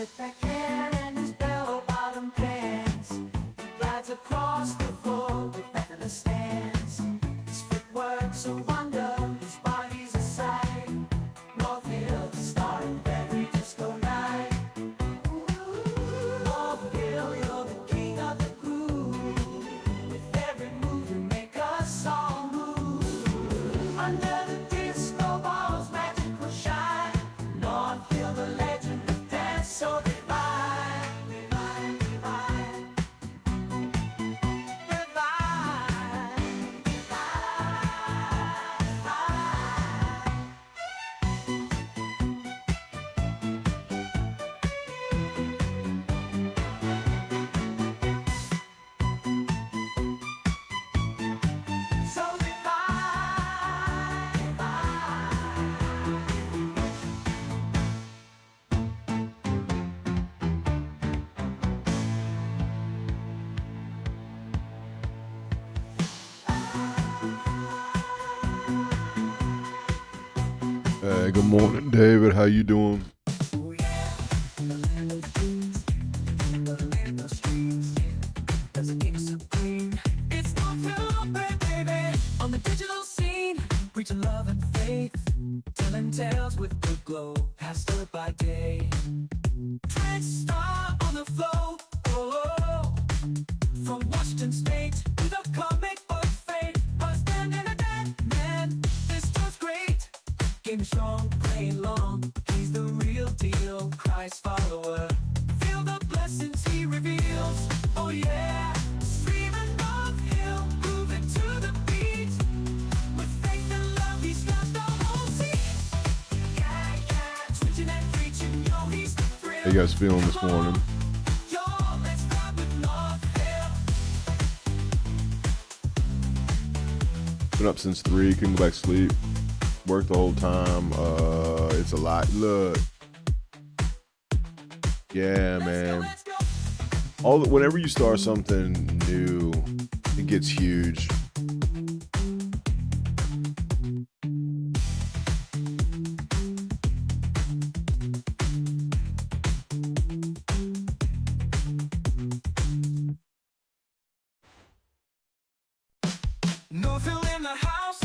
with that can and his bell-bottom pants. He glides across the floor with effortless stance. His footwork's a wonder, his body's a sight. Northfield, the star of every disco night. Northfield, you're the king of the groove. With every move you make us all move. Under the disco ball's magical shine. Northfield, the legend of dance so divine. Divine, divine. Divine, divine. So divine, Hey, good morning, David. How you doing? oh yeah. The land of dreams, the land of streams. There's a king supreme. It's Northfield, baby. On the digital scene, preaching love and faith, telling tales with good glow, pastors by day. Trench star on the flow, oh. From Washington State to the comic book fate, husband and a dad, man, this tour's great. Game strong, playing long, he's the real deal, Christ follower. Feel the blessings he reveals, oh yeah. Screaming uphill, moving to the beat. With faith and love, he's got the whole seat. Yeah, yeah, twitching and preaching, yo, he's the thrill. How you guys feeling this morning? Yo, let's ride with Northfield. Been up since 3, couldn't go back to sleep. Worked the whole time. It's a lot. Look. Yeah, man. Let's go. Whenever you start something new, it gets huge. Northfield in the house,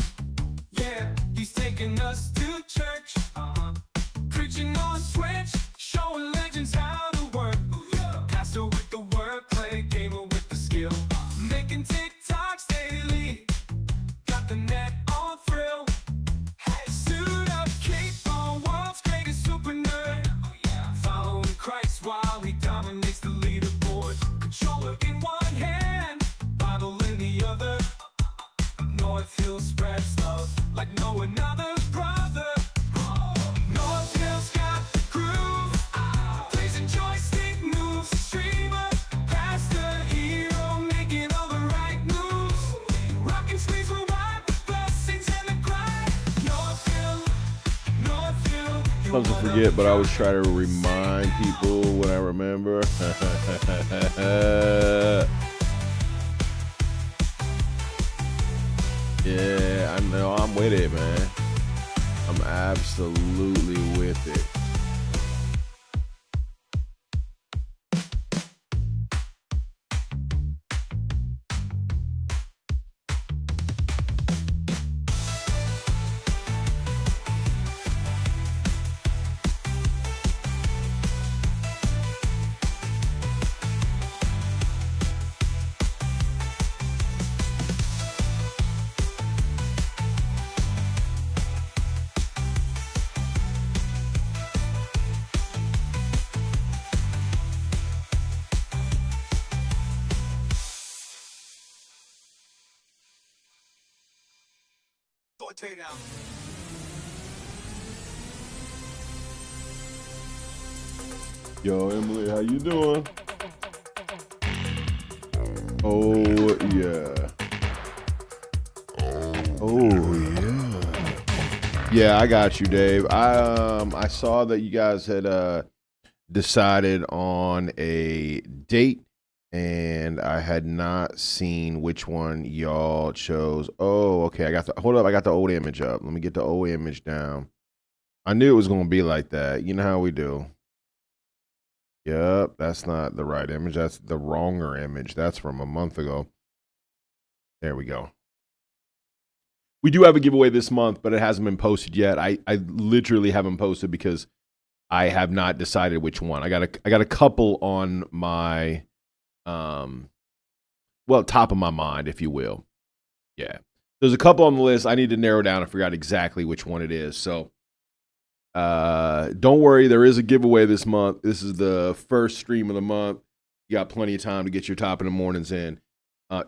yeah, he's taking us to church. Preaching on switch, showing legends how to work. Pastor with the wordplay, gamer with the skill. Making TikToks daily, got the net on thrill. Suit up, cape on, world's greatest super nerd. Following Christ while he dominates the leaderboard. Controller in one hand, Bible in the other. Northfield spreads love like no another brother. Northfield's got the groove, blazing joystick moves. Streamer, pastor, hero, making all the right moves. Rock and squeeze will wipe the blessings and the grind. Northfield, Northfield. Sometimes I forget, but I always try to remind people when I remember. Yeah, I know. I'm with it, man. I'm absolutely with it. Yo, Emily, how you doing? Oh yeah. Oh yeah. Yeah, I got you, Dave. I saw that you guys had decided on a date, and I had not seen which one y'all chose. Oh, okay. Hold up. I got the old image up. Let me get the old image down. I knew it was gonna be like that. You know how we do. Yep, that's not the right image. That's the wronger image. That's from a month ago. There we go. We do have a giveaway this month, but it hasn't been posted yet. I literally haven't posted because I have not decided which one. I got a couple on my top of my mind, if you will. Yeah. There's a couple on the list. I need to narrow down and figure out exactly which one it is. So don't worry, there is a giveaway this month. This is the first stream of the month. You got plenty of time to get your top of the mornings in.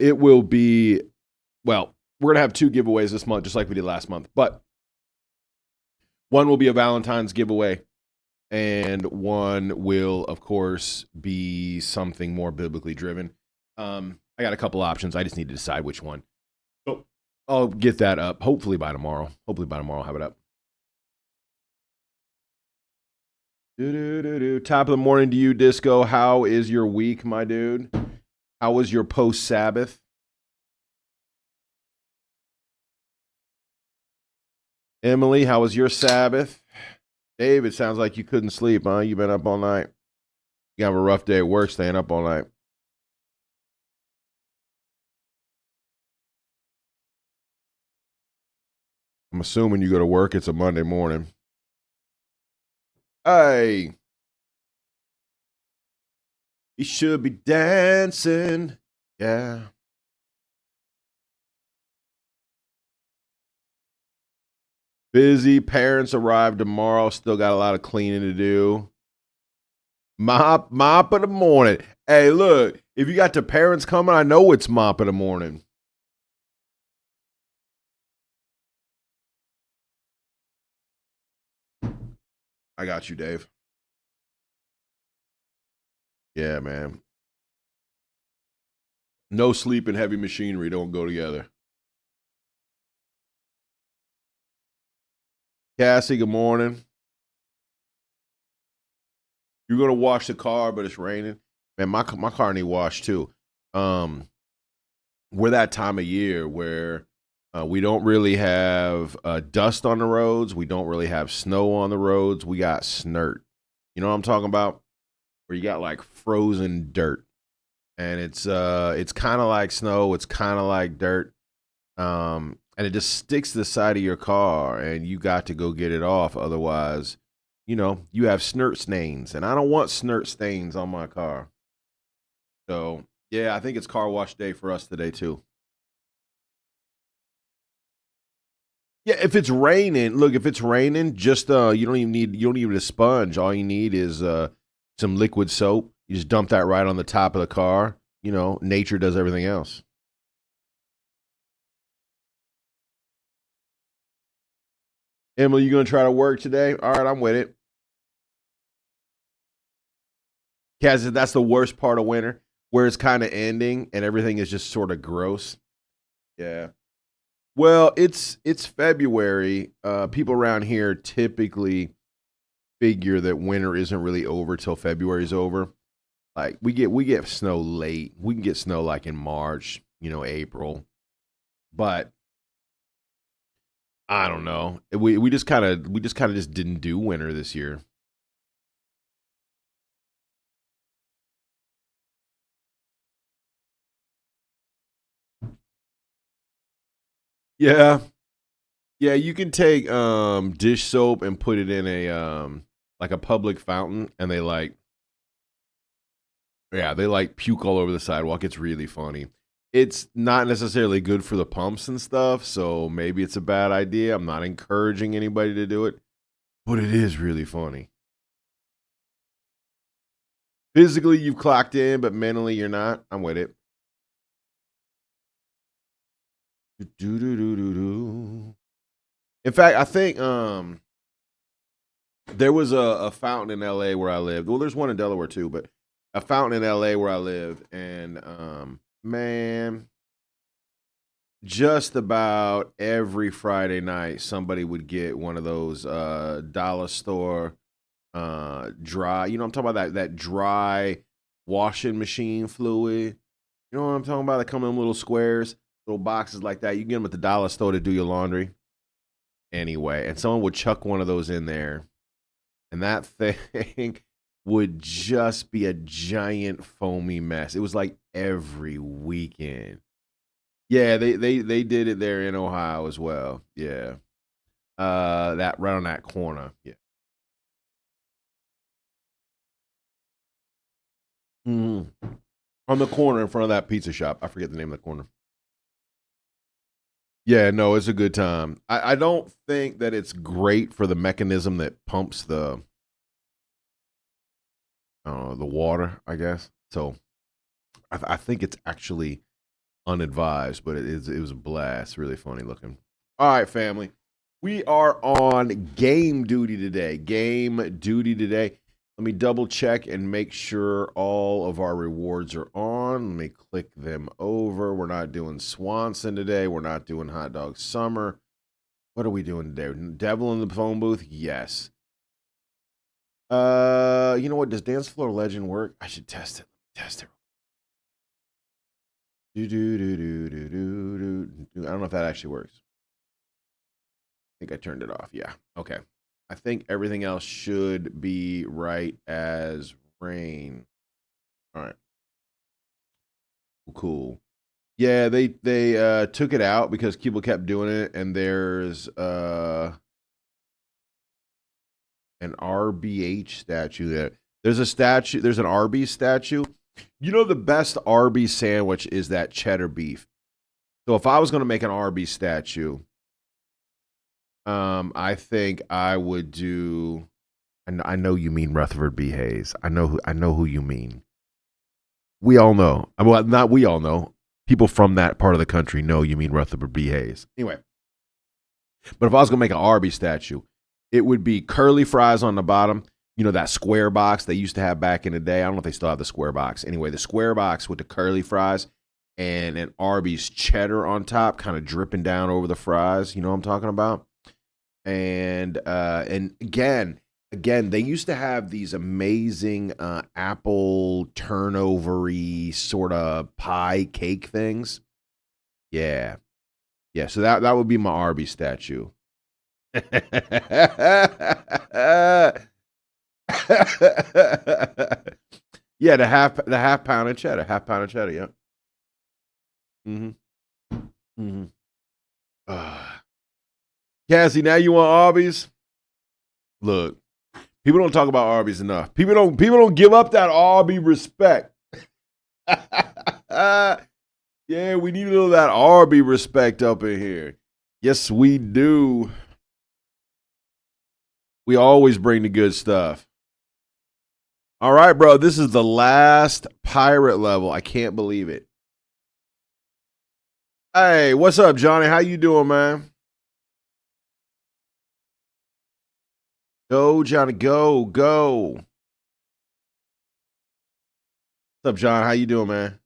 It will be, well, we're going to have 2 giveaways this month, just like we did last month. But one will be a Valentine's giveaway, and one will, of course, be something more biblically driven. I got a couple options. I just need to decide which one. So I'll get that up, hopefully by tomorrow. I'll have it up. Top of the morning to you, Disco. How is your week, my dude? How was your post-Sabbath? Emily, how was your Sabbath? Dave, it sounds like you couldn't sleep, huh? You've been up all night. You have a rough day at work staying up all night. I'm assuming you go to work. It's a Monday morning. Hey. You should be dancing. Yeah. Busy. Parents arrive tomorrow. Still got a lot of cleaning to do. Mop in the morning. Hey, look. If you got the parents coming, I know it's mop in the morning. I got you, Dave. Yeah, man. No sleep and heavy machinery don't go together. Cassie, good morning. You're gonna wash the car, but it's raining. Man, my car need washed too. We're that time of year where we don't really have dust on the roads. We don't really have snow on the roads. We got snert. You know what I'm talking about? Where you got like frozen dirt, and it's kind of like snow. It's kind of like dirt, and it just sticks to the side of your car, and you got to go get it off. Otherwise, you know, you have snert stains, and I don't want snert stains on my car. So yeah, I think it's car wash day for us today too. Yeah, if it's raining, look, if it's raining, just you don't even need a sponge. All you need is some liquid soap. You just dump that right on the top of the car. You know, nature does everything else. Emily, you gonna try to work today? All right, I'm with it. Kaz, that's the worst part of winter, where it's kind of ending and everything is just sort of gross. Yeah. Well, it's February. People around here typically figure that winter isn't really over till February's over. Like we get snow late. We can get snow like in March, April. But I don't know. We just didn't do winter this year. Yeah. Yeah, you can take dish soap and put it in a like a public fountain, and they puke all over the sidewalk. It's really funny. It's not necessarily good for the pumps and stuff, so maybe it's a bad idea. I'm not encouraging anybody to do it, but it is really funny. Physically, you've clocked in, but mentally, you're not. I'm with it. Do. In fact, I think there was a fountain in LA where I lived. Well, there's one in Delaware too, but a fountain in LA where I lived, and man, just about every Friday night, somebody would get one of those dollar store dry. You know what I'm talking about, that dry washing machine fluid. You know what I'm talking about? They come in little squares, little boxes like that. You can get them at the dollar store to do your laundry. Anyway, and someone would chuck one of those in there, and that thing would just be a giant foamy mess. It was like every weekend. Yeah, they did it there in Ohio as well. Yeah. That right on that corner. Yeah. Mhm. On the corner in front of that pizza shop. I forget the name of the corner. Yeah, no, it's a good time. I don't think that it's great for the mechanism that pumps the water, I guess. So I think it's actually unadvised, but it was a blast. Really funny looking. All right, family. We are on game duty today. Game duty today. Let me double check and make sure all of our rewards are on. Let me click them over. We're not doing Swanson today. We're not doing Hot Dog Summer. What are we doing today? Devil in the phone booth? Yes. You know what? Does Dance Floor Legend work? I should test it. Test it. Do do do do do do do. I don't know if that actually works. I think I turned it off. Yeah. Okay. I think everything else should be right as rain. All right. Cool. Yeah, they took it out because people kept doing it, and there's an RBH statue there. There's a statue. There's an Arby's statue. You know the best Arby's sandwich is that cheddar beef. So if I was going to make an Arby's statue, I think I would do. I know you mean Rutherford B. Hayes. I know who you mean. We all know. Well, not we all know. People from that part of the country know you mean Rutherford B. Hayes. Anyway, but if I was gonna make an Arby's statue, it would be curly fries on the bottom. You know that square box they used to have back in the day. I don't know if they still have the square box. Anyway, the square box with the curly fries and an Arby's cheddar on top, kind of dripping down over the fries. You know what I'm talking about? And again, they used to have these amazing apple turnovery sort of pie cake things. Yeah, yeah. So that would be my Arby statue. Yeah, the half pound of cheddar, half pound of cheddar. Yeah. Mm-hmm. Mm-hmm. Cassie, now you want Arby's? Look, people don't talk about Arby's enough. People don't give up that Arby respect. Yeah, we need a little of that Arby respect up in here. Yes, we do. We always bring the good stuff. All right, bro. This is the last pirate level. I can't believe it. Hey, what's up, Johnny? How you doing, man? Go, Johnny. Go, go. What's up, John? How you doing, man?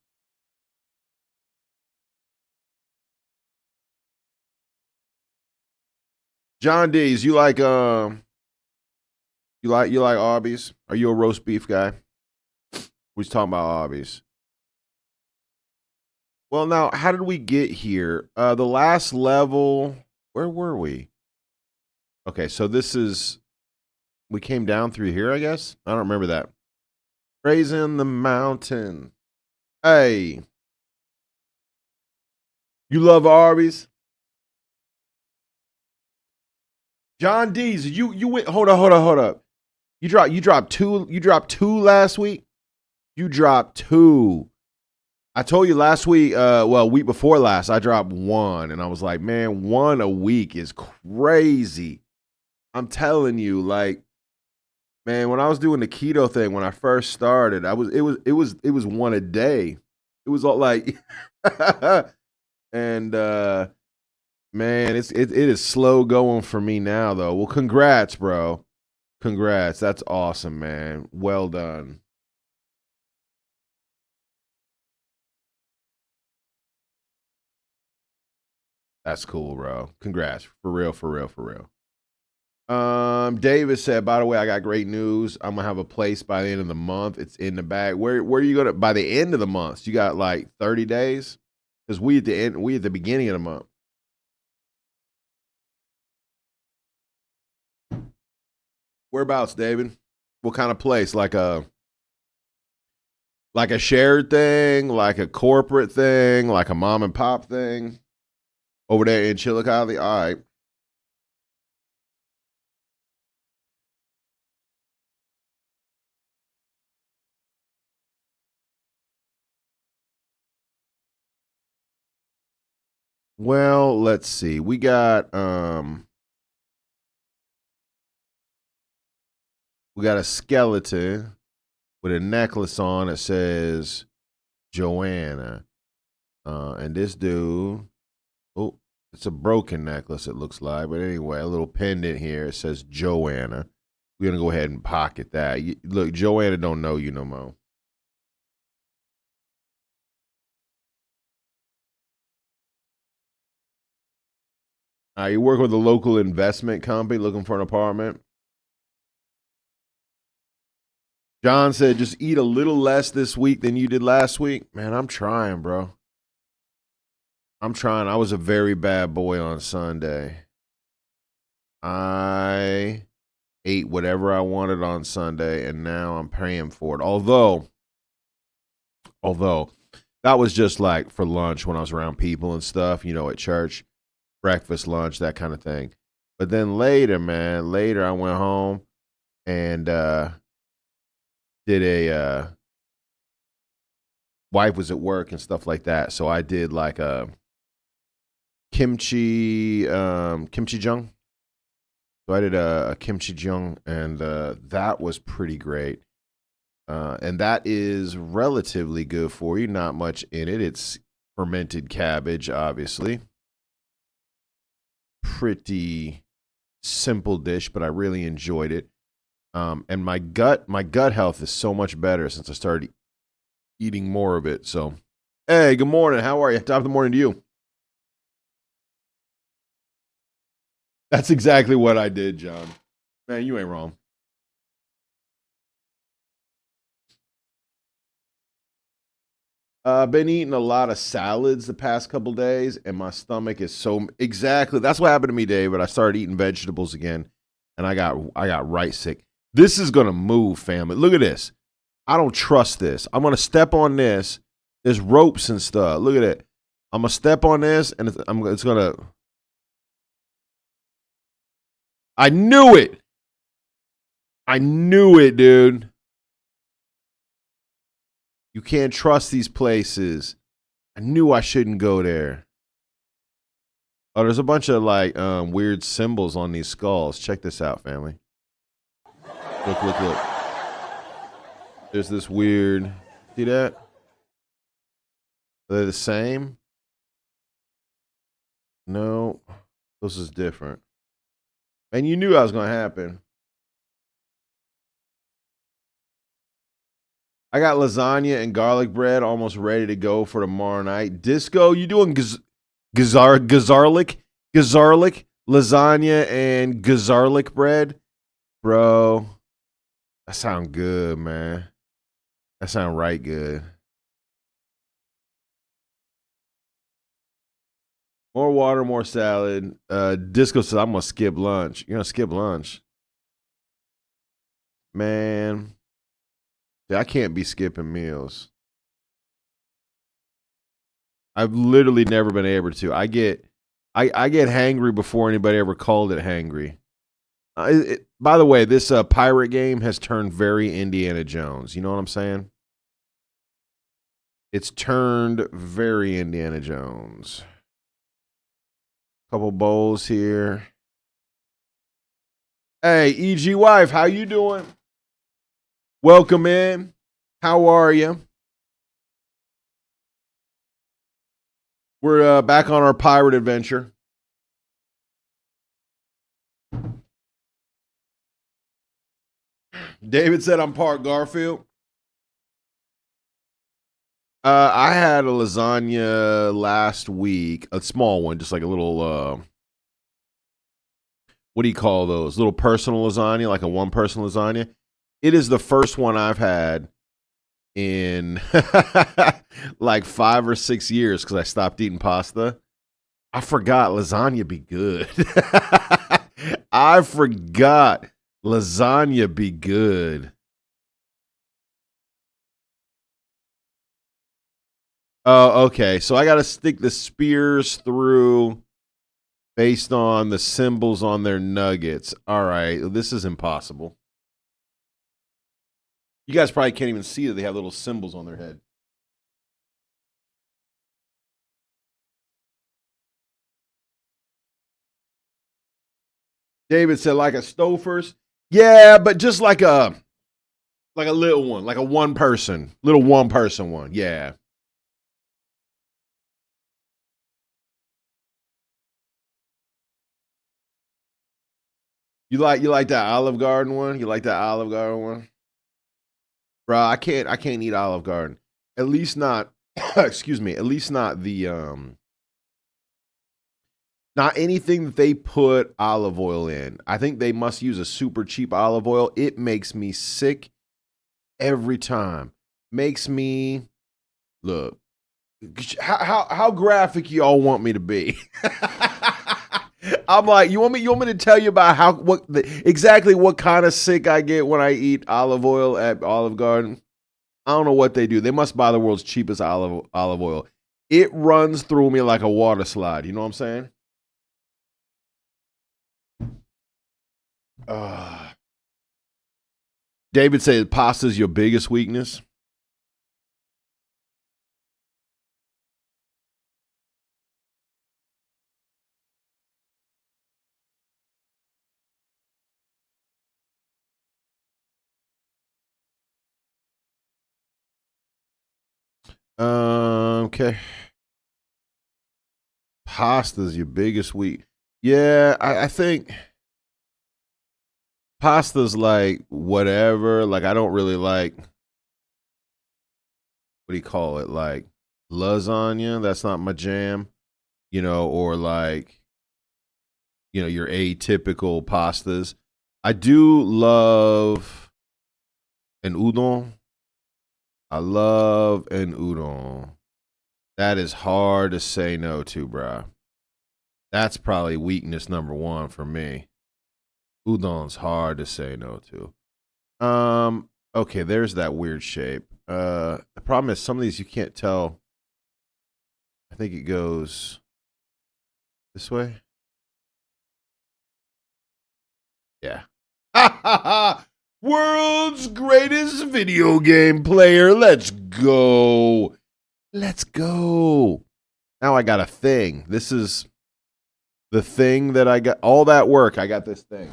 John D's, you like Arby's? Are you a roast beef guy? We're talking about Arby's. Well, now, how did we get here? The last level, where were we? Okay, so we came down through here, I guess. I don't remember that. Raising the mountain. Hey, you love Arby's? John D's, you went. Hold up. You dropped two last week. You dropped two. I told you last week, week before last, I dropped one, and I was like, man, one a week is crazy. I'm telling you, like, man, when I was doing the keto thing when I first started, it was one a day. It was all like, and man, it is slow going for me now though. Well, congrats, bro. Congrats. That's awesome, man. Well done. That's cool, bro. Congrats. For real, for real, for real. David said, by the way, I got great news. I'm gonna have a place by the end of the month. It's in the bag. Where are you gonna by the end of the month? So you got like 30 days? Because we at the beginning of the month. Whereabouts, David? What kind of place? Like a shared thing, like a corporate thing, like a mom and pop thing over there in Chillicothe? All right. Well, let's see. We got a skeleton with a necklace on that says Joanna. And this dude, oh, it's a broken necklace, it looks like. But anyway, a little pendant here. It says Joanna. We're going to go ahead and pocket that. Look, Joanna don't know you no more. You work with a local investment company looking for an apartment. John said, just eat a little less this week than you did last week. Man, I'm trying, bro. I'm trying. I was a very bad boy on Sunday. I ate whatever I wanted on Sunday, and now I'm paying for it. Although that was just like for lunch when I was around people and stuff, at church, breakfast, lunch, that kind of thing. But then later I went home and did wife was at work and stuff like that. So I did like a kimchi jung. So I did a kimchi jung, and that was pretty great. And that is relatively good for you. Not much in it. It's fermented cabbage, obviously. Pretty simple dish, but I really enjoyed it. And my gut health is so much better since I started eating more of it. So, hey, good morning. How are you? Top of the morning to you. That's exactly what I did, John. Man, you ain't wrong. I've been eating a lot of salads the past couple days, and my stomach is so exactly. That's what happened to me, David. I started eating vegetables again, and I got right sick. This is gonna move, family. Look at this. I don't trust this. I'm gonna step on this. There's ropes and stuff. Look at it. I'm gonna step on this, and it's gonna. I knew it. I knew it, dude. You can't trust these places. I knew I shouldn't go there. Oh, there's a bunch of like weird symbols on these skulls. Check this out, family. Look. There's this weird. See that? Are they the same? No. This is different. And you knew that was going to happen. I got lasagna and garlic bread almost ready to go for tomorrow night. Disco, you doing gazarlic, lasagna and gazarlic bread? Bro, that sound good, man. That sound right good. More water, more salad. Disco says, I'm going to skip lunch. You're going to skip lunch. Man, I can't be skipping meals. I've literally never been able to. I get hangry before anybody ever called it hangry. By the way, this pirate game has turned very Indiana Jones. You know what I'm saying? It's turned very Indiana Jones. Couple bowls here. Hey, EG wife, how you doing? Welcome in. How are you? We're back on our pirate adventure. David said I'm part Garfield. I had a lasagna last week, a small one, just like a little, what do you call those? Little personal lasagna, like a one-person lasagna. It is the first one I've had in like 5 or 6 years because I stopped eating pasta. I forgot lasagna be good. I forgot Lasagna be good. Oh, okay. So I got to stick the spears through based on the symbols on their nuggets. All right. This is impossible. You guys probably can't even see that they have little symbols on their head. David said like a Stouffer's. Yeah, but just like a little one, like a little one person one. Yeah. You like that Olive Garden one? You like that Olive Garden one? Bro, I can't eat Olive Garden. At least not excuse me, at least not the not anything that they put olive oil in. I think they must use a super cheap olive oil. It makes me sick every time. Makes me look. How graphic y'all want me to be? I'm like, you want me to tell you about exactly what kind of sick I get when I eat olive oil at Olive Garden? I don't know what they do. They must buy the world's cheapest olive oil. It runs through me like a water slide. You know what I'm saying? Uh, David said pasta's your biggest weakness. Okay. Pasta's your biggest weak. Yeah, I think pasta's like whatever. Like I don't really like what do you call it? Like lasagna. That's not my jam. Or like, your atypical pastas. I do love an udon. I love an udon. That is hard to say no to, bro. That's probably weakness number one for me. Udon's hard to say no to. Okay, there's that weird shape. The problem is some of these you can't tell. I think it goes this way. Yeah. World's greatest video game player. Let's go. Let's go. Now I got a thing. This is the thing that I got. All that work, I got this thing.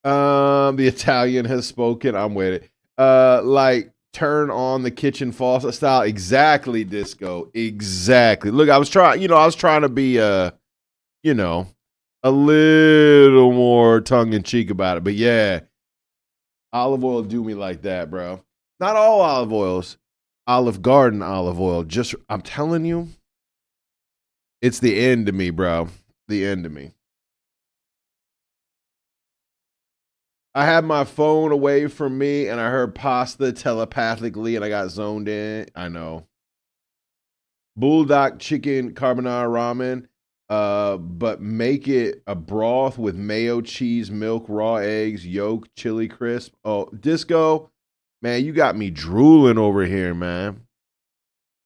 The Italian has spoken. I'm with it. Like turn on the kitchen faucet style. Exactly, Disco. Exactly. Look, I was trying to be you know, a little more tongue in cheek about it. But yeah, olive oil do me like that, bro. Not all olive oils. Olive Garden olive oil. Just I'm telling you, it's the end of me, bro. The end of me. I had my phone away from me and I heard pasta telepathically and I got zoned in. I know. Bulldog chicken carbonara ramen. But make it a broth with mayo, cheese, milk, raw eggs, yolk, chili crisp. Oh, Disco, man, you got me drooling over here, man.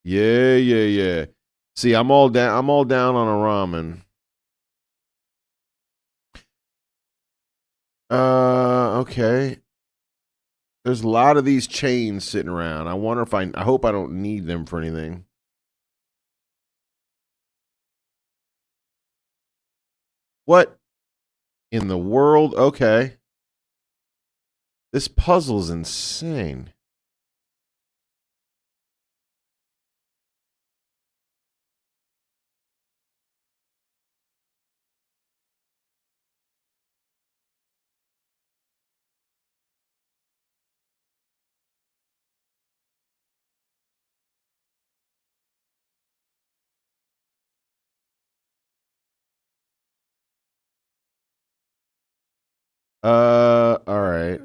Yeah, yeah, yeah. See, I'm all down. I'm all down on a ramen. Okay. There's a lot of these chains sitting around. I wonder if I hope I don't need them for anything. What in the world? Okay. This puzzle's insane. All right.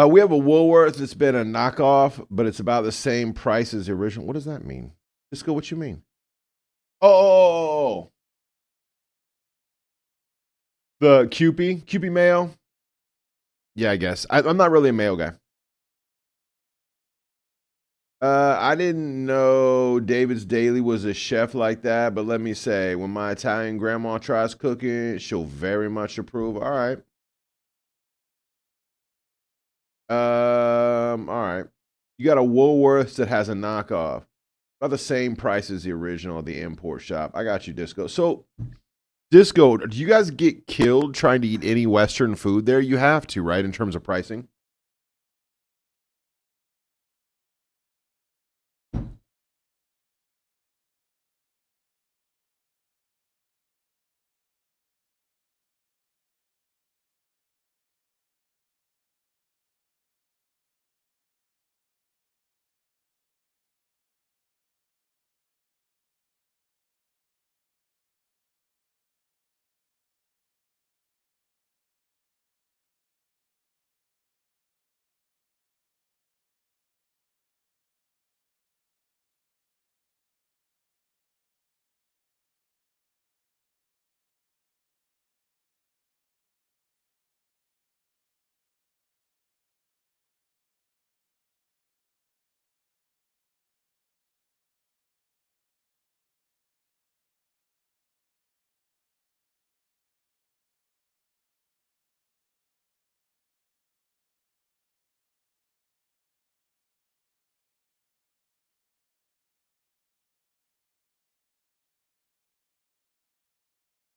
We have a Woolworth that's been a knockoff, but it's about the same price as the original. What does that mean? Just go. What you mean? Oh, the Kewpie mayo. Yeah, I guess. I'm not really a mayo guy. I didn't know David's Daily was a chef like that, but let me say, when my Italian grandma tries cooking, she'll very much approve. All right. All right. You got a Woolworths that has a knockoff. About the same price as the original at the import shop. I got you, Disco. So, Disco, do you guys get killed trying to eat any Western food there? You have to, right, in terms of pricing?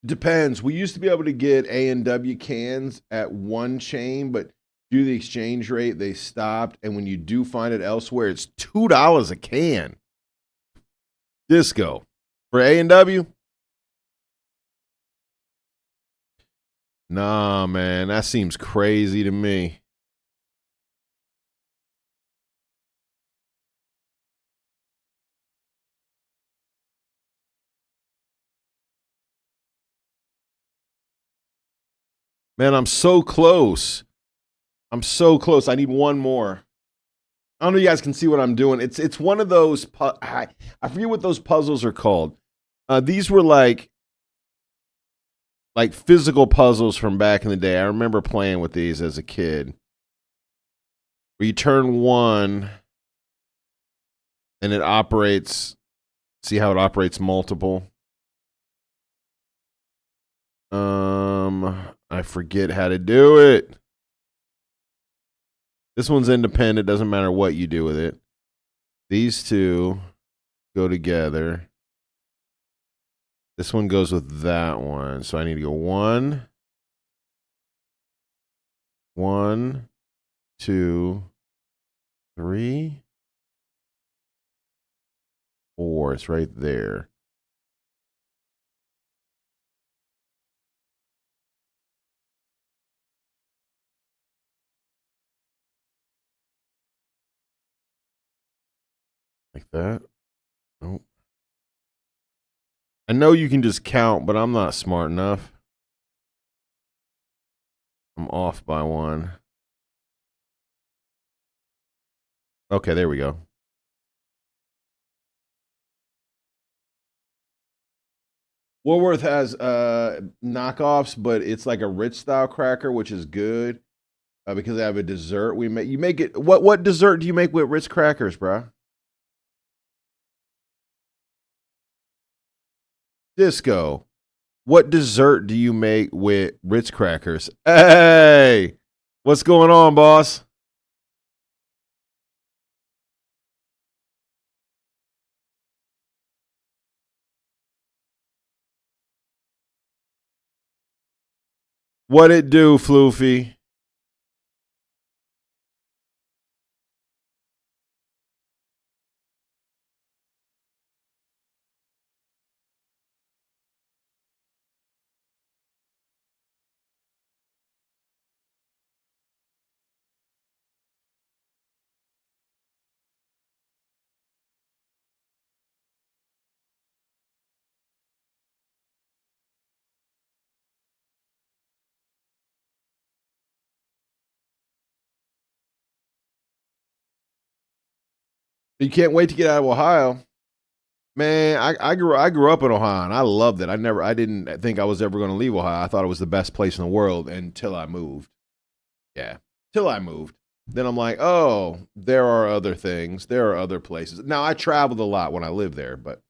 Depends. We used to be able to get A&W cans at one chain, but due to the exchange rate, they stopped. And when you do find it elsewhere, it's $2 a can. Disco for A&W. Nah, man, that seems crazy to me. Man, I'm so close. I'm so close. I need one more. I don't know if you guys can see what I'm doing. It's one of those. I forget what those puzzles are called. These were like physical puzzles from back in the day. I remember playing with these as a kid. Where you turn one, and it operates. See how it operates multiple. I forget how to do it. This one's independent. Doesn't matter what you do with it. These two go together. This one goes with that one. So I need to go one, two, three, four. It's right there. Like that. Nope. I know you can just count, but I'm not smart enough. I'm off by one. Okay, there we go. Woolworth has knockoffs, but it's like a rich style cracker, which is good because they have a dessert. We make you make it. What dessert do you make with Ritz crackers, bro? Disco. What dessert do you make with Ritz crackers? Hey, what's going on, boss? What it do, Floofy? You can't wait to get out of Ohio. Man, I grew up in Ohio and I loved it. I didn't think I was ever going to leave Ohio. I thought it was the best place in the world until I moved. Yeah, till I moved. Then I'm like, oh, there are other things. There are other places. Now I traveled a lot when I lived there, but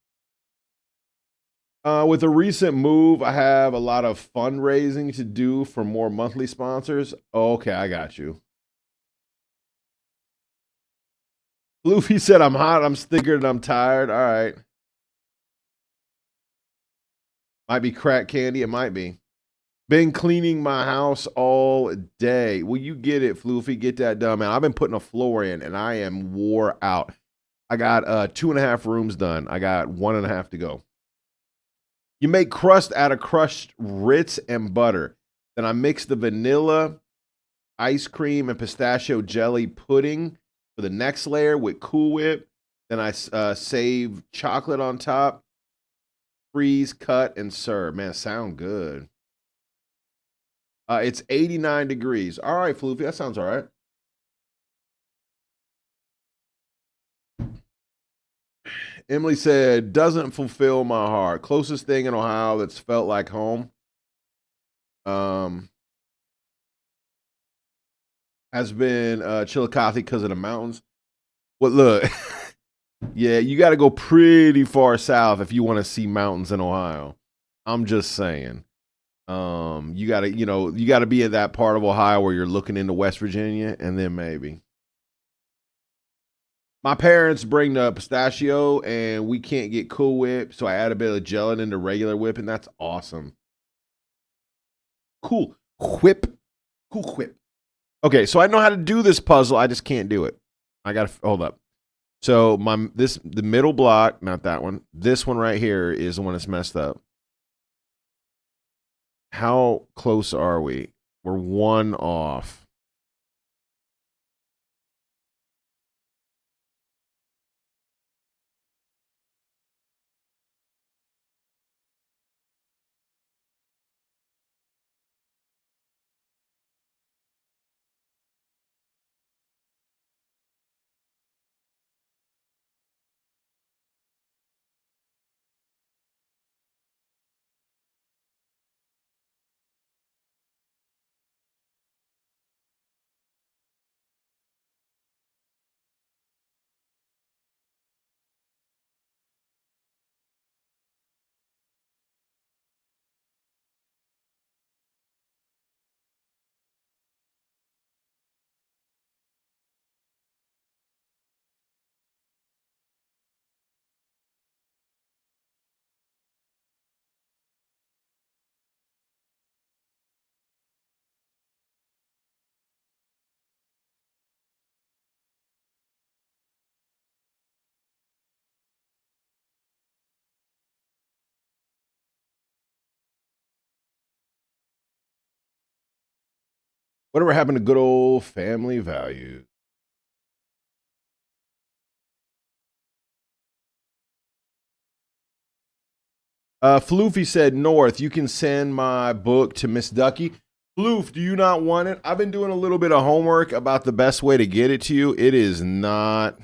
with a recent move, I have a lot of fundraising to do for more monthly sponsors. Oh, okay, I got you. Luffy said, I'm hot, I'm stickered, and I'm tired. All right. Might be crack candy. It might be. Been cleaning my house all day. Will you get it, Floofy? Get that done, man. I've been putting a floor in and I am wore out. I got 2.5 rooms done. I got 1.5 to go. You make crust out of crushed Ritz and butter. Then I mix the vanilla, ice cream, and pistachio jelly pudding for the next layer with Cool Whip. Then I save chocolate on top, freeze, cut, and serve. Man, sound good. It's 89 degrees. All right, Floofy, that sounds all right. Emily said, doesn't fulfill my heart. Closest thing in Ohio that's felt like home. Has been Chillicothe because of the mountains. Well, look, yeah, you got to go pretty far south if you want to see mountains in Ohio. I'm just saying. You got to, you got to be in that part of Ohio where you're looking into West Virginia, and then maybe. My parents bring the pistachio, and we can't get Cool Whip, so I add a bit of gelatin into regular whip, and that's awesome. Cool Whip, Cool Whip. Okay, so I know how to do this puzzle. I just can't do it. I gotta hold up. So the middle block, not that one. This one right here is the one that's messed up. How close are we? We're one off. Whatever happened to good old family values? Floofy said, North, you can send my book to Miss Ducky. Floof, do you not want it? I've been doing a little bit of homework about the best way to get it to you. It is not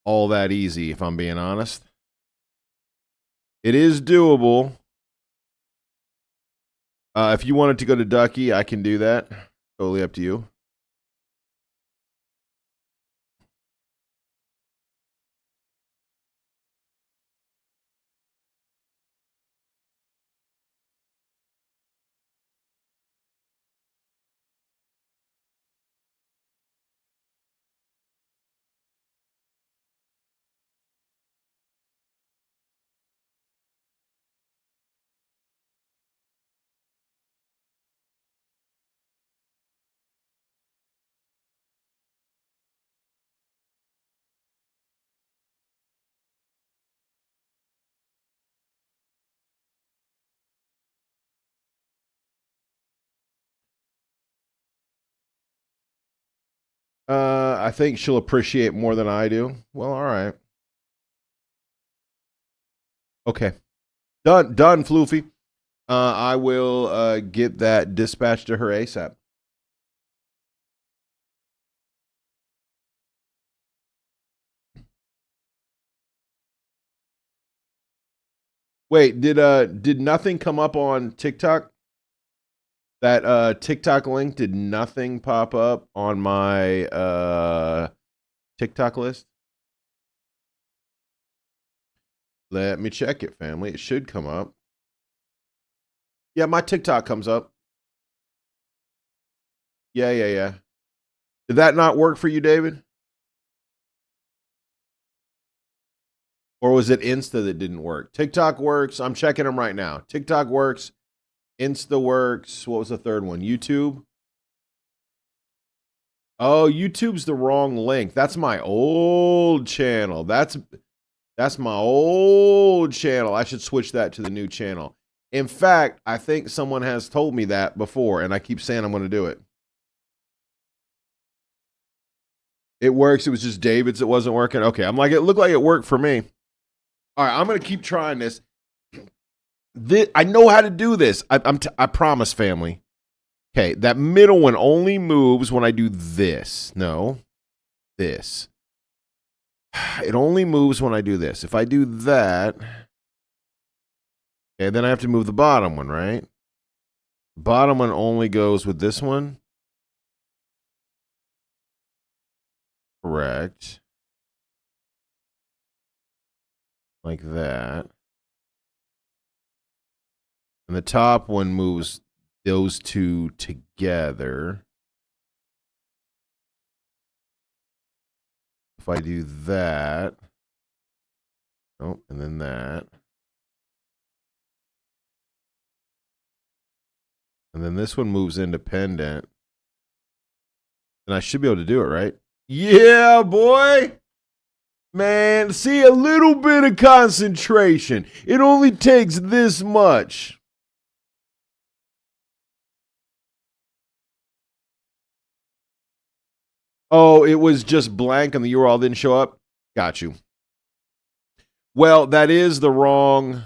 all that easy, if I'm being honest. It is doable. If you wanted to go to Ducky, I can do that. Totally up to you. I think she'll appreciate more than I do. Well, all right. Okay. Done, Floofy. I will get that dispatched to her ASAP. Wait, did nothing come up on TikTok? That TikTok link, did nothing pop up on my TikTok list? Let me check it, family. It should come up. Yeah, my TikTok comes up. Yeah. Did that not work for you, David? Or was it Insta that didn't work? TikTok works. I'm checking them right now. TikTok works. Insta works. What was the third one? YouTube? Oh, YouTube's the wrong link. That's my old channel. That's my old channel. I should switch that to the new channel. In fact, I think someone has told me that before, and I keep saying I'm going to do it. It works. It was just David's that wasn't working. Okay, I'm like, it looked like it worked for me. All right, I'm going to keep trying this. I know how to do this. I promise, family. Okay, that middle one only moves when I do this. No, this. It only moves when I do this. If I do that, okay, then I have to move the bottom one, right? The bottom one only goes with this one. Correct. Like that. And the top one moves those two together. If I do that. Oh, and then that. And then this one moves independent. And I should be able to do it, right? Yeah, boy. Man, see, a little bit of concentration. It only takes this much. Oh, it was just blank and the URL didn't show up? Got you. Well, that is the wrong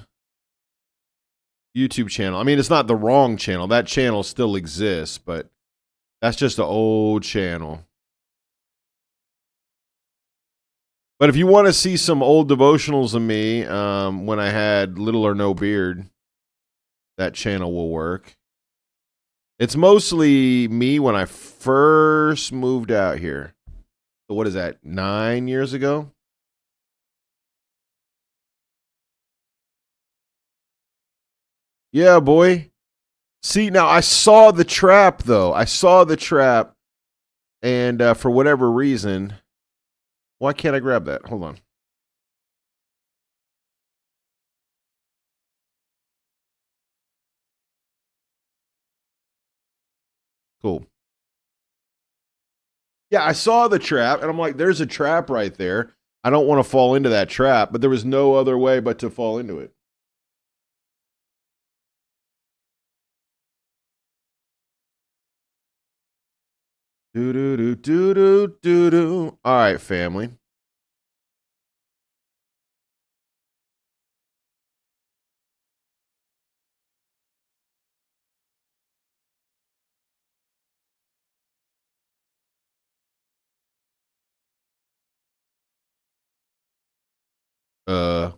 YouTube channel. I mean, it's not the wrong channel. That channel still exists, but that's just an old channel. But if you want to see some old devotionals of me when I had little or no beard, that channel will work. It's mostly me when I first moved out here. So what is that, 9 years ago? Yeah, boy. See, now I saw the trap, though. I saw the trap, and for whatever reason, why can't I grab that? Hold on. Cool. Yeah, I saw the trap, and I'm like, there's a trap right there. I don't want to fall into that trap, but there was no other way but to fall into it. Do do do do do do do. All right, family.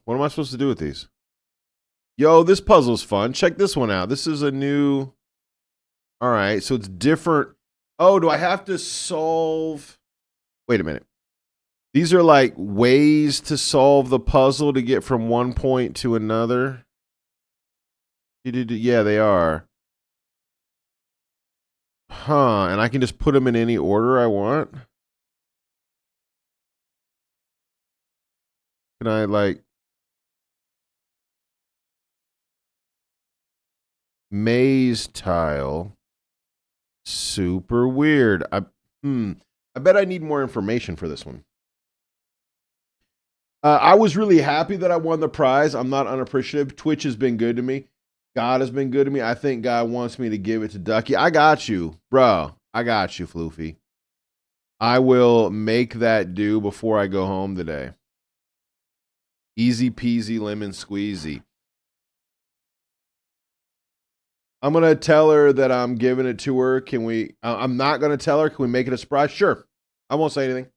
What am I supposed to do with these? Yo, this puzzle's fun. Check this one out. This is a new. All right, so it's different. Oh, do I have to solve? Wait a minute. These are like ways to solve the puzzle to get from one point to another. Yeah, they are. Huh, and I can just put them in any order I want? Can I, like... Maze tile. Super weird. I bet I need more information for this one. I was really happy that I won the prize. I'm not unappreciative. Twitch has been good to me. God has been good to me. I think God wants me to give it to Ducky. I got you, bro. I got you, Floofy. I will make that do before I go home today. Easy peasy lemon squeezy. I'm going to tell her that I'm giving it to her. Can we, I'm not going to tell her. Can we make it a surprise? Sure. I won't say anything.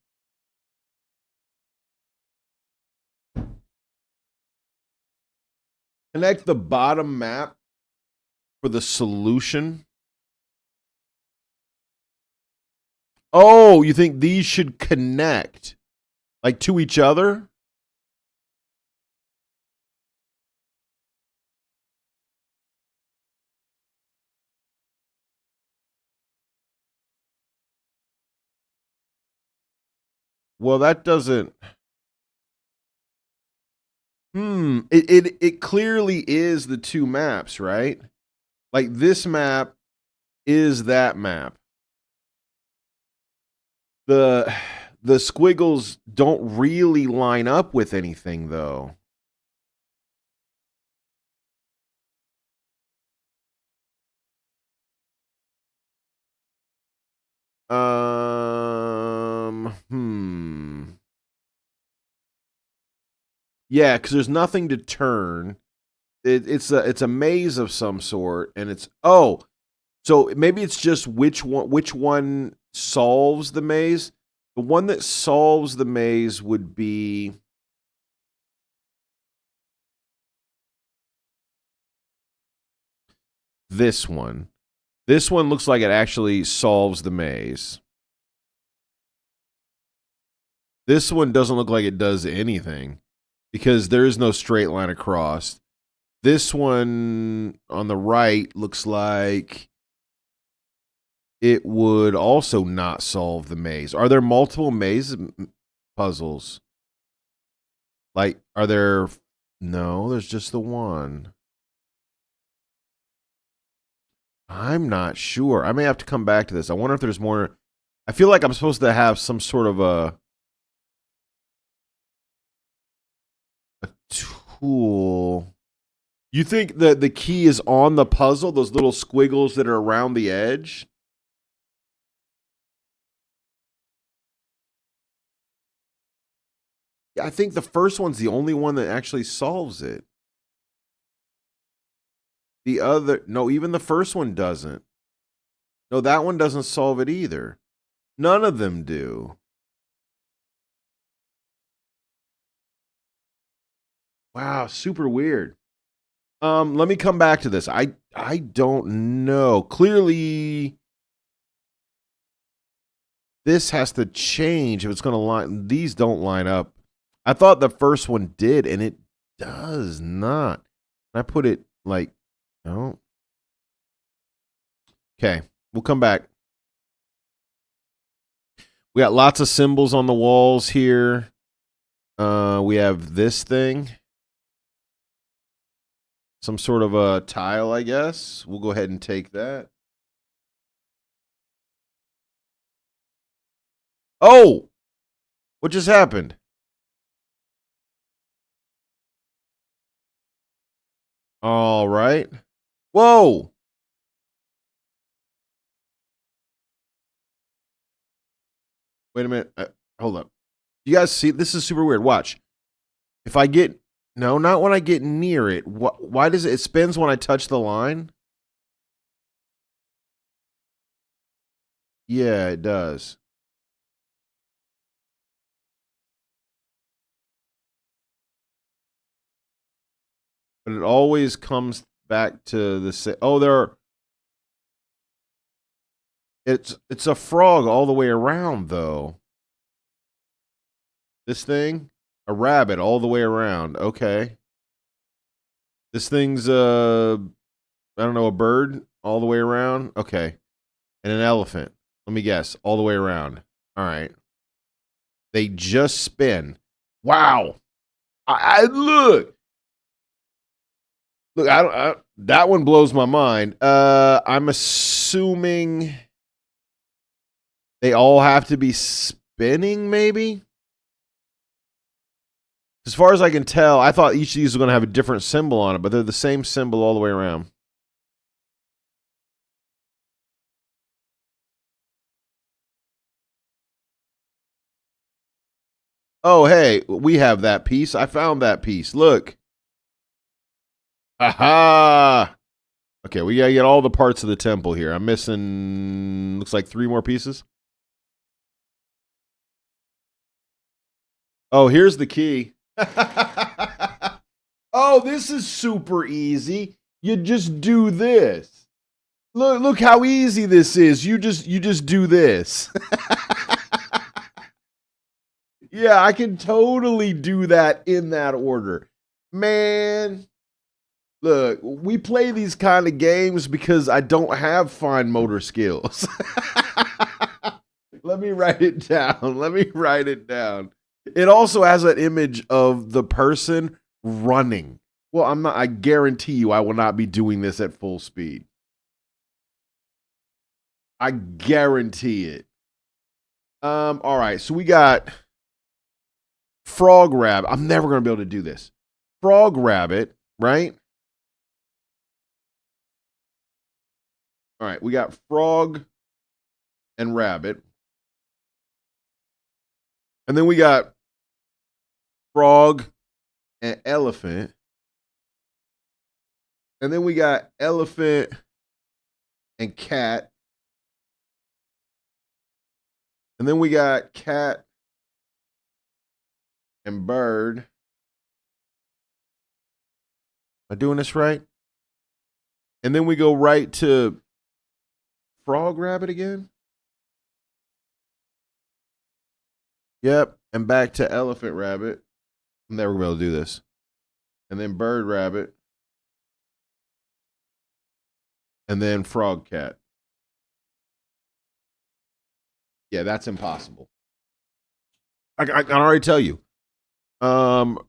Connect the bottom map for the solution. Oh, you think these should connect like to each other? Well, that doesn't. It clearly is the two maps, right? Like this map is that map. The the squiggles don't really line up with anything though. Yeah, because there's nothing to turn. It's a maze of some sort, and so maybe it's just which one solves the maze. The one that solves the maze would be this one. This one looks like it actually solves the maze. This one doesn't look like it does anything because there is no straight line across. This one on the right looks like it would also not solve the maze. Are there multiple maze puzzles? Like, are there? No, there's just the one. I'm not sure. I may have to come back to this. I wonder if there's more. I feel like I'm supposed to have some sort of a tool. You think that the key is on the puzzle? Those little squiggles that are around the edge? Yeah, I think the first one's the only one that actually solves it. The other, no, even the first one doesn't. No, that one doesn't solve it either. None of them do. Wow, super weird. Let me come back to this. I don't know. Clearly, this has to change if it's going to line. These don't line up. I thought the first one did, and it does not. I put it like, no. Okay, we'll come back. We got lots of symbols on the walls here. We have this thing. Some sort of a tile, I guess. We'll go ahead and take that. Oh! What just happened? All right. Whoa! Wait a minute. Hold up. You guys see? This is super weird. Watch. If I get... No, not when I get near it. Why does it... It spins when I touch the line? Yeah, it does. But it always comes back to the same... Oh, there are... It's a frog all the way around, though. This thing? A rabbit all the way around. Okay. This thing's I don't know, a bird all the way around. Okay. And an elephant. Let me guess. All the way around. All right. They just spin. Wow. I look. Look, that one blows my mind. I'm assuming they all have to be spinning, maybe? As far as I can tell, I thought each of these was going to have a different symbol on it, but they're the same symbol all the way around. Oh, hey, we have that piece. I found that piece. Look. Aha! Okay, we gotta get all the parts of the temple here. I'm missing, looks like 3 more pieces. Oh, here's the key. Oh, this is super easy. You just do this. Look how easy this is. You just do this. Yeah, I can totally do that in that order. Man, look, we play these kind of games because I don't have fine motor skills. Let me write it down. Let me write it down. It also has an image of the person running. Well, I guarantee you I will not be doing this at full speed. I guarantee it. All right, so we got Frog Rabbit. I'm never gonna be able to do this. Frog Rabbit, right? All right, we got Frog and Rabbit. And then we got Frog and Elephant. And then we got Elephant and Cat. And then we got Cat and Bird. Am I doing this right? And then we go right to Frog Rabbit again. Yep. And back to Elephant Rabbit. I'm never going to be able to do this. And then Bird Rabbit. And then Frog Cat. Yeah, that's impossible. I can already tell you. Frog.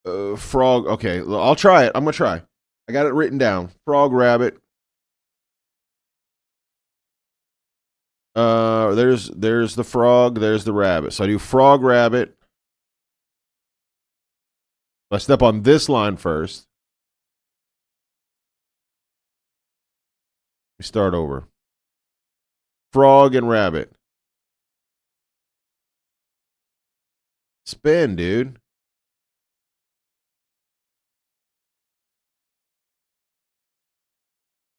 Okay, I'll try it. I'm gonna try. I got it written down. Frog Rabbit. There's the frog. There's the rabbit. So I do Frog Rabbit. I step on this line first. We start over. Frog and Rabbit. Spin, dude.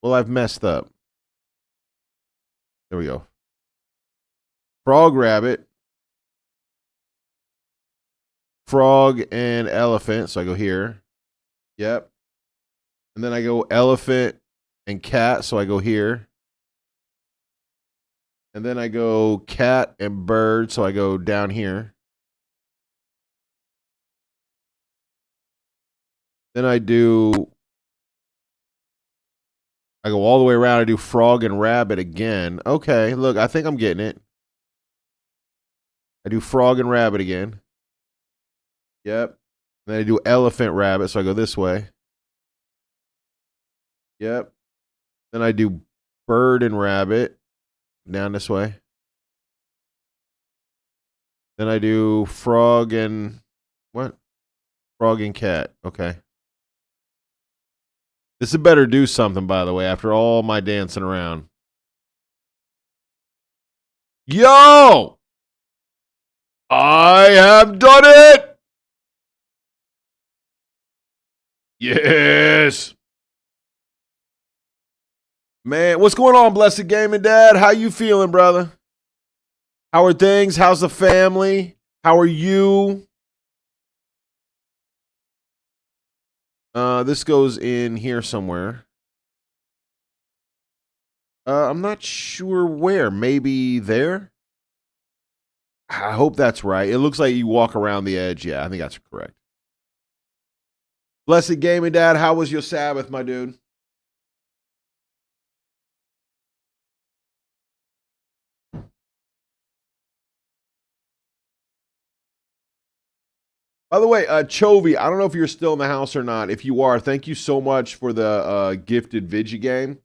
Well, I've messed up. There we go. Frog Rabbit. Frog and Elephant. So I go here. Yep. And then I go Elephant and Cat. So I go here. And then I go Cat and Bird. So I go down here. Then I go all the way around. I do Frog and Rabbit again. Okay, look, I think I'm getting it. I do Frog and Rabbit again. Yep. Then I do Elephant Rabbit, so I go this way. Yep. Then I do Bird and Rabbit, down this way. Then I do Frog and what? Frog and Cat. Okay. This had better do something, by the way, after all my dancing around. Yo! I have done it! Yes! Man, what's going on, Blessed Gaming Dad? How you feeling, brother? How are things? How's the family? How are you? This goes in here somewhere. I'm not sure where. Maybe there? I hope that's right. It looks like you walk around the edge. Yeah, I think that's correct. Blessed Gaming Dad, how was your Sabbath, my dude? By the way, Chovy, I don't know if you're still in the house or not. If you are, thank you so much for the gifted Vigi game.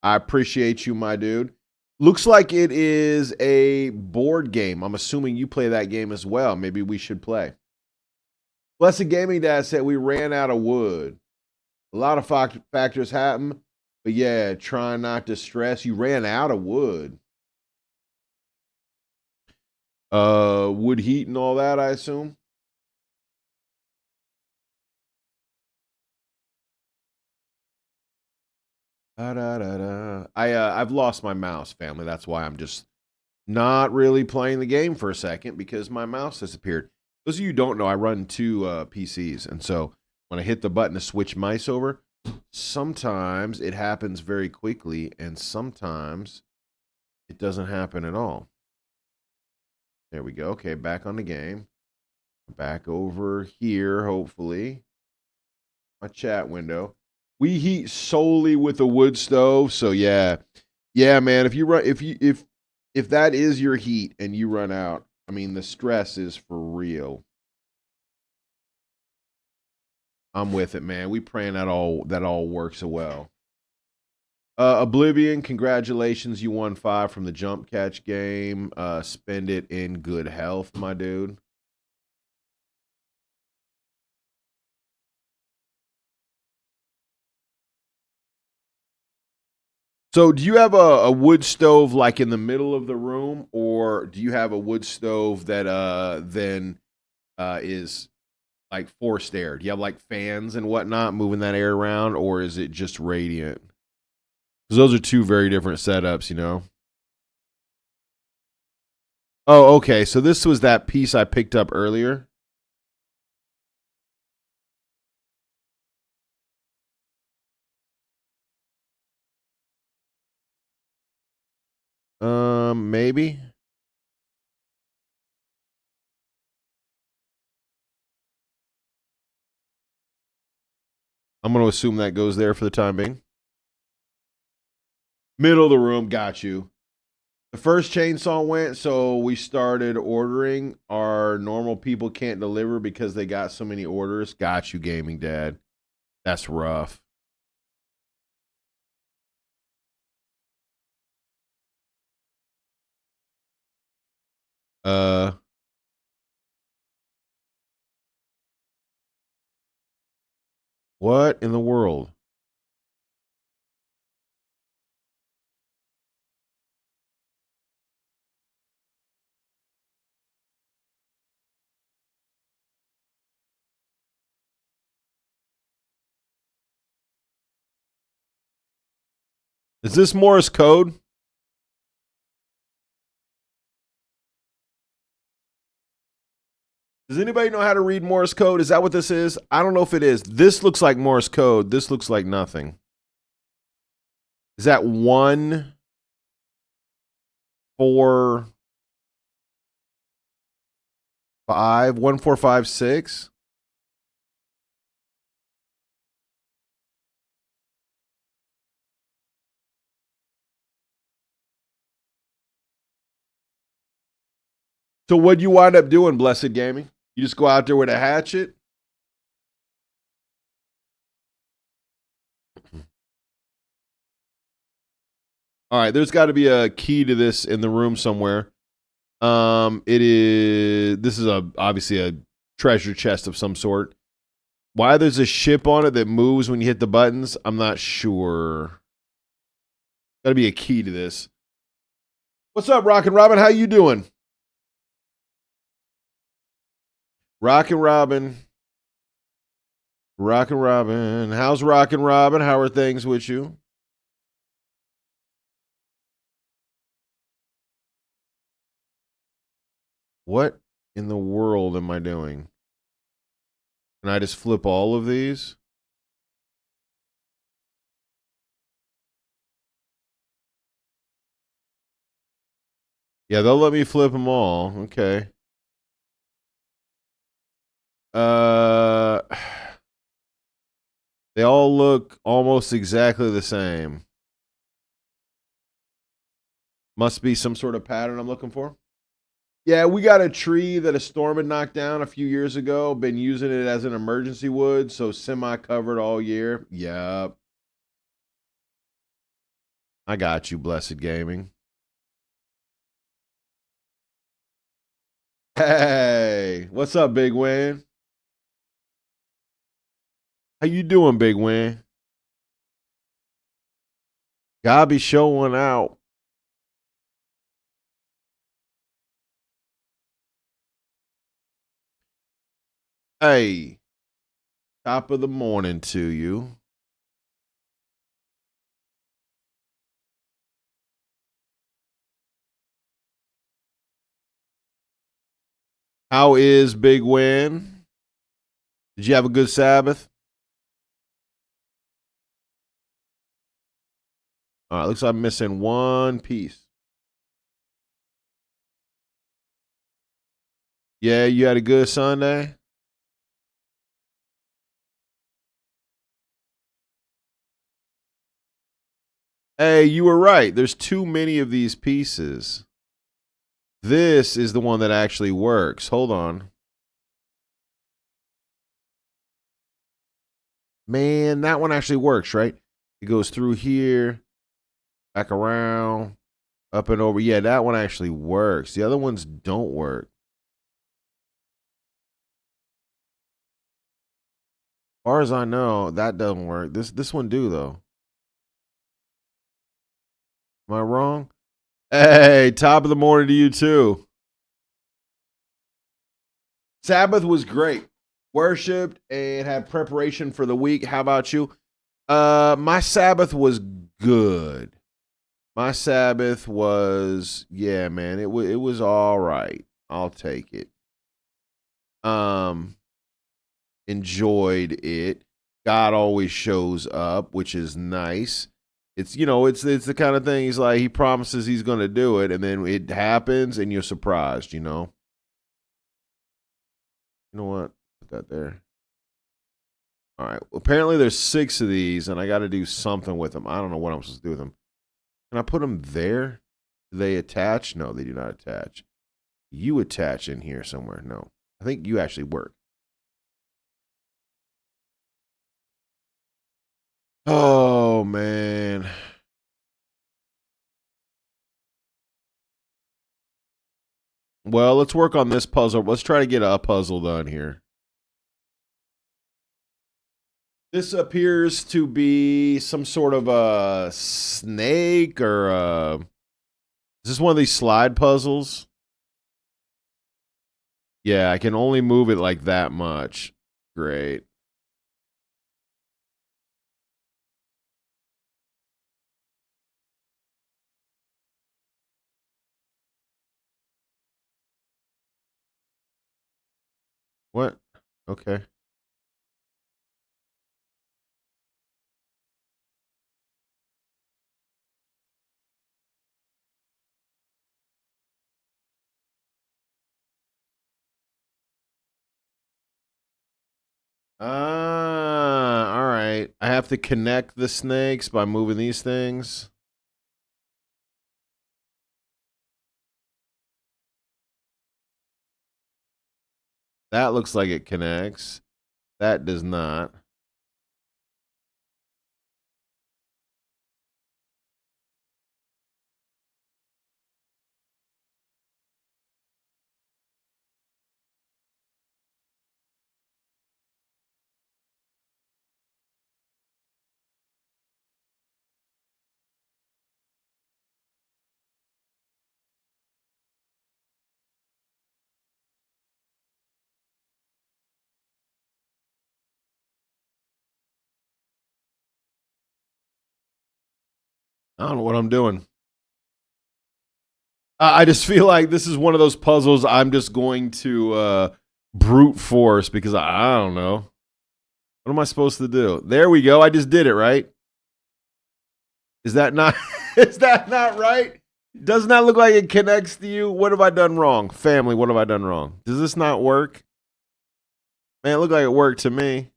I appreciate you, my dude. Looks like it is a board game. I'm assuming you play that game as well. Maybe we should play. Blessed Gaming Dad said we ran out of wood. A lot of factors happen, but yeah, trying not to stress. You ran out of wood. Wood heat and all that, I assume. I've lost my mouse, family. That's why I'm just not really playing the game for a second because my mouse disappeared. Those of you who don't know, I run two PCs, and so when I hit the button to switch mice over, sometimes it happens very quickly, and sometimes it doesn't happen at all. There we go. Okay, back on the game. Back over here, hopefully. My chat window. We heat solely with a wood stove, so yeah. Yeah, man, if that is your heat and you run out, I mean the stress is for real. I'm with it, man. We praying that all works well. Oblivion, congratulations. You won 5 from the jump catch game. Spend it in good health, my dude. So, do you have a wood stove like in the middle of the room, or do you have a wood stove that then is like forced air? Do you have like fans and whatnot moving that air around, or is it just radiant? Because those are two very different setups, you know. Oh, okay. So this was that piece I picked up earlier. Maybe. I'm going to assume that goes there for the time being. Middle of the room, got you. The first chainsaw went, so we started ordering. Our normal people can't deliver because they got so many orders. Got you, gaming dad. That's rough. Uh, what in the world? Is this Morse code? Does anybody know how to read Morse code? Is that what this is? I don't know if it is. This looks like Morse code. This looks like nothing. Is that 1, 4, 5, 1, 4, 5, 6? So what'd you wind up doing, Blessed Gaming? You just go out there with a hatchet? All right, there's got to be a key to this in the room somewhere. This is obviously a treasure chest of some sort. Why there's a ship on it that moves when you hit the buttons, I'm not sure. Got to be a key to this. What's up, Rockin' Robin? How you doing? Rockin' Robin. Rockin' Robin. How's Rockin' Robin? How are things with you? What in the world am I doing? Can I just flip all of these? Yeah, they'll let me flip them all. Okay. Uh, they all look almost exactly the same. Must be some sort of pattern I'm looking for. Yeah, we got a tree that a storm had knocked down a few years ago. Been using it as an emergency wood, so semi-covered all year. Yep. I got you, Blessed Gaming. Hey, what's up, Big Win? How you doing, Big Win? Gotta be showing out. Hey, top of the morning to you. How is Big Win? Did you have a good Sabbath? All right, looks like I'm missing one piece. Yeah, you had a good Sunday? Hey, you were right. There's too many of these pieces. This is the one that actually works. Hold on. Man, that one actually works, right? It goes through here, back around, up and over. Yeah, that one actually works. The other ones don't work. As far as I know, that doesn't work. This one do though. Am I wrong? Hey, top of the morning to you too. Sabbath was great. Worshipped and had preparation for the week. How about you? My Sabbath was good. My Sabbath was, yeah, man. It was all right. I'll take it. Um, Enjoyed it. God always shows up, which is nice. It's the kind of thing he's like he promises he's going to do it, and then it happens, and you're surprised. You know what? Put that there. All right. Well, apparently there's 6 of these, and I got to do something with them. I don't know what I'm supposed to do with them. Can I put them there? Do they attach? No, they do not attach. You attach in here somewhere. No, I think you actually work. Oh man. Well, let's work on this puzzle. Let's try to get a puzzle done here. This appears to be some sort of a snake or is this one of these slide puzzles? Yeah, I can only move it like that much. Great. What? Okay. Ah, all right. I have to connect the snakes by moving these things. That looks like it connects. That does not. I don't know what I'm doing. I just feel like this is one of those puzzles I'm just going to brute force because I don't know. What am I supposed to do? There we go. I just did it, right? Is that not is that not right? Doesn't that look like it connects to you? What have I done wrong? Family, what have I done wrong? Does this not work? Man, it looked like it worked to me.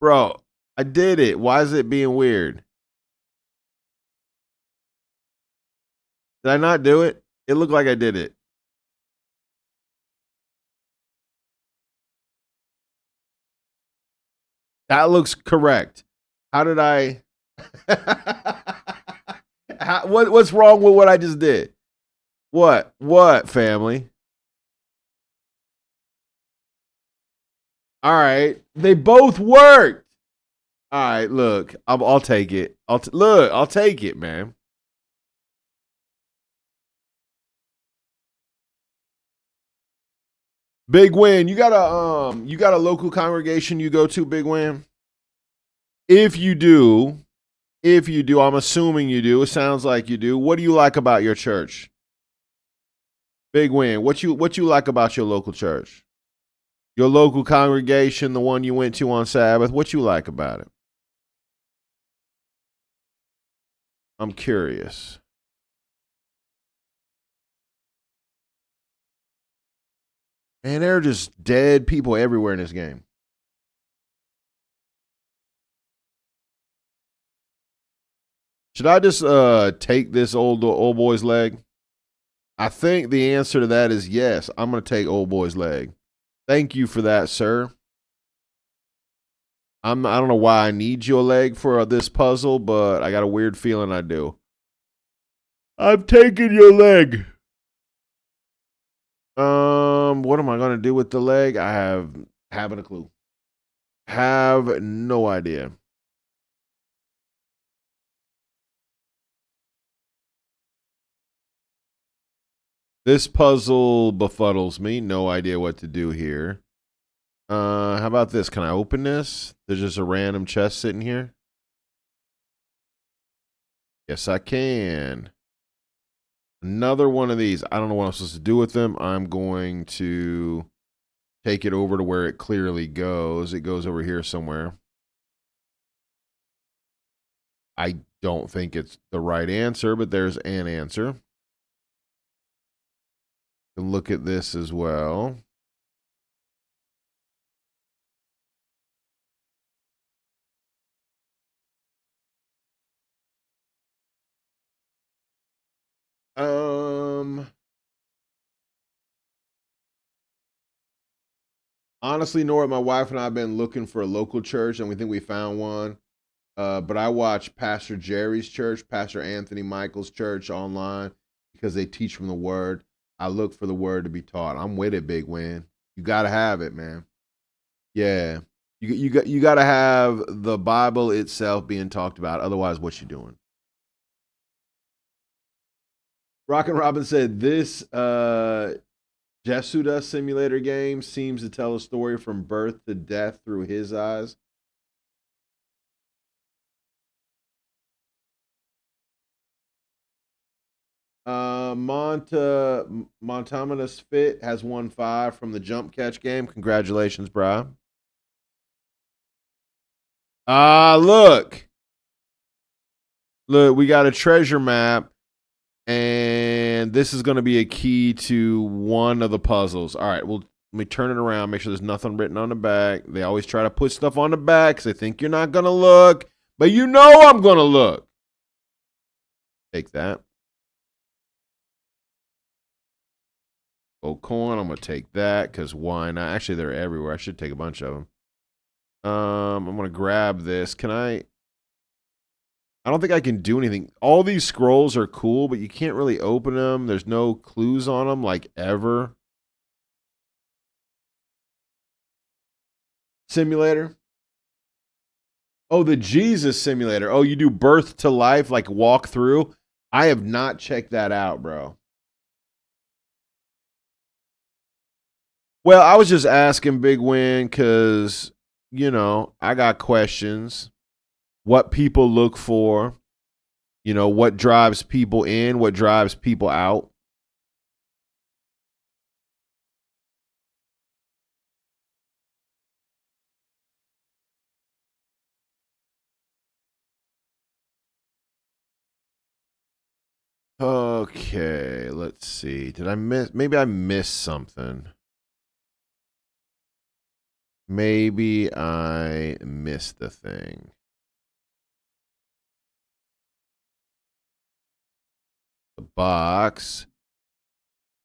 Bro, I did it. Why is it being weird? Did I not do it? It looked like I did it. That looks correct. How did I what's wrong with what I just did? What? What, family? All right. They both worked. All right, look. I'll take it. I'll take it, man. Big Win. You got a local congregation you go to, Big Win? If you do, I'm assuming you do. It sounds like you do. What do you like about your church? Big Win. What you like about your local church? Your local congregation, the one you went to on Sabbath, what you like about it? I'm curious. Man, there are just dead people everywhere in this game. Should I just take this old boy's leg? I think the answer to that is yes. I'm going to take old boy's leg. Thank you for that, sir. I don't know why I need your leg for this puzzle, but I got a weird feeling I do. I'm taking your leg. What am I gonna do with the leg? Haven't a clue. Have no idea. This puzzle befuddles me. No idea what to do here. How about this? Can I open this? There's just a random chest sitting here. Yes, I can. Another one of these. I don't know what I'm supposed to do with them. I'm going to take it over to where it clearly goes. It goes over here somewhere. I don't think it's the right answer, but there's an answer. You can look at this as well. Honestly, Nora, my wife and I have been looking for a local church, and we think we found one. But I watch Pastor Jerry's church, Pastor Anthony Michael's church online because they teach from the Word. I look for the Word to be taught. I'm with it, Big Win. You gotta have it, man. Yeah, you got to have the Bible itself being talked about. Otherwise, what you doing? Rockin' Robin said this Jesuda simulator game seems to tell a story from birth to death through his eyes. Montaminus Fit has won 5 from the jump catch game. Congratulations, bro. Look. Look, we got a treasure map, and this is going to be a key to one of the puzzles. All right, well, let me turn it around, make sure there's nothing written on the back. They always try to put stuff on the back because they think you're not going to look, but you know I'm going to look. Take that. Gold coin, I'm going to take that because why not? Actually, they're everywhere. I should take a bunch of them. I'm going to grab this. Can I don't think I can do anything. All these scrolls are cool, but you can't really open them. There's no clues on them, like, ever. Simulator. Oh, the Jesus simulator. Oh, you do birth to life, like walk through. I have not checked that out, bro. Well, I was just asking Big Win because, I got questions. What people look for. What drives people in, what drives people out. Okay, let's see. Did I miss? Maybe I missed something. Maybe I missed the thing. The box.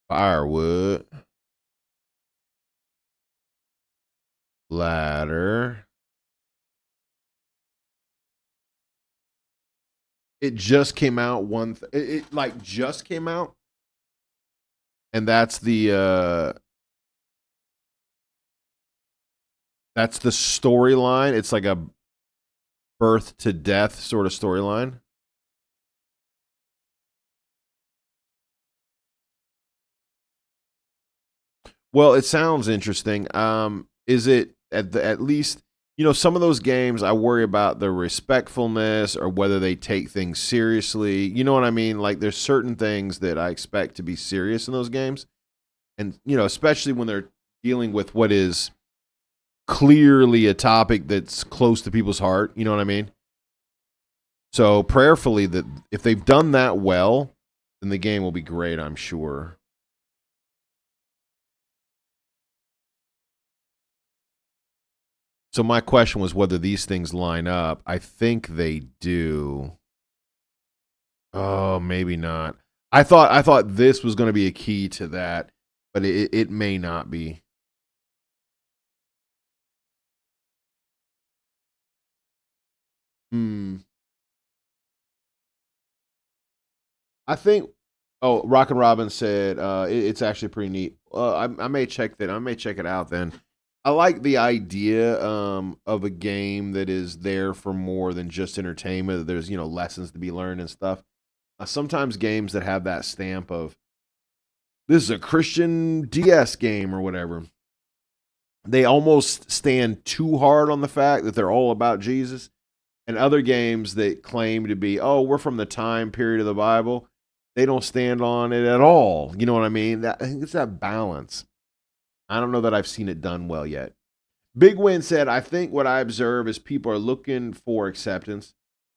Firewood. Ladder. It just came out it like just came out. And that's the storyline. It's like a birth to death sort of storyline. Well, it sounds interesting. Is it at least some of those games I worry about the respectfulness or whether they take things seriously. You know what I mean? Like there's certain things that I expect to be serious in those games, and especially when they're dealing with what is clearly a topic that's close to people's heart. You know what I mean? So prayerfully, that if they've done that well, then the game will be great, I'm sure. So my question was whether these things line up. I think they do. Oh, maybe not. I thought this was going to be a key to that, but it may not be. Hmm. I think. Oh, Rock and Robin said it's actually pretty neat. I may check that. I may check it out then. I like the idea of a game that is there for more than just entertainment. There's lessons to be learned and stuff. Sometimes games that have that stamp of this is a Christian DS game or whatever, they almost stand too hard on the fact that they're all about Jesus. And other games that claim to be, oh, we're from the time period of the Bible, they don't stand on it at all. You know what I mean? I think it's that balance. I don't know that I've seen it done well yet. Big Win said, I think what I observe is people are looking for acceptance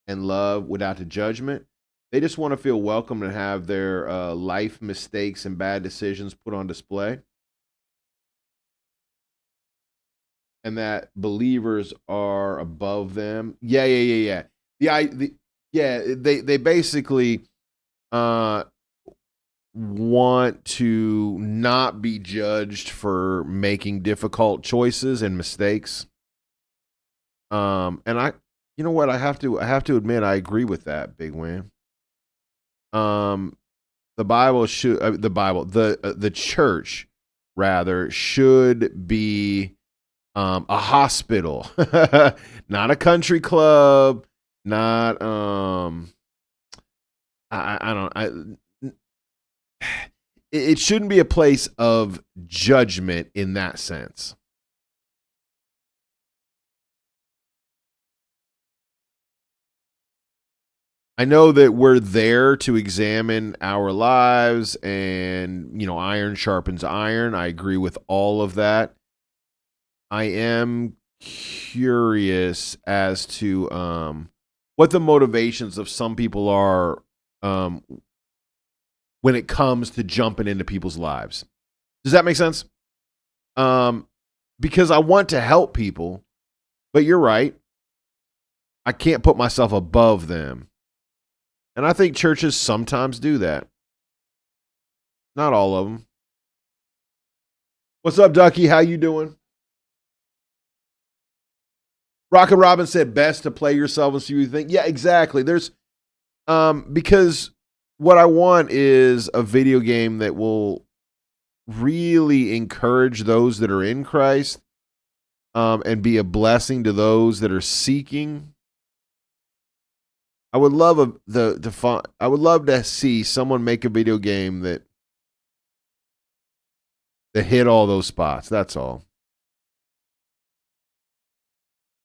and love without the judgment. They just want to feel welcome and have their life mistakes and bad decisions put on display. And that believers are above them. Yeah. They basically uh want to not be judged for making difficult choices and mistakes. And you know what, I have to admit I agree with that, Big Win. Um the Bible should the church rather should be a hospital, not a country club, not I don't it shouldn't be a place of judgment in that sense. I know that we're there to examine our lives and, iron sharpens iron. I agree with all of that. I am curious as to what the motivations of some people are um, when it comes to jumping into people's lives. Does that make sense? Um, because I want to help people, but you're right. I can't put myself above them. And I think churches sometimes do that. Not all of them. What's up, Ducky? How you doing? Rock and Robin said best to play yourself and see what you think. Yeah, exactly. There's because what I want is a video game that will really encourage those that are in Christ, and be a blessing to those that are seeking. I would love I would love to see someone make a video game that hit all those spots. That's all.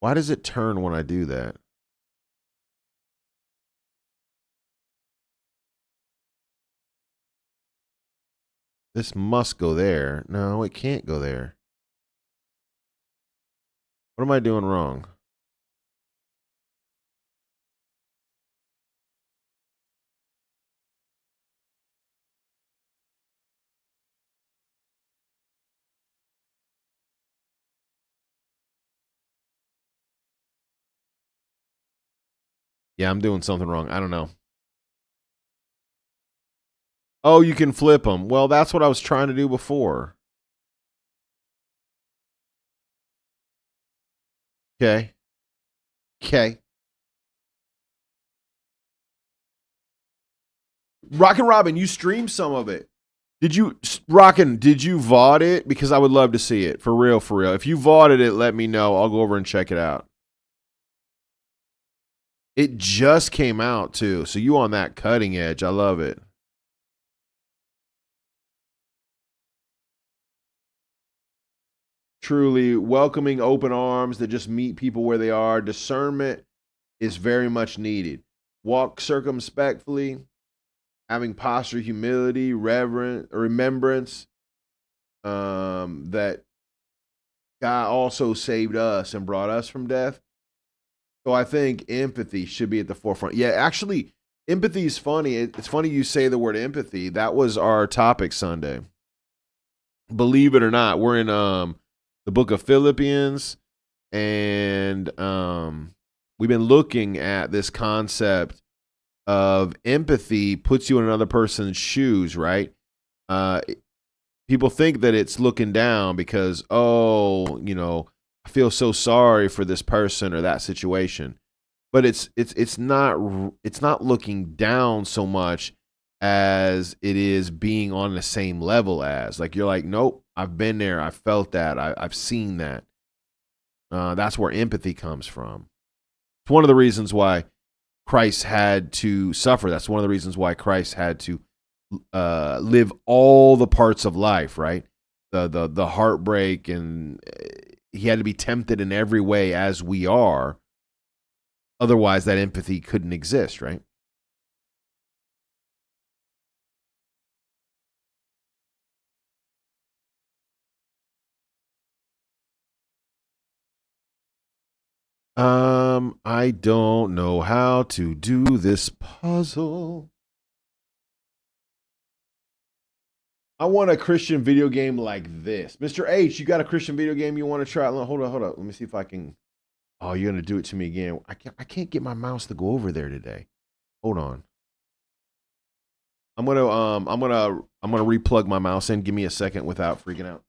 Why does it turn when I do that? This must go there. No, it can't go there. What am I doing wrong? Yeah, I'm doing something wrong. I don't know. Oh, you can flip them. Well, that's what I was trying to do before. Okay. Okay. Rockin' Robin, you streamed some of it. Did you Rockin', did you VOD it? Because I would love to see it. For real, for real. If you VODed it, let me know. I'll go over and check it out. It just came out too. So you on that cutting edge. I love it. Truly welcoming open arms that just meet people where they are. Discernment is very much needed. Walk circumspectfully, having posture, humility, reverence, remembrance, that God also saved us and brought us from death. So I think empathy should be at the forefront. Yeah, actually, empathy is funny. It's funny you say the word empathy. That was our topic Sunday. Believe it or not, we're in the book of Philippians, and we've been looking at this concept of empathy puts you in another person's shoes, right? Uh, People think that it's looking down because, oh, I feel so sorry for this person or that situation, but it's not looking down so much as it is being on the same level as, like, you're like, nope, I've been there, I've felt that, I've seen that. That's where empathy comes from. It's one of the reasons why Christ had to suffer. That's one of the reasons why Christ had to live all the parts of life, right? The heartbreak, and he had to be tempted in every way as we are. Otherwise, that empathy couldn't exist, right? I don't know how to do this puzzle. I want a Christian video game like this. Mr. H, you got a Christian video game you want to try? Hold on. Let me see if I can. Oh, you're gonna do it to me again. I can't get my mouse to go over there today. Hold on. I'm gonna replug my mouse in. Give me a second without freaking out.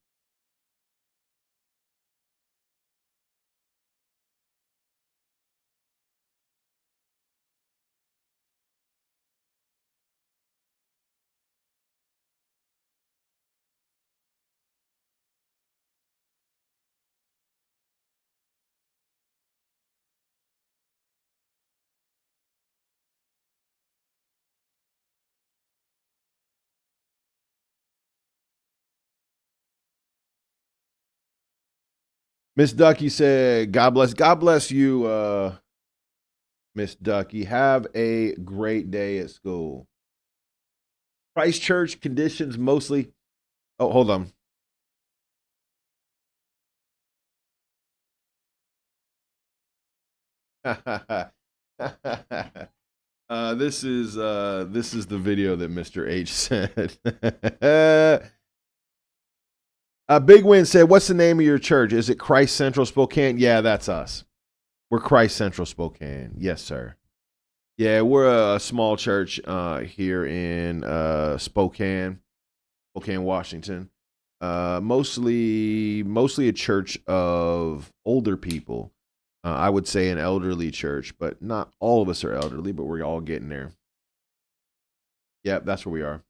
Miss Ducky said, God bless you, Miss Ducky. Have a great day at school. Christchurch conditions mostly. Oh, hold on. This is the video that Mr. H said. Big Win said, "What's the name of your church? Is it Christ Central Spokane?" Yeah, that's us. We're Christ Central Spokane. Yes, sir. Yeah, we're a small church here in Spokane, Washington. Mostly a church of older people. I would say an elderly church, but not all of us are elderly, but we're all getting there. Yep, that's where we are.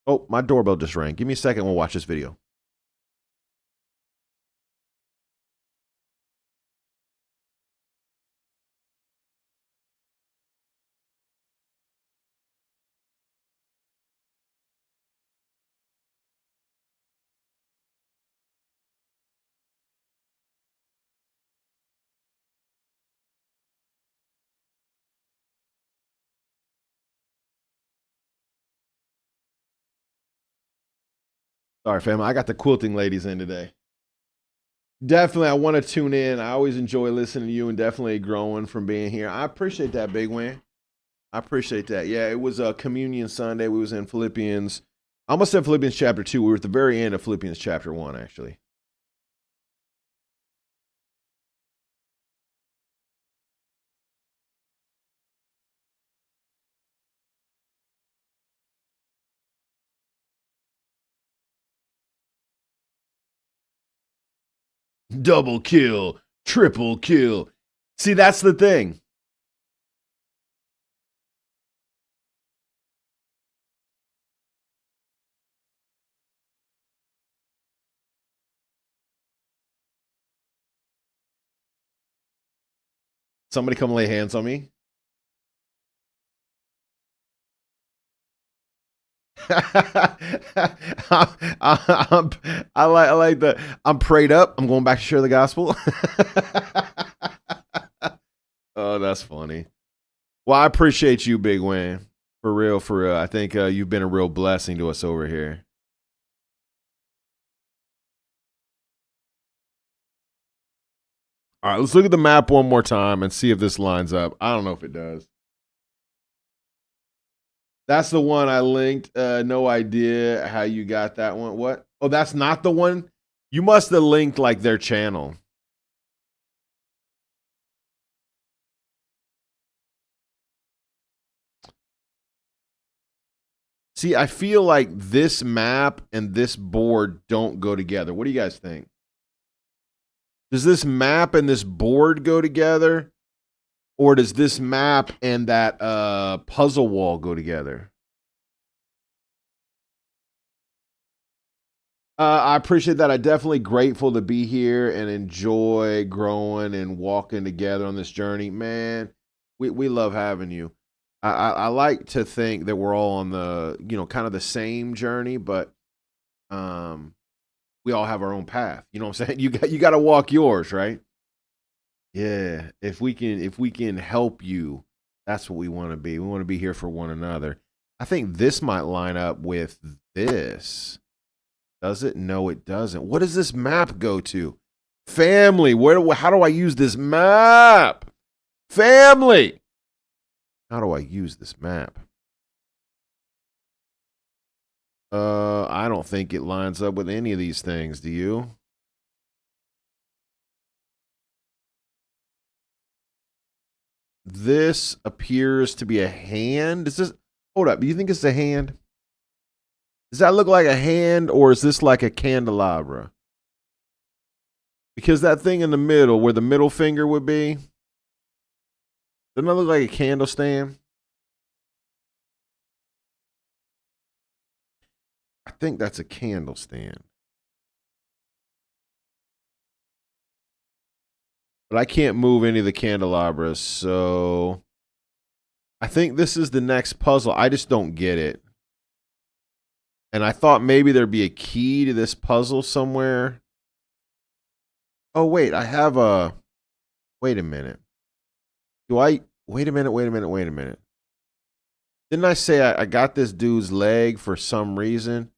Oh, my doorbell just rang. Give me a second. We'll watch this video. Sorry, fam. I got the quilting ladies in today. Definitely, I want to tune in. I always enjoy listening to you and definitely growing from being here. I appreciate that, Big Win. I appreciate that. Yeah, it was a communion Sunday. We was in Philippians. I almost said Philippians chapter 2. We were at the very end of Philippians chapter 1, actually. Double kill, triple kill. See, that's the thing. Somebody come lay hands on me. I like that. I'm prayed up. I'm going back to share the gospel. Oh, that's funny. Well, I appreciate you, Big Win. For real, for real. I think you've been a real blessing to us over here. All right, let's look at the map one more time and see if this lines up. I don't know if it does. That's the one I linked. No idea how you got that one. What? Oh, that's not the one? You must have linked like their channel. See, I feel like this map and this board don't go together. What do you guys think? Does this map and this board go together? Or does this map and that puzzle wall go together? I appreciate that. I'm definitely grateful to be here and enjoy growing and walking together on this journey. Man, we love having you. I like to think that we're all on the, kind of the same journey, but we all have our own path. You know what I'm saying? You got to walk yours, right? Yeah. If we can help you, that's what we want to be. We want to be here for one another. I think this might line up with this. Does it? No, it doesn't. What does this map go to? Family. How do I use this map? Family. How do I use this map? I don't think it lines up with any of these things. Do you? This appears to be a hand. Is this? Hold up. Do you think it's a hand? Does that look like a hand, or is this like a candelabra? Because that thing in the middle, where the middle finger would be, doesn't that look like a candle stand? I think that's a candle stand. But I can't move any of the candelabras, so I think this is the next puzzle. I just don't get it. And I thought maybe there'd be a key to this puzzle somewhere. Oh, wait, I have a. Wait a minute. Wait a minute, wait a minute, wait a minute. Didn't I say I got this dude's leg for some reason?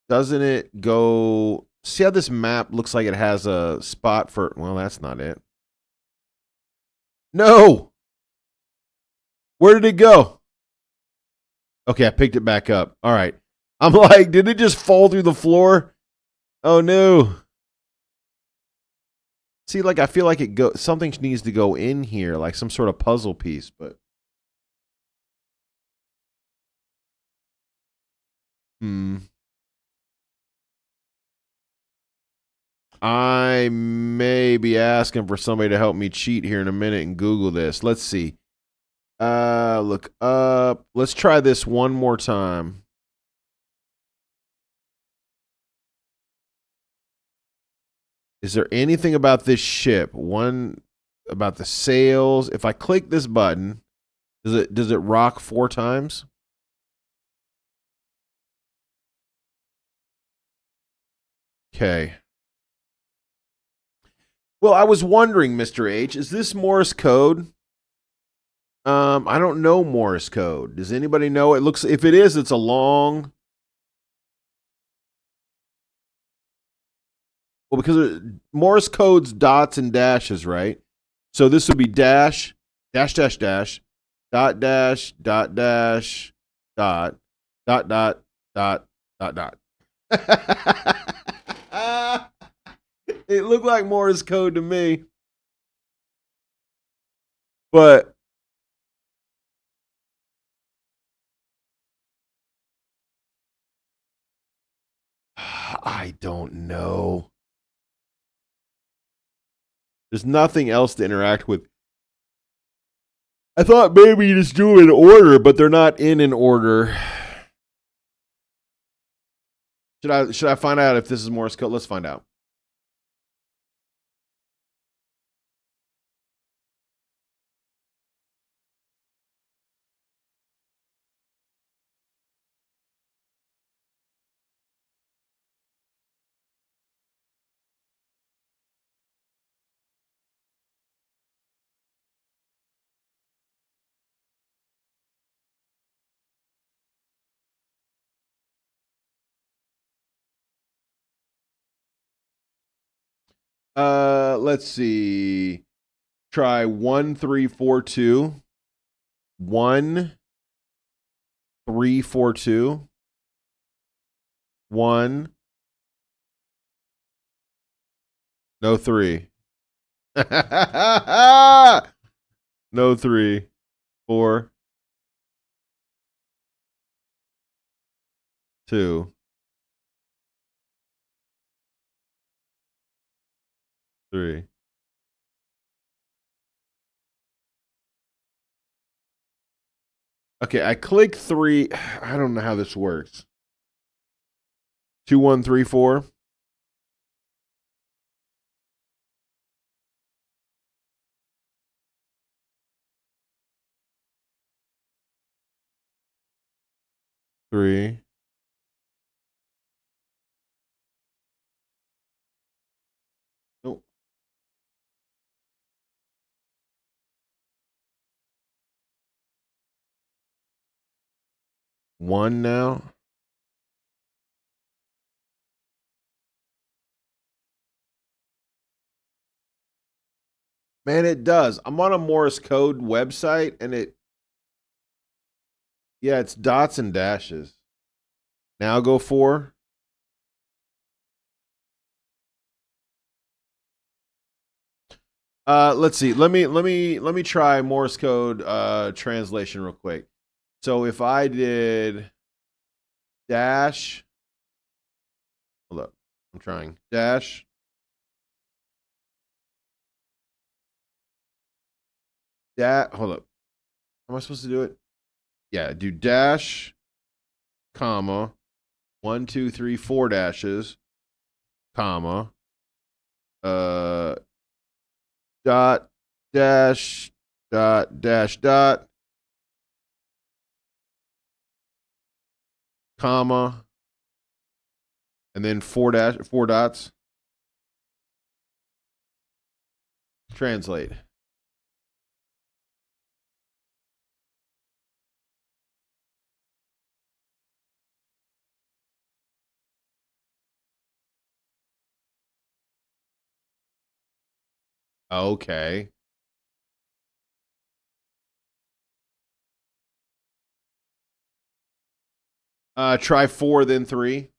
Doesn't it go. See how this map looks like it has a spot for. Well, that's not it. No! Where did it go? Okay, I picked it back up. All right. I'm like, did it just fall through the floor? Oh no. See, like I feel like something needs to go in here, like some sort of puzzle piece, but I may be asking for somebody to help me cheat here in a minute and Google this. Let's see. Look up. Let's try this one more time. Is there anything about this ship? One about the sails. If I click this button, does it rock 4 times? Okay. Well, I was wondering, Mr. H, is this Morse code? I don't know Morse code. Does anybody know? It looks, if it is, it's a long. Well, because Morse code's dots and dashes, right? So this would be dash, dash, dash, dash, dot, dash, dot, dash, dot, dot, dot, dot, dot, dot. It looked like Morse code to me. But I don't know. There's nothing else to interact with. I thought maybe you just do it in order, but they're not in an order. Should I find out if this is Morse code? Let's find out. Let's see. Try 1-3-4-2. 1-3-4-2. 1. No 3. No 3. 4. 2. 3. Okay, I click 3. I don't know how this works. 2, 1, 3, 4. Three. Oh. 1 now. Man, it does. I'm on a Morse code website and it's dots and dashes. Now go 4. Let's see. Let me try Morse code translation real quick. So if I did dash, hold up, I'm trying dash. Hold up. How am I supposed to do it? Yeah, do dash, comma, 1, 2, 3, 4 dashes, comma, uh, dot, dash, dot, dash, dot, comma, and then 4 dots. Translate. Okay. Try 4, then 3.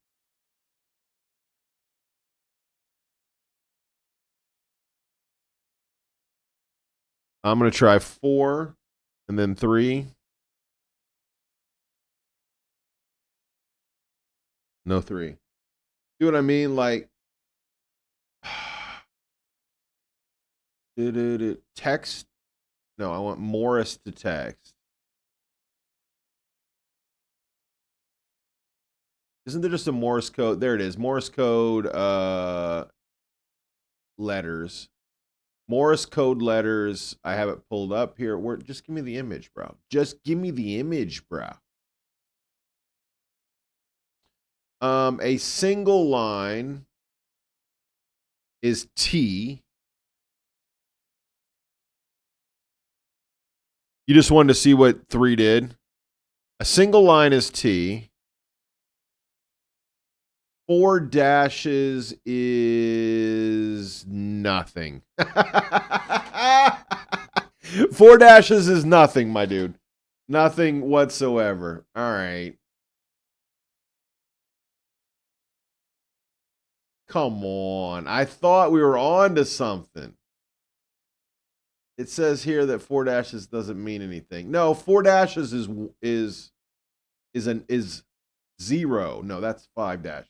I'm gonna try 4, and then 3. No 3. See what I mean? Like, text. No, I want Morris to text. Isn't there just a Morse code? There it is. Morse code letters. Morse code letters. I have it pulled up here. Just give me the image, bro. Just give me the image, bro. A single line is T. You just wanted to see what 3 did. A single line is T. 4 dashes is nothing. 4 dashes is nothing, my dude. Nothing whatsoever. All right. Come on. I thought we were on to something. It says here that 4 dashes doesn't mean anything. No, 4 dashes is 0. No, that's 5 dashes.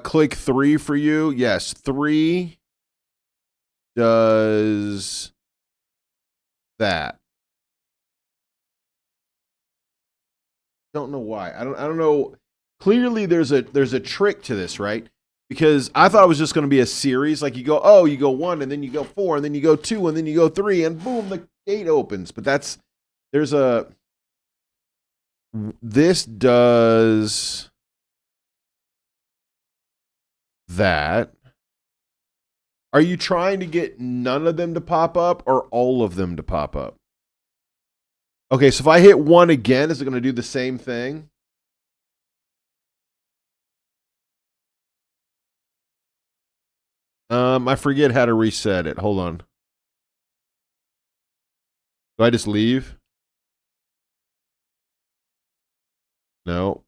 Click 3 for you. Yes, 3 does that. Don't know why. I don't know. Clearly there's a trick to this, right? Because I thought it was just going to be a series. Like you go 1, and then you go 4, and then you go 2, and then you go 3, and boom, the gate opens. But this does that. Are you trying to get none of them to pop up or all of them to pop up? Okay, so if I hit 1 again, is it going to do the same thing? I forget how to reset it. Hold on. Do I just leave? No.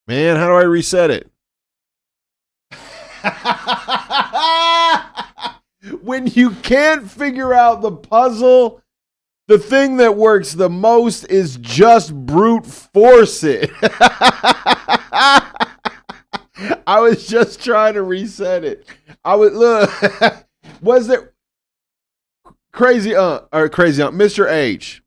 Man, how do I reset it? When you can't figure out the puzzle, the thing that works the most is just brute force it. I was just trying to reset it. I would look. Was it crazy? Mr. H.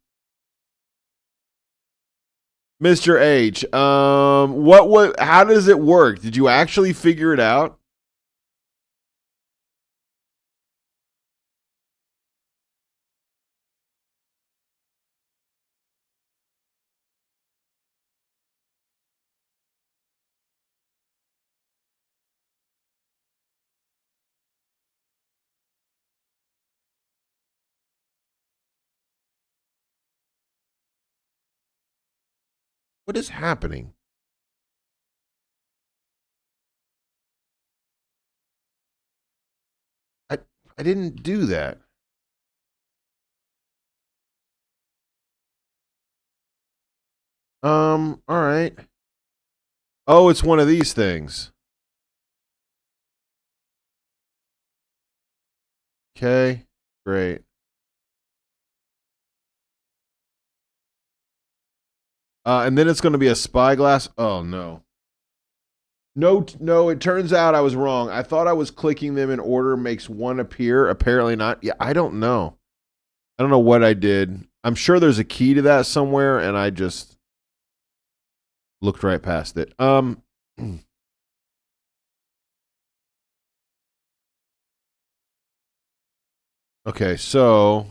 Mr. H. What? How does it work? Did you actually figure it out? What is happening? I I didn't do that. All right. Oh, it's one of these things. Okay, great. And then it's going to be a spyglass. Oh no. No, no, it turns out I was wrong. I thought I was clicking them in order makes one appear. Apparently not. Yeah, I don't know. I don't know what I did. I'm sure there's a key to that somewhere, and I just looked right past it. Okay, so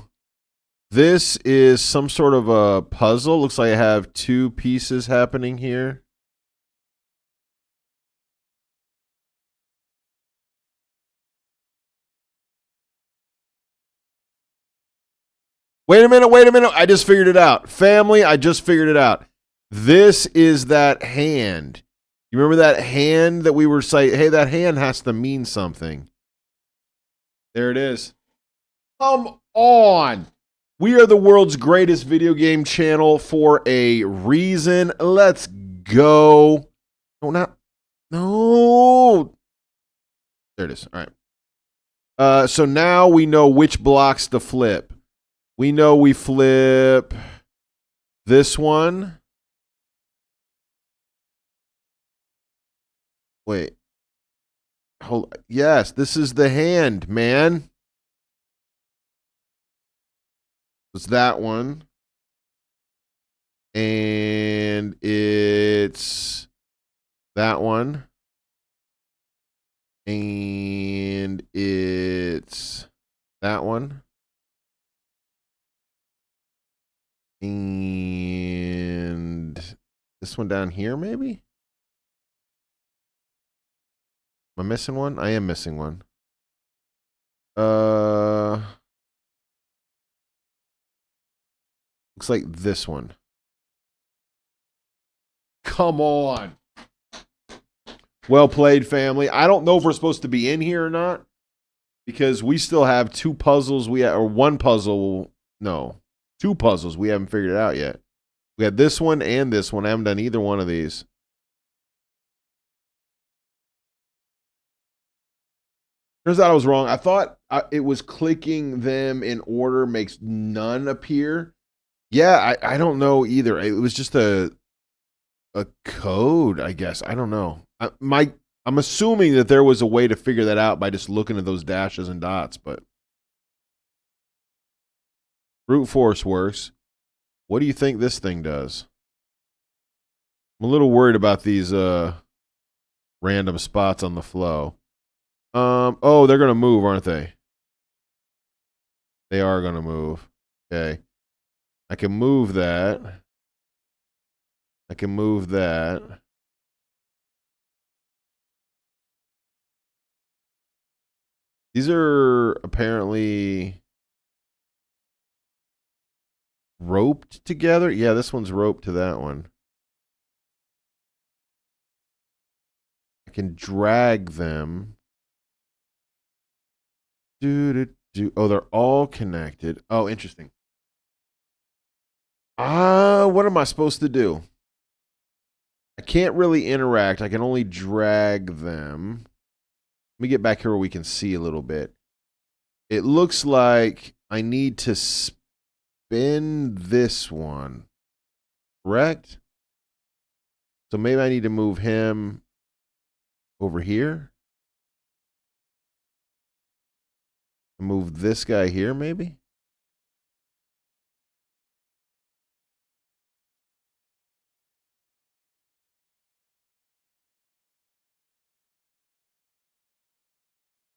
this is some sort of a puzzle. Looks like I have 2 pieces happening here. Wait a minute, wait a minute. I just figured it out. Family, I just figured it out. This is that hand. You remember that hand that we were saying, hey, that hand has to mean something. There it is. Come on. We are the world's greatest video game channel for a reason. Let's go. No, not. No. There it is. All right. So now we know which blocks to flip. We know we flip this one. Wait. Hold. Yes, this is the hand, man. It's that one. And it's that one. And it's that one. And this one down here, maybe? Am I missing one? I am missing one. Looks like this one. Come on. Well played, family. I don't know if we're supposed to be in here or not because we still have 2 puzzles. Or 1 puzzle. No, 2 puzzles we haven't figured it out yet. We got this one and this one. I haven't done either one of these. Turns out I was wrong. I thought it was clicking them in order makes none appear. Yeah, I don't know either. It was just a code, I guess. I don't know. I'm assuming that there was a way to figure that out by just looking at those dashes and dots, but brute force works. What do you think this thing does? I'm a little worried about these random spots on the flow. Oh, they're gonna move, aren't they? They are gonna move. Okay. I can move that. I can move that. These are apparently roped together. Yeah, this one's roped to that one. I can drag them. Oh, they're all connected. Oh, interesting. What am I supposed to do? I can't really interact. I can only drag them. Let me get back here where we can see a little bit. It looks like I need to spin this one, correct? So maybe I need to move him over here. Move this guy here, maybe?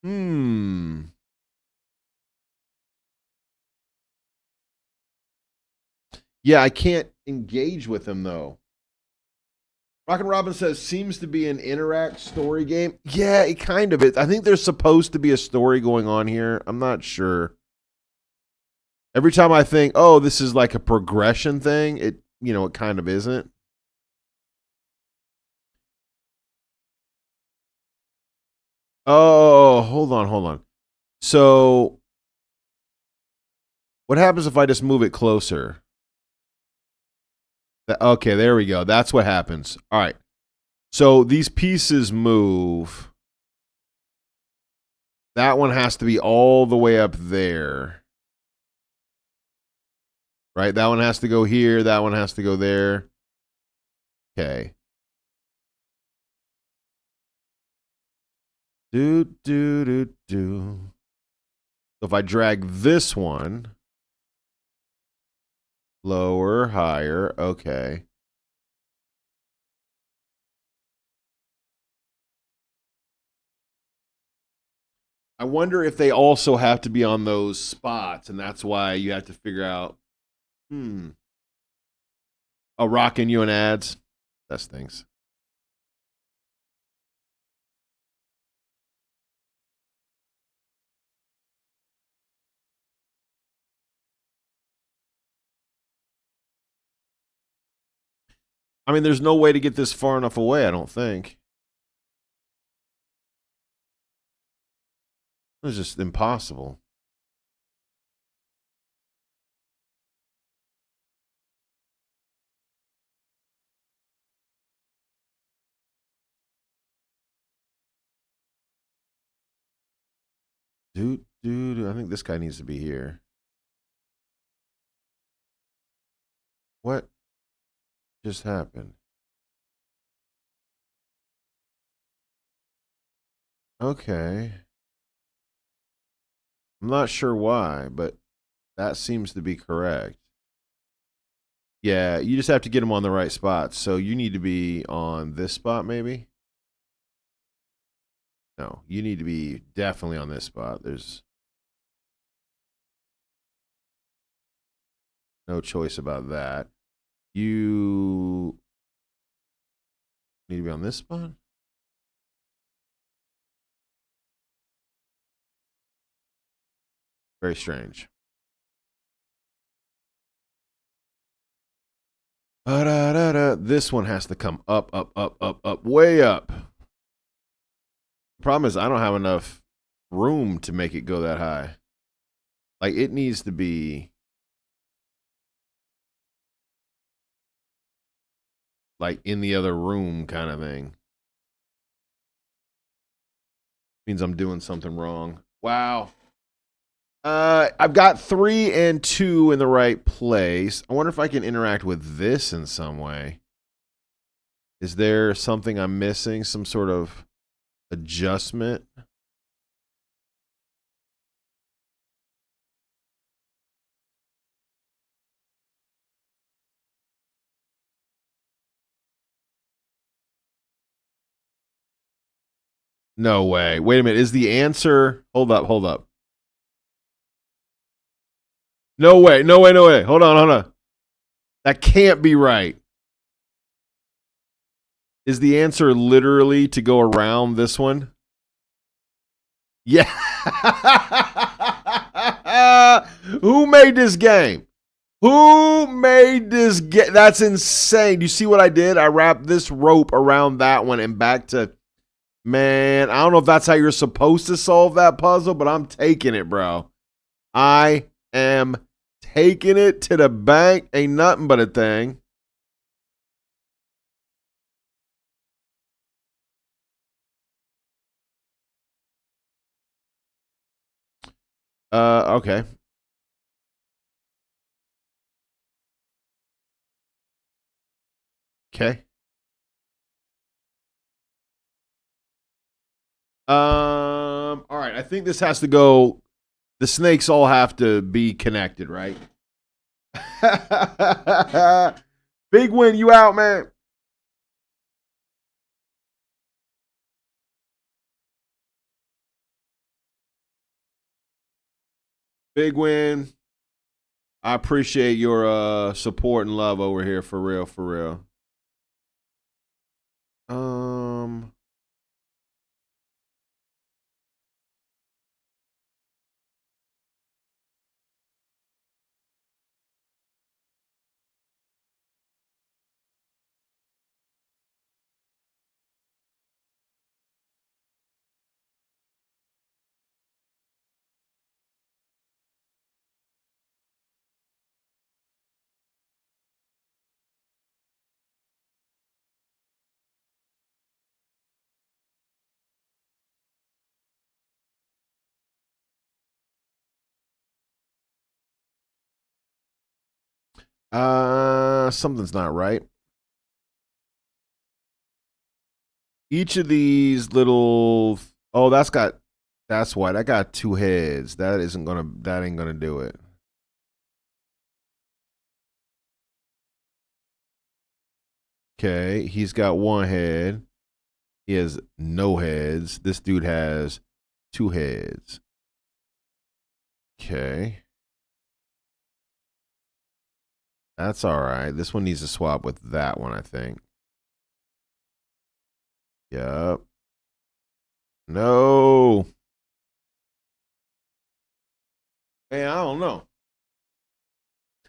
Hmm. Yeah, I can't engage with him, though. Rockin' Robin says, seems to be an interact story game. Yeah, it kind of is. I think there's supposed to be a story going on here. I'm not sure. Every time I think, oh, this is like a progression thing, it kind of isn't. Oh, hold on. So, what happens if I just move it closer? Okay, there we go. That's what happens. All right. So, these pieces move. That one has to be all the way up there. Right? That one has to go here. That one has to go there. Okay. Do. So if I drag this one lower, higher, okay. I wonder if they also have to be on those spots, and that's why you have to figure out. Oh, rocking you and ads. That's things. I mean, there's no way to get this far enough away, I don't think. It's just impossible. Dude. I think this guy needs to be here. What just happened? Okay. I'm not sure why, but that seems to be correct. Yeah, you just have to get them on the right spot. So you need to be on this spot, maybe? No, you need to be definitely on this spot. There's no choice about that. You need to be on this spot? Very strange. This one has to come up, way up. Problem is, I don't have enough room to make it go that high. Like, it needs to be like in the other room kind of thing. Means I'm doing something wrong. Wow. I've got 3 and 2 in the right place. I wonder if I can interact with this in some way. Is there something I'm missing? Some sort of adjustment? No way. Wait a minute. Is the answer? Hold up. Hold up. No way. No way. No way. Hold on. Hold on. That can't be right. Is the answer literally to go around this one? Yeah. Who made this game? Who made this game? That's insane. You see what I did? I wrapped this rope around that one and back to, man, I don't know if that's how you're supposed to solve that puzzle, but I'm taking it, bro. I am taking it to the bank. Ain't nothing but a thing. Okay. Okay. All right. I think this has to go. The snakes all have to be connected, right? Big win, you out, man. Big win. I appreciate your support and love over here, for real, for real. Um, something's not right. Each of these little, oh, that's why that got two heads. That ain't gonna do it. Okay, he's got one head. He has no heads. This dude has two heads. Okay. That's all right. This one needs to swap with that one, I think. Yep. No. Man, I don't know.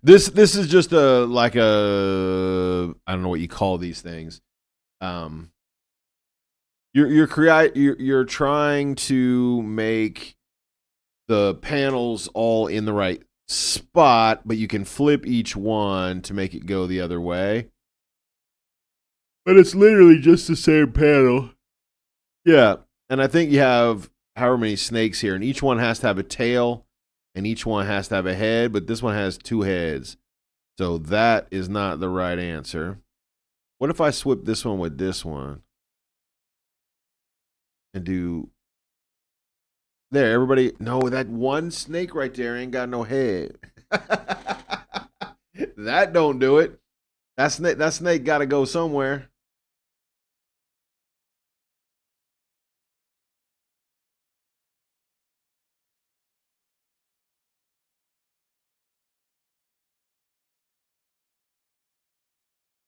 This is just a like a, I don't know what you call these things. Um you're trying to make the panels all in the right spot, but you can flip each one to make it go the other way. But it's literally just the same panel. Yeah. And I think you have however many snakes here, and each one has to have a tail and each one has to have a head, but this one has two heads. So that is not the right answer. What if I swip this one with this one and do there, everybody? No, that one snake right there ain't got no head. That don't do it. That snake got to go somewhere.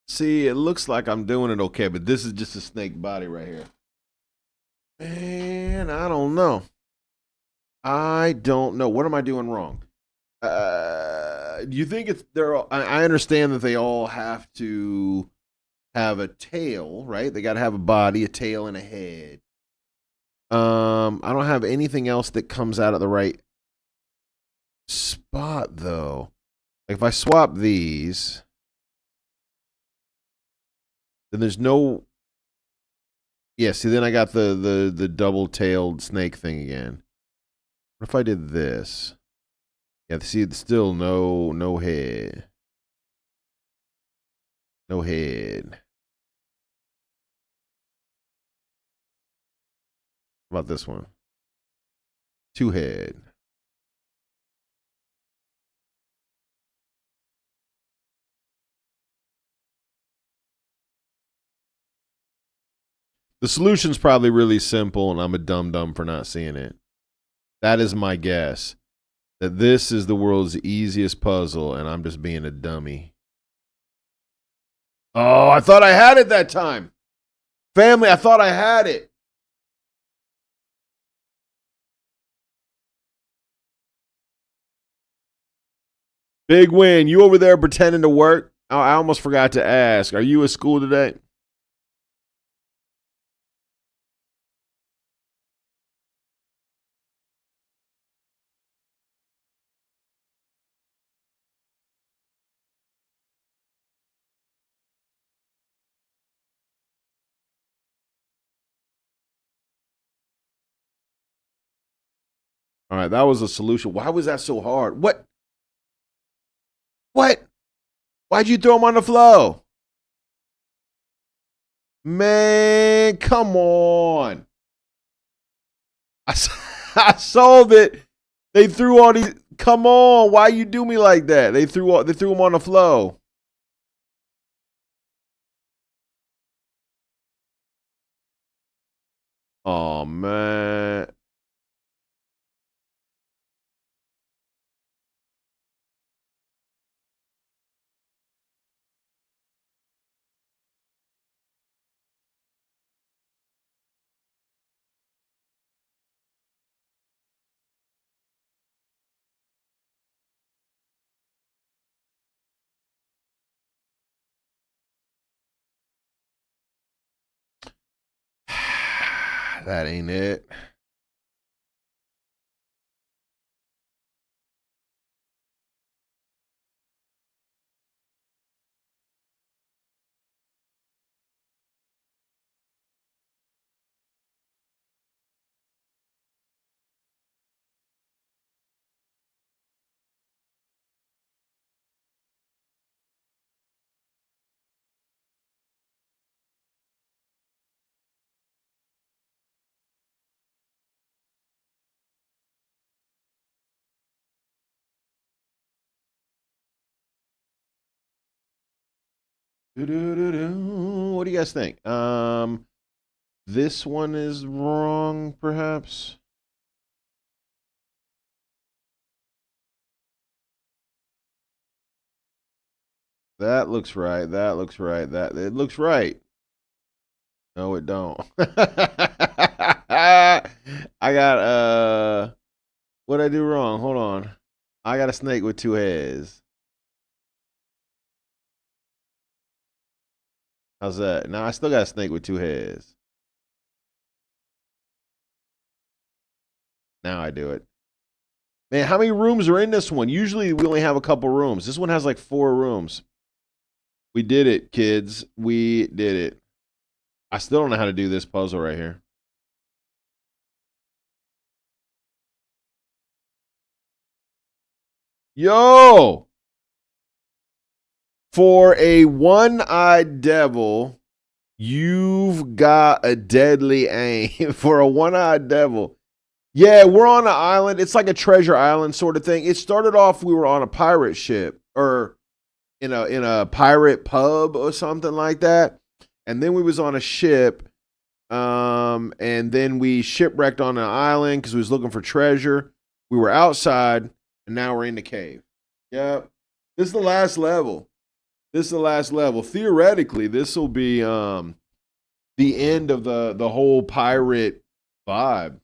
See, it looks like I'm doing it okay, but this is just a snake body right here. Man, I don't know. I don't know. What am I doing wrong? Do you think it's they're all, I understand that they all have to have a tail, right? They got to have a body, a tail, and a head. I don't have anything else that comes out at the right spot though. Like if I swap these, then there's no. Yeah, see, then I got the double tailed snake thing again. What if I did this? Yeah, see, it's still no head, no head. How about this one? Two head. The solution's probably really simple, and I'm a dumb for not seeing it. That is my guess. That this is the world's easiest puzzle, and I'm just being a dummy. Oh, I thought I had it that time. Family, I thought I had it. Big win. You over there pretending to work? I almost forgot to ask. Are you at school today? All right, that was a solution. Why was that so hard? What? What? Why'd you throw him on the floor? Man, come on. I, I solved it. They threw all these. Come on, why you do me like that? They threw him on the floor. Oh man. That ain't it. What do you guys think? This one is wrong, perhaps. That looks right. That looks right. That it looks right. No, it don't. I got what I do wrong? Hold on. I got a snake with two heads. How's that? Now I still got a snake with two heads. Now I do it. Man, how many rooms are in this one? Usually we only have a couple rooms. This one has like 4 rooms. We did it, kids. We did it. I still don't know how to do this puzzle right here. Yo! For a one-eyed devil, you've got a deadly aim. For a one-eyed devil. Yeah, we're on an island. It's like a treasure island sort of thing. It started off we were on a pirate ship or in a pirate pub or something like that. And then we was on a ship. And then we shipwrecked on an island because we was looking for treasure. We were outside, and now we're in the cave. Yep. This is the last level. This is the last level. Theoretically, this will be the end of the whole pirate vibe.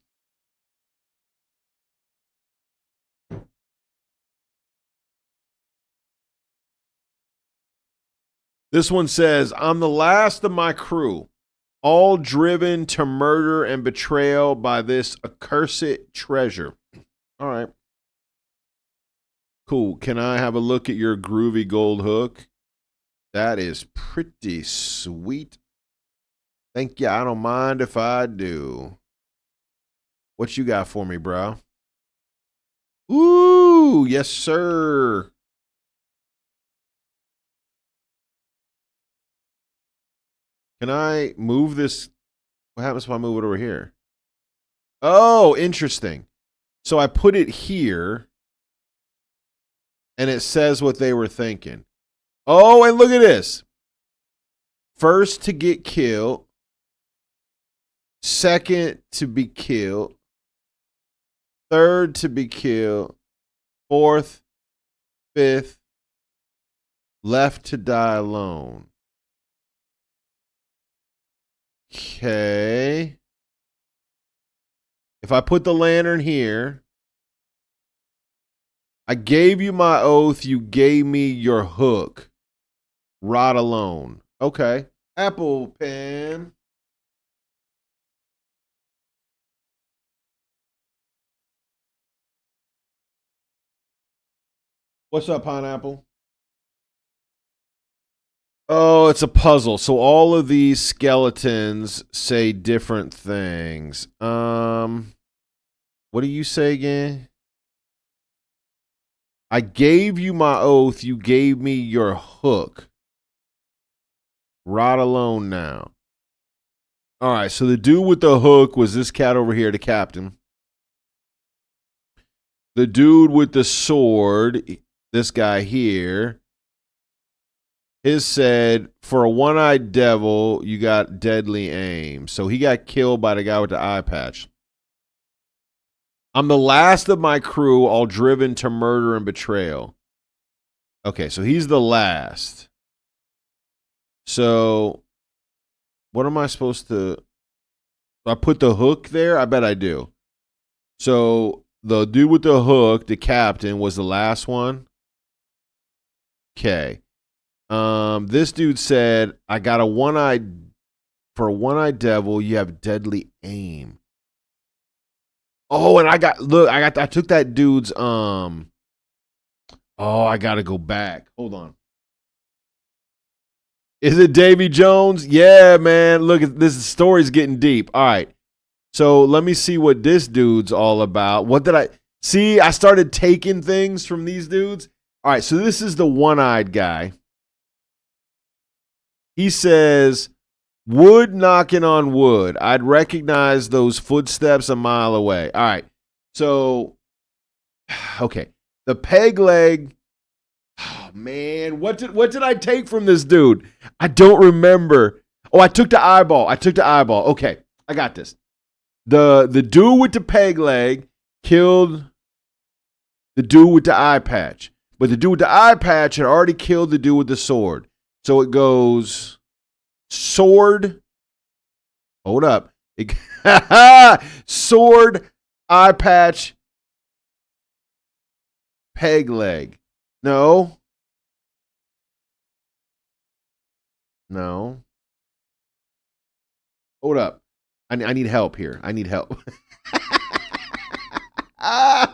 This one says, I'm the last of my crew, all driven to murder and betrayal by this accursed treasure. All right. Cool. Can I have a look at your groovy gold hook? That is pretty sweet. Thank you. I don't mind if I do. What you got for me, bro? Ooh, yes, sir. Can I move this? What happens if I move it over here? Oh, interesting. So I put it here, and it says what they were thinking. Oh, and look at this. First to get killed. second to be killed, third to be killed, fourth, fifth, left to die alone. Okay. If I put the lantern here, I gave you my oath, you gave me your hook. Rot alone. Okay. Apple pen. What's up, pineapple? Oh, it's a puzzle. So all of these skeletons say different things. What do you say again? I gave you my oath, you gave me your hook. Rot alone now. All right, so the dude with the hook was this cat over here, the captain. The dude with the sword, this guy here, his said, for a one-eyed devil, you got deadly aim. So he got killed by the guy with the eye patch. I'm the last of my crew, all driven to murder and betrayal. Okay, so he's the last. So what am I supposed to... Do I put the hook there? I bet I do. So the dude with the hook, the captain, was the last one. Okay. This dude said, I got a one-eyed... For a one-eyed devil, you have deadly aim. Oh, and I took that dude's, oh, I gotta go back. Hold on. Is it Davy Jones? Yeah, man. Look, this story's getting deep. All right. So let me see what this dude's all about. What did I see? I started taking things from these dudes. All right. So this is the one-eyed guy. He says, wood knocking on wood. I'd recognize those footsteps a mile away. All right. So, okay. The peg leg. Oh, man, what did I take from this dude? I don't remember. Oh, I took the eyeball. Okay, I got this. The dude with the peg leg killed the dude with the eye patch. But the dude with the eye patch had already killed the dude with the sword. So it goes sword. Hold up. Sword, eye patch, peg leg. No. Hold up. I need help here. I need help. I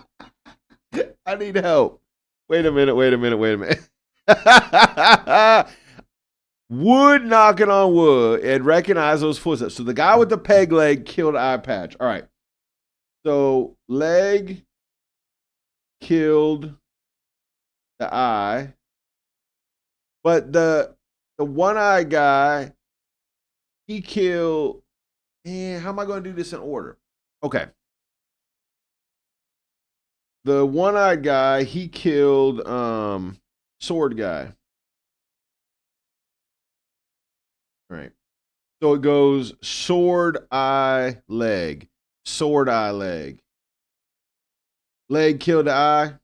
need help. Wait a minute. Wood knocking on wood and recognize those footsteps. So the guy with the peg leg killed eye patch. All right. So leg killed the eye. But the one-eyed guy, he killed. Man, how am I going to do this in order? Okay. The one-eyed guy, he killed sword guy. All right. So it goes sword, eye, leg. Sword, eye, leg. Leg killed the eye.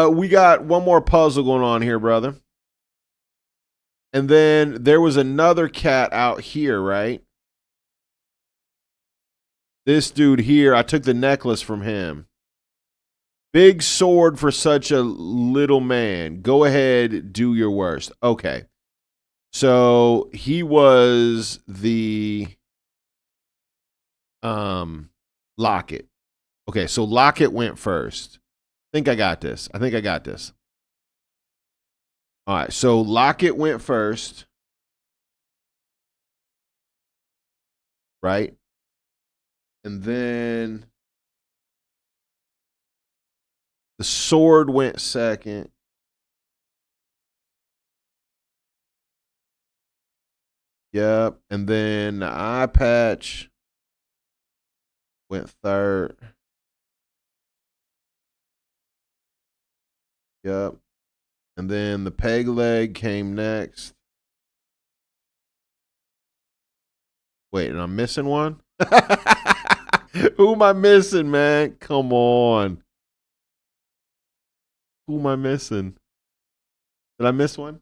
We got one more puzzle going on here, brother. And then there was another cat out here, right? This dude here, I took the necklace from him. Big sword for such a little man. Go ahead, do your worst. Okay. So he was the Locket. Okay, so Locket went first. I think I got this. All right, so Locket went first. Right? And then the sword went second. Yep. And then the eye patch went third. Yep. And then the peg leg came next. Wait, and I'm missing one? Who am I missing, man? Come on. Who am I missing? Did I miss one?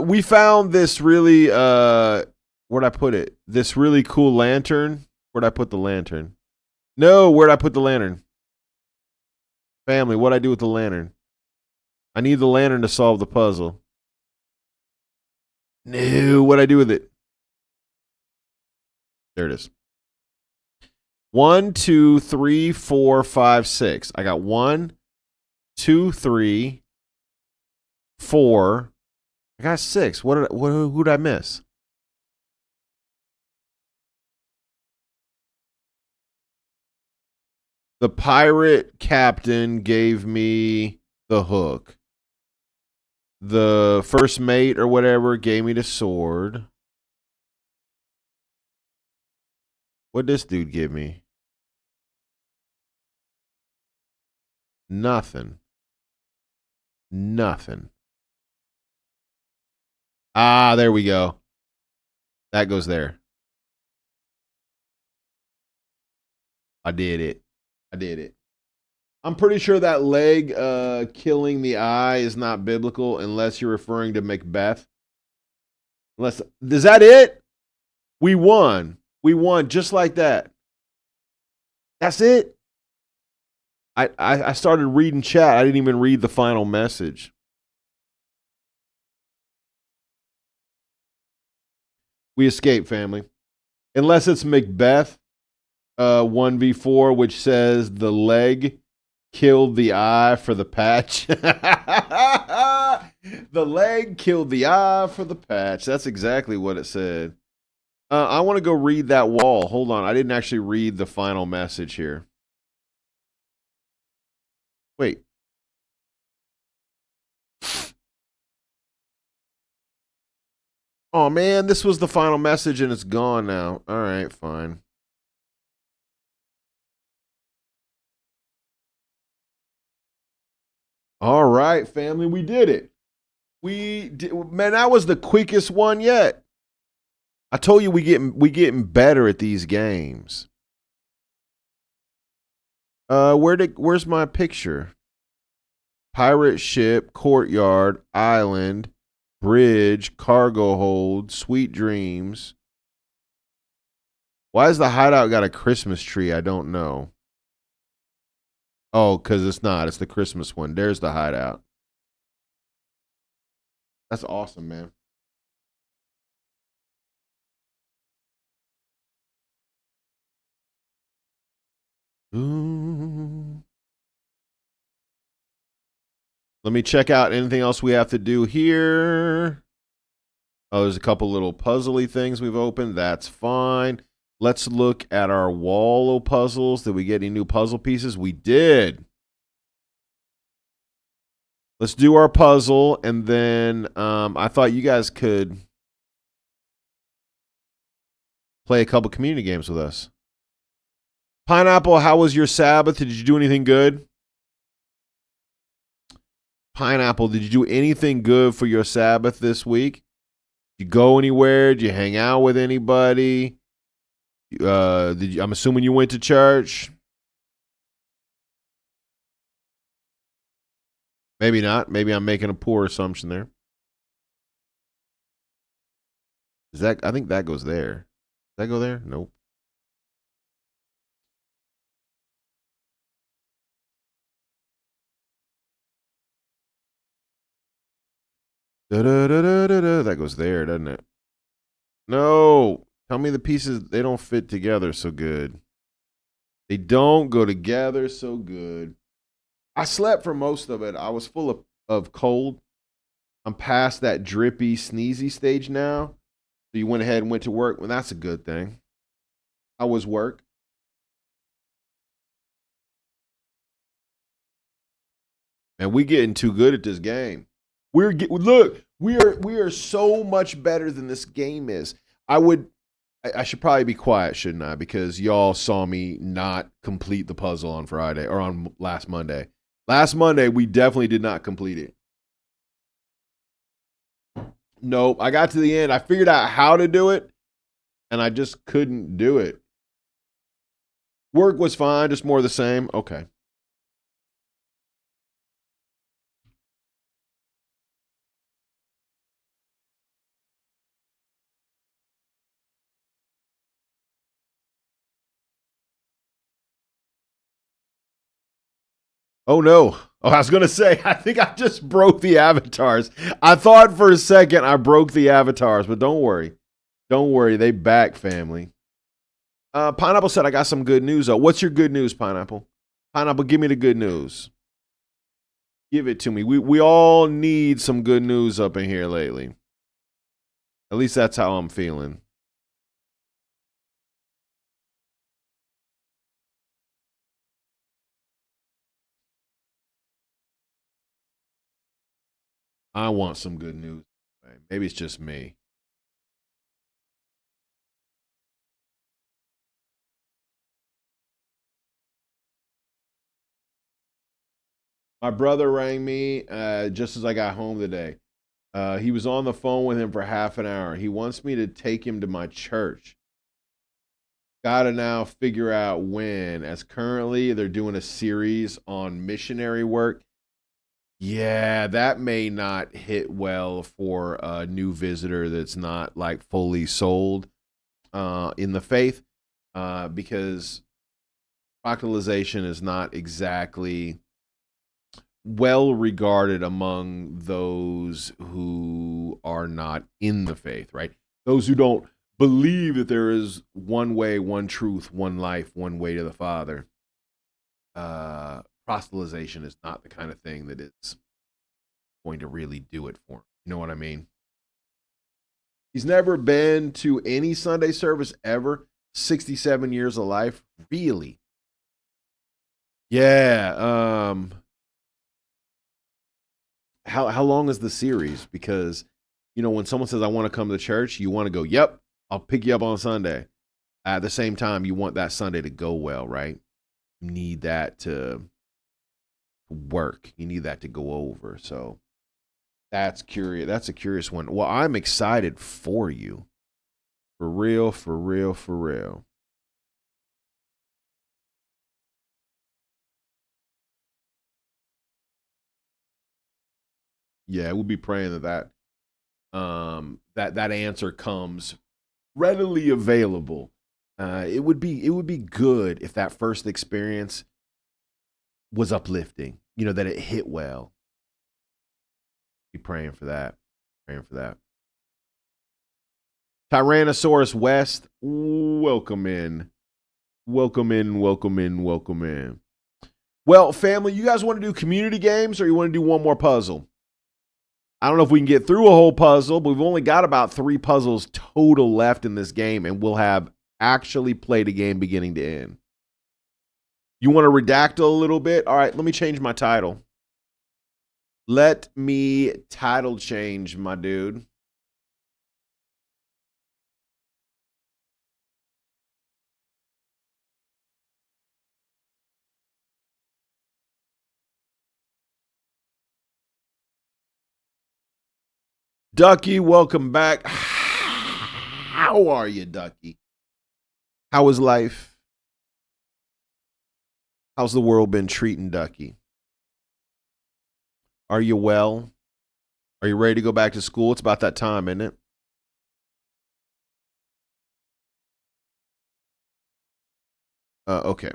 We found this really where'd I put it? This really cool lantern. Where'd I put the lantern? No, where'd I put the lantern? Family, what'd I do with the lantern? I need the lantern to solve the puzzle. No, what'd I do with it? There it is. 1, 2, 3, 4, 5, 6. I got 1, 2, 3, 4. I got 6. Who did I miss? The pirate captain gave me the hook. The first mate or whatever gave me the sword. What'd this dude give me? Nothing. Nothing. Ah, there we go. That goes there. I did it. I did it. I'm pretty sure that leg killing the eye is not biblical unless you're referring to Macbeth. Unless is that it? We won. We won just like that. That's it. I started reading chat. I didn't even read the final message. We escaped, family. Unless it's Macbeth 1v4, which says the leg killed the eye for the patch. The leg killed the eye for the patch. That's exactly what it said. I want to go read that wall. Hold on. I didn't actually read the final message here. Wait. Oh, man. This was the final message and it's gone now. All right, fine. All right, family. We did it. We did, man, that was the quickest one yet. I told you we getting better at these games. Where's my picture? Pirate ship, courtyard, island, bridge, cargo hold, sweet dreams. Why has the hideout got a Christmas tree? I don't know. Oh, because it's not. It's the Christmas one. There's the hideout. That's awesome, man. Ooh. Let me check out anything else we have to do here. Oh, there's a couple little puzzly things we've opened. That's fine. Let's look at our wall of puzzles. Did we get any new puzzle pieces? We did. Let's do our puzzle, and then I thought you guys could play a couple community games with us. Pineapple, how was your Sabbath? Did you do anything good? Pineapple, did you do anything good for your Sabbath this week? Did you go anywhere? Did you hang out with anybody? I'm assuming you went to church. Maybe not. Maybe I'm making a poor assumption there. I think that goes there. Does that go there? Nope. Da-da-da-da-da-da. That goes there, doesn't it? No. Tell me the pieces, they don't fit together so good. They don't go together so good. I slept for most of it. I was full of cold. I'm past that drippy, sneezy stage now. So you went ahead and went to work. Well, that's a good thing. How was work? Man, we getting too good at this game. Look, we are so much better than this game is. I should probably be quiet, shouldn't I? Because y'all saw me not complete the puzzle on Friday or on last Monday. Last Monday, we definitely did not complete it. Nope. I got to the end. I figured out how to do it, and I just couldn't do it. Work was fine, just more of the same. Okay. Oh no. Oh, I was gonna say, I think I just broke the avatars. I thought for a second I broke the avatars, but don't worry. Don't worry, they back, family. Pineapple said I got some good news though. What's your good news, Pineapple? Pineapple, give me the good news. Give it to me. We all need some good news up in here lately. At least that's how I'm feeling. I want some good news. Maybe it's just me. My brother rang me just as I got home today. He was on the phone with him for half an hour. He wants me to take him to my church. Gotta now figure out when, as currently they're doing a series on missionary work. Yeah, that may not hit well for a new visitor that's not like fully sold in the faith because proctolization is not exactly well regarded among those who are not in the faith, right? Those who don't believe that there is one way, one truth, one life, one way to the Father. Proselytization is not the kind of thing that is going to really do it for him. You know what I mean? He's never been to any Sunday service ever. 67 years of life, really? Yeah. How long is the series? Because when someone says I want to come to church, you want to go, "Yep, I'll pick you up on Sunday." At the same time, you want that Sunday to go well, right? You need that to work. You need that to go over. So that's curious. That's a curious one. Well, I'm excited for you. For real, for real, for real. Yeah, we'll be praying that answer comes readily available. It would be good if that first experience was uplifting. That it hit well. Be praying for that. Praying for that. Tyrannosaurus West, welcome in. Welcome in, welcome in, welcome in. Well, family, you guys want to do community games or you want to do one more puzzle? I don't know if we can get through a whole puzzle, but we've only got about 3 puzzles total left in this game, and we'll have actually played a game beginning to end. You want to redact a little bit? All right, let me change my title. Let me title change, my dude. Ducky, welcome back. How are you, Ducky? How is life? How's the world been treating Ducky? Are you well? Are you ready to go back to school? It's about that time, isn't it? Okay.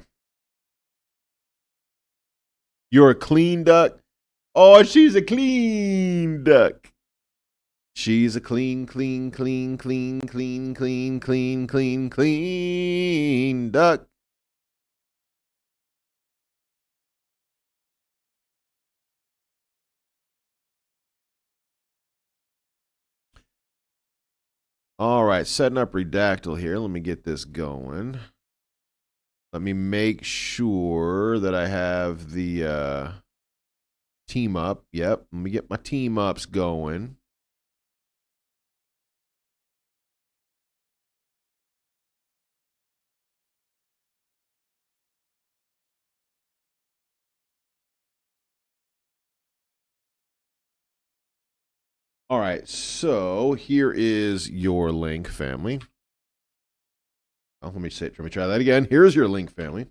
You're a clean duck? Oh, she's a clean duck. She's a clean, clean, clean, clean, clean, clean, clean, clean, clean duck. All right, setting up Redactyl here. Let me get this going. Let me make sure that I have the team up. Yep, let me get my team ups going. All right, so here is your link, family. Oh, let me try that again. Here's your link, family.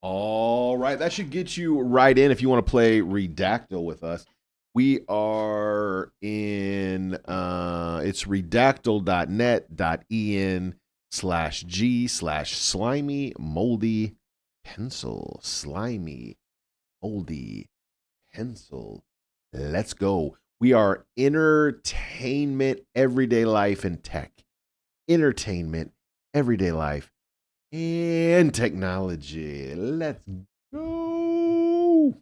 All right, that should get you right in if you want to play Redactyl with us. We are in it's redactyl.net.en/g/slimy moldy pencil. Slimy moldy pencil. Let's go. We are entertainment, everyday life, and tech. Entertainment, everyday life, and technology. Let's go.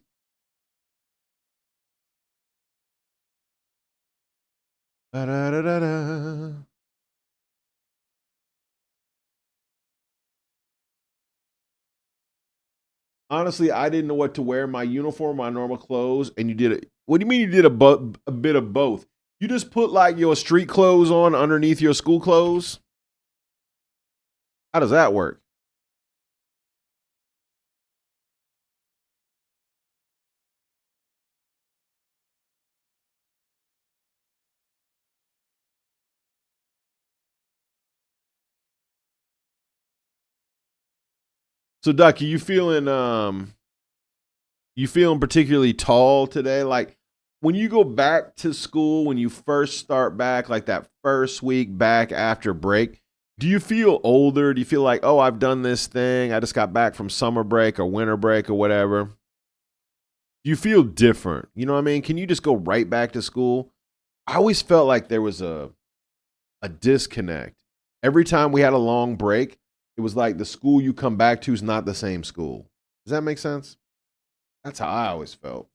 Ba-da-da-da-da. Honestly, I didn't know what to wear. My uniform, my normal clothes, and you did it. What do you mean you did a bit of both? You just put like your street clothes on underneath your school clothes? How does that work? So, Ducky, you feeling particularly tall today? Like when you go back to school, when you first start back, like that first week back after break, do you feel older? Do you feel like, oh, I've done this thing? I just got back from summer break or winter break or whatever. Do you feel different? You know what I mean? Can you just go right back to school? I always felt like there was a disconnect. Every time we had a long break, it was like the school you come back to is not the same school. Does that make sense? That's how I always felt.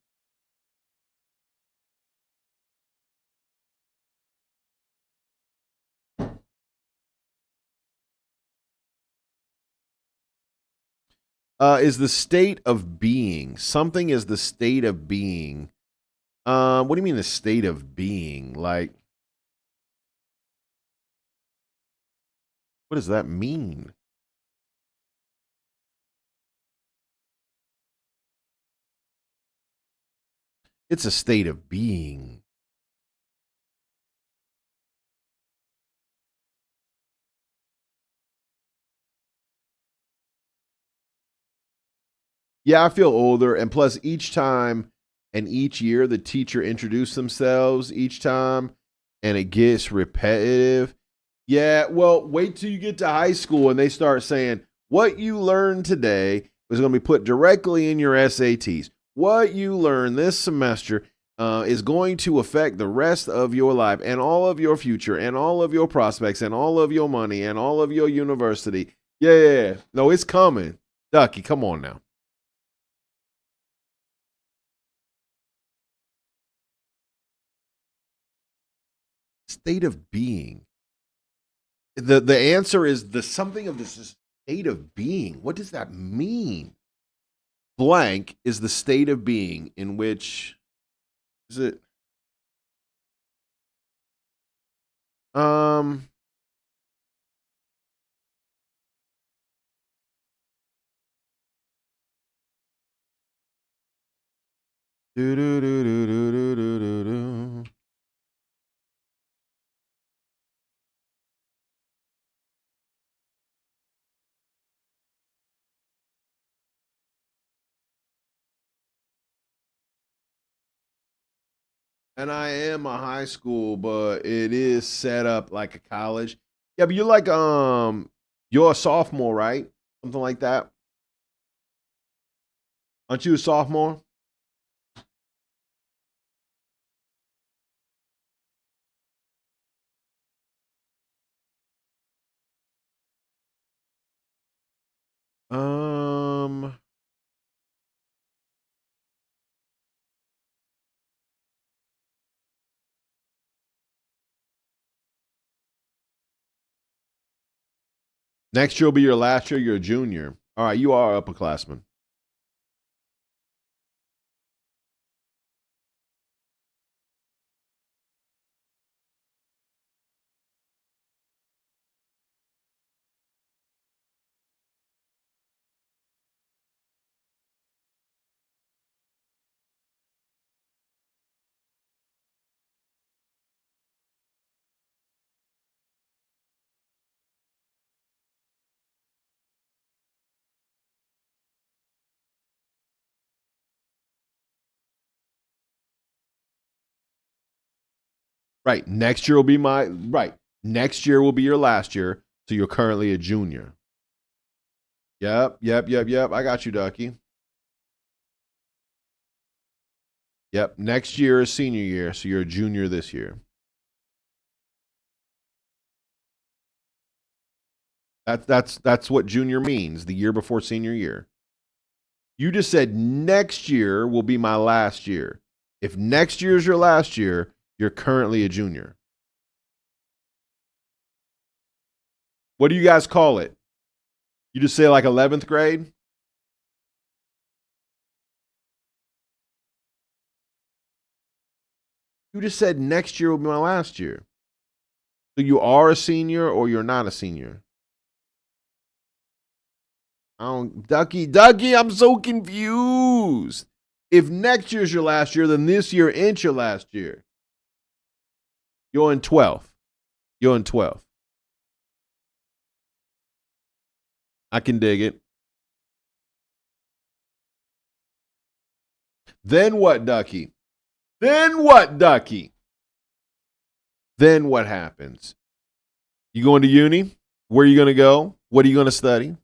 Is the state of being. Something is the state of being. What do you mean the state of being? Like, what does that mean? It's a state of being. Yeah, I feel older, and plus each time and each year the teacher introduced themselves each time, and it gets repetitive. Yeah, well, wait till you get to high school and they start saying what you learned today is going to be put directly in your SATs. What you learned this semester is going to affect the rest of your life and all of your future and all of your prospects and all of your money and all of your university. Yeah. No, it's coming. Ducky, come on now. State of being. The answer is the something of this state of being. What does that mean? Blank is the state of being in which is it um do do do do do do do do. And I am a high school, but it is set up like a college. Yeah, but you're a sophomore, right? Something like that. Aren't you a sophomore? Um Next year will be your last year. You're a junior. All right, you are upperclassman. Right. Next year will be my right. Next year will be your last year. So you're currently a junior. Yep. I got you, Ducky. Yep. Next year is senior year, so you're a junior this year. That's what junior means, the year before senior year. You just said next year will be my last year. If next year is your last year, you're currently a junior. What do you guys call it? You just say like 11th grade? You just said next year will be my last year. So you are a senior or you're not a senior? I don't, Ducky, I'm so confused. If next year's your last year, then this year ain't your last year. You're in 12th. You're in 12th. I can dig it. Then what, Ducky? Then what, Ducky? Then what happens? You going to uni? Where are you going to go? What are you going to study?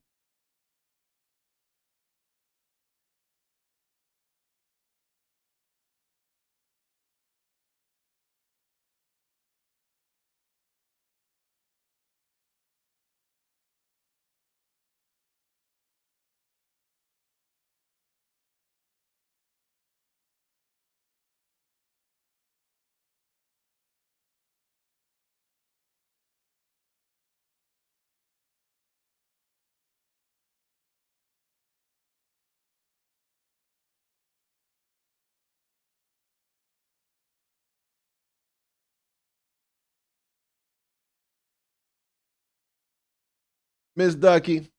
Miss Ducky,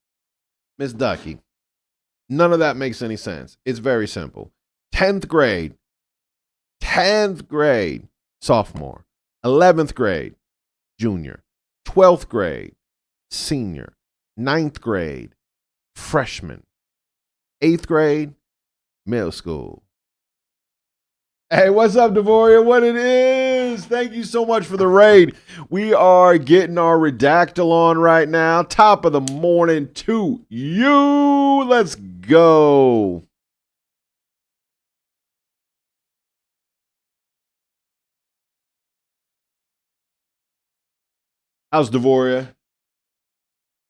Miss Ducky, none of that makes any sense. It's very simple. 10th grade, sophomore. 11th grade, junior. 12th grade, senior. 9th grade, freshman. 8th grade, middle school. Hey, what's up, Devoria? What it is? Thank you so much for the raid. We are getting our redactyl on right now. Top of the morning to you. Let's go. How's Devoria?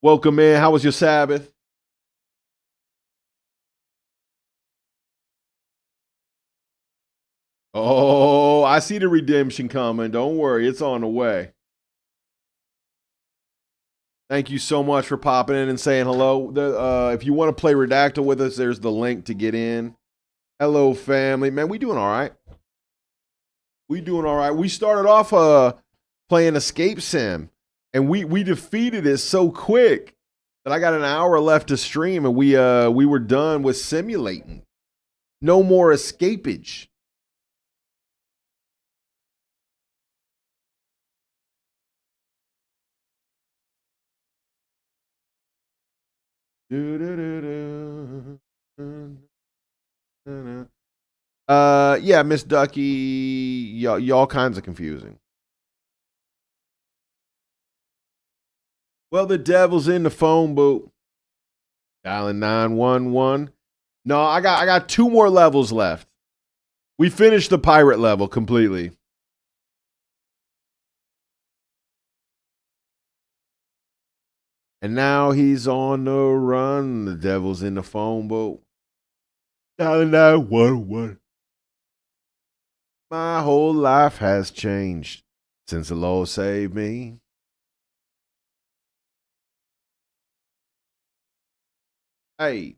Welcome in. How was your Sabbath? Oh, I see the redemption coming. Don't worry, it's on the way. Thank you so much for popping in and saying hello. If you want to play Redactyl with us, there's the link to get in. Hello, family. Man, we doing all right. We doing all right. We started off playing Escape Sim, and we defeated it so quick that I got an hour left to stream, and we were done with simulating. No more escapage. Yeah, Miss Ducky, y'all kinds of confusing. Well, the devil's in the phone booth. Dialing 911. No, I got two more levels left. We finished the pirate level completely. And now he's on the run. The devil's in the phone booth. Dialing 911. My whole life has changed since the Lord saved me. Hey.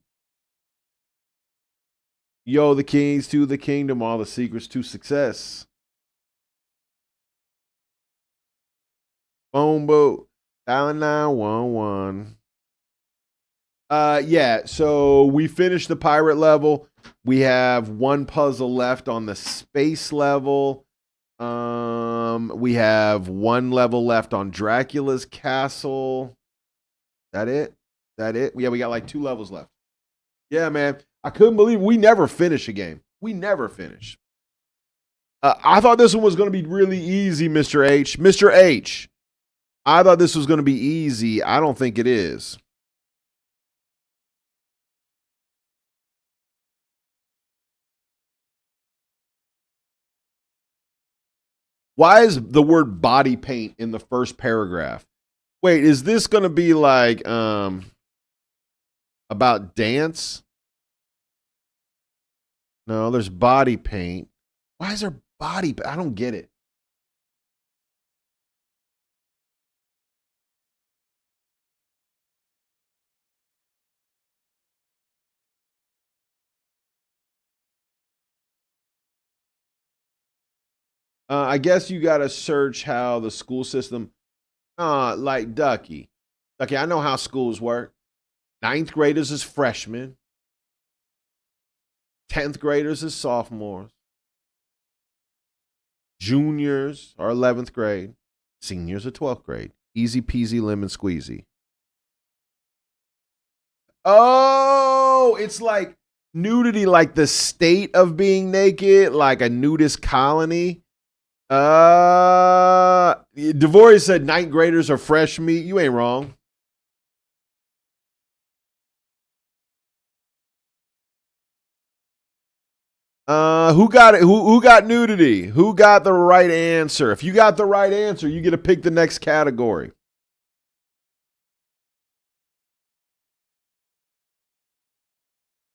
Yo, the keys to the kingdom, all the secrets to success. Phone boat, dialing 911. Yeah, so we finished the pirate level. We have one puzzle left on the space level. We have one level left on Dracula's castle. That it? That it? Yeah, we got like 2 levels left. Yeah, man. I couldn't believe we never finish a game. We never finish. I thought this one was going to be really easy, Mr. H. Mr. H. I thought this was going to be easy. I don't think it is. Why is the word body paint in the first paragraph? Wait, is this going to be like about dance? No, there's body paint. Why is there body? I don't get it. I guess you got to search how the school system, like Ducky. Ducky, I know how schools work. 9th graders is freshmen. 10th graders is sophomores. Juniors are 11th grade. Seniors are 12th grade. Easy peasy lemon squeezy. Oh, it's like nudity, like the state of being naked, like a nudist colony. Devoria said 9th graders are fresh meat. You ain't wrong. Who got it? Who got nudity? Who got the right answer? If you got the right answer, you get to pick the next category.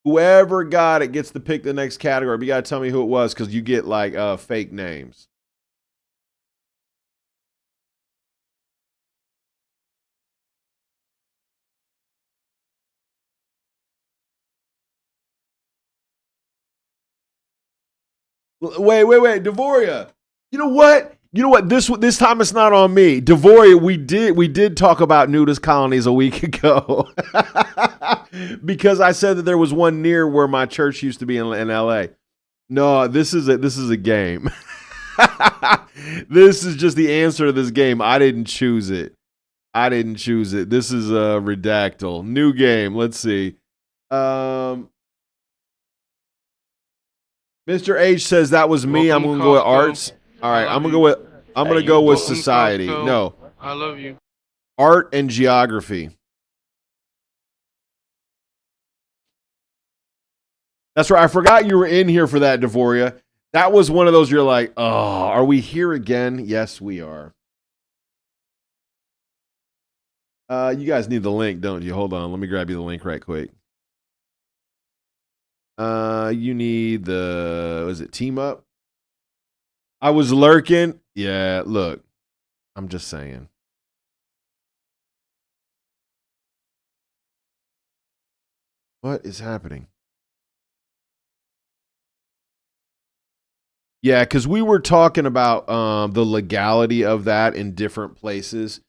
Whoever got it gets to pick the next category. But you got to tell me who it was because you get like fake names. Wait. Devoria. You know what? This time it's not on me. Devoria, we did talk about nudist colonies a week ago. Because I said that there was one near where my church used to be in LA. No, this is a game. This is just the answer to this game. I didn't choose it. This is a redactyl. New game. Let's see. Mr. H says that was me. I'm gonna go with arts. All right, I'm gonna go with society. No, I love you. art and geography. That's right. I forgot you were in here for that, Devoria. That was one of those you're like, oh, are we here again? Yes, we are. You guys need the link, don't you? Hold on. Let me grab you the link right quick. You need was it team up? I was lurking. Yeah, look. I'm just saying. What is happening? Yeah, because we were talking about the legality of that in different places.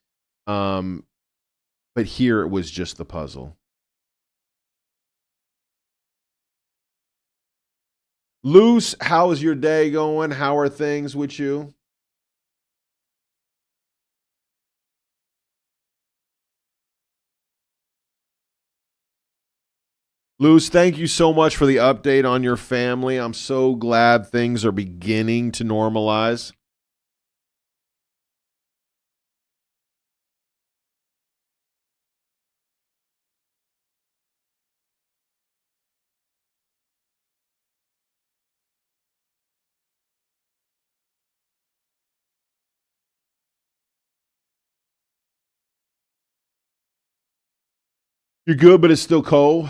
But here it was just the puzzle. Luce, how is your day going? How are things with you? Luce, thank you so much for the update on your family. I'm so glad things are beginning to normalize. You're good, but it's still cold.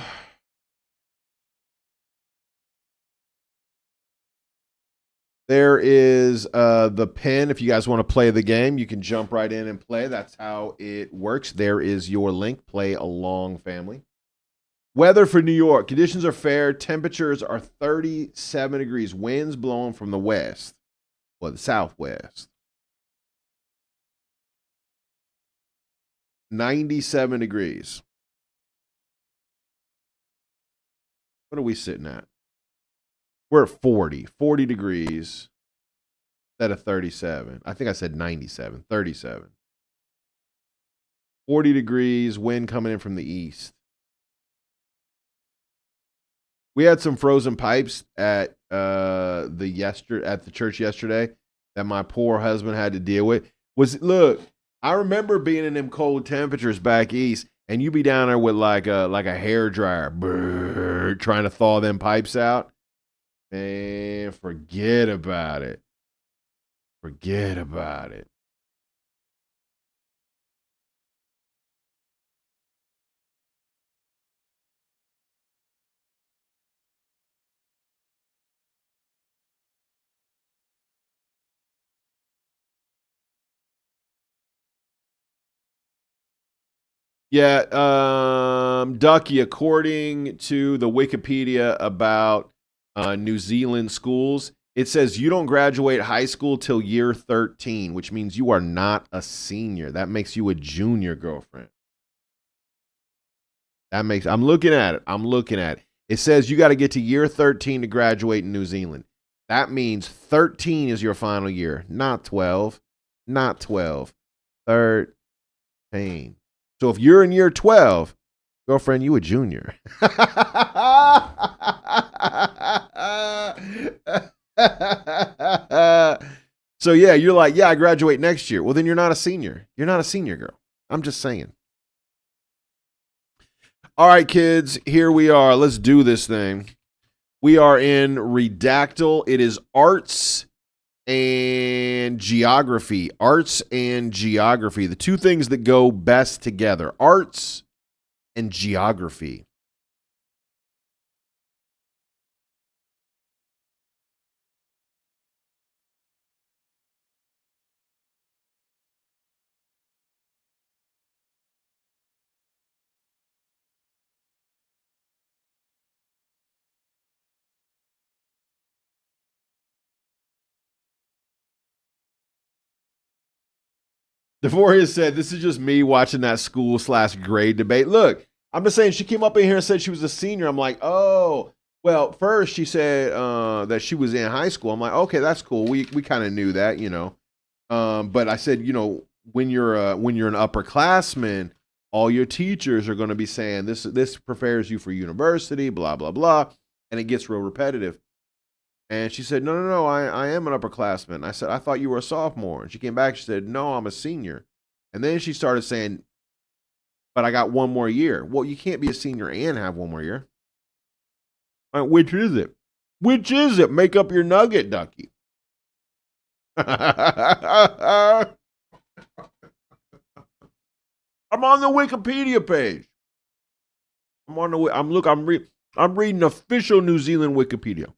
There is the pin. If you guys want to play the game, you can jump right in and play. That's how it works. There is your link. Play along, family. Weather for New York. Conditions are fair. Temperatures are 37 degrees. Winds blowing from the west or the southwest. 97 degrees. What are we sitting at? We're at 40. 40 degrees instead of 37. I think I said 97. 37. 40 degrees. Wind coming in from the east. We had some frozen pipes at the church yesterday that my poor husband had to deal with. Look, I remember being in them cold temperatures back east, and you be down there with like a hair dryer, trying to thaw them pipes out. Man, forget about it. Forget about it. Yeah, Ducky, according to the Wikipedia about New Zealand schools, it says you don't graduate high school till year 13, which means you are not a senior. That makes you a junior, girlfriend. I'm looking at it. I'm looking at it. It says you got to get to year 13 to graduate in New Zealand. That means 13 is your final year, not 12. Not 12. 13. So if you're in year 12, girlfriend, you a junior. So yeah, you're like, yeah, I graduate next year. Well, then you're not a senior. You're not a senior, girl. I'm just saying. All right, kids, here we are. Let's do this thing. We are in Redactyl. It is arts and geography. Arts and geography. The two things that go best together. Arts and geography. Devoria said, this is just me watching that school/grade debate. Look, I'm just saying she came up in here and said she was a senior. I'm like, oh, well, first she said that she was in high school. I'm like, okay, that's cool. We kind of knew that, you know. But I said, you know, when you're an upperclassman, all your teachers are going to be saying this prepares you for university, blah blah blah, and it gets real repetitive. And she said, no, I am an upperclassman. I said, I thought you were a sophomore. And she came back, she said, no, I'm a senior. And then she started saying, but I got one more year. Well, you can't be a senior and have one more year. Which is it? Which is it? Make up your nugget, Ducky. I'm on the Wikipedia page. I'm reading official New Zealand Wikipedia.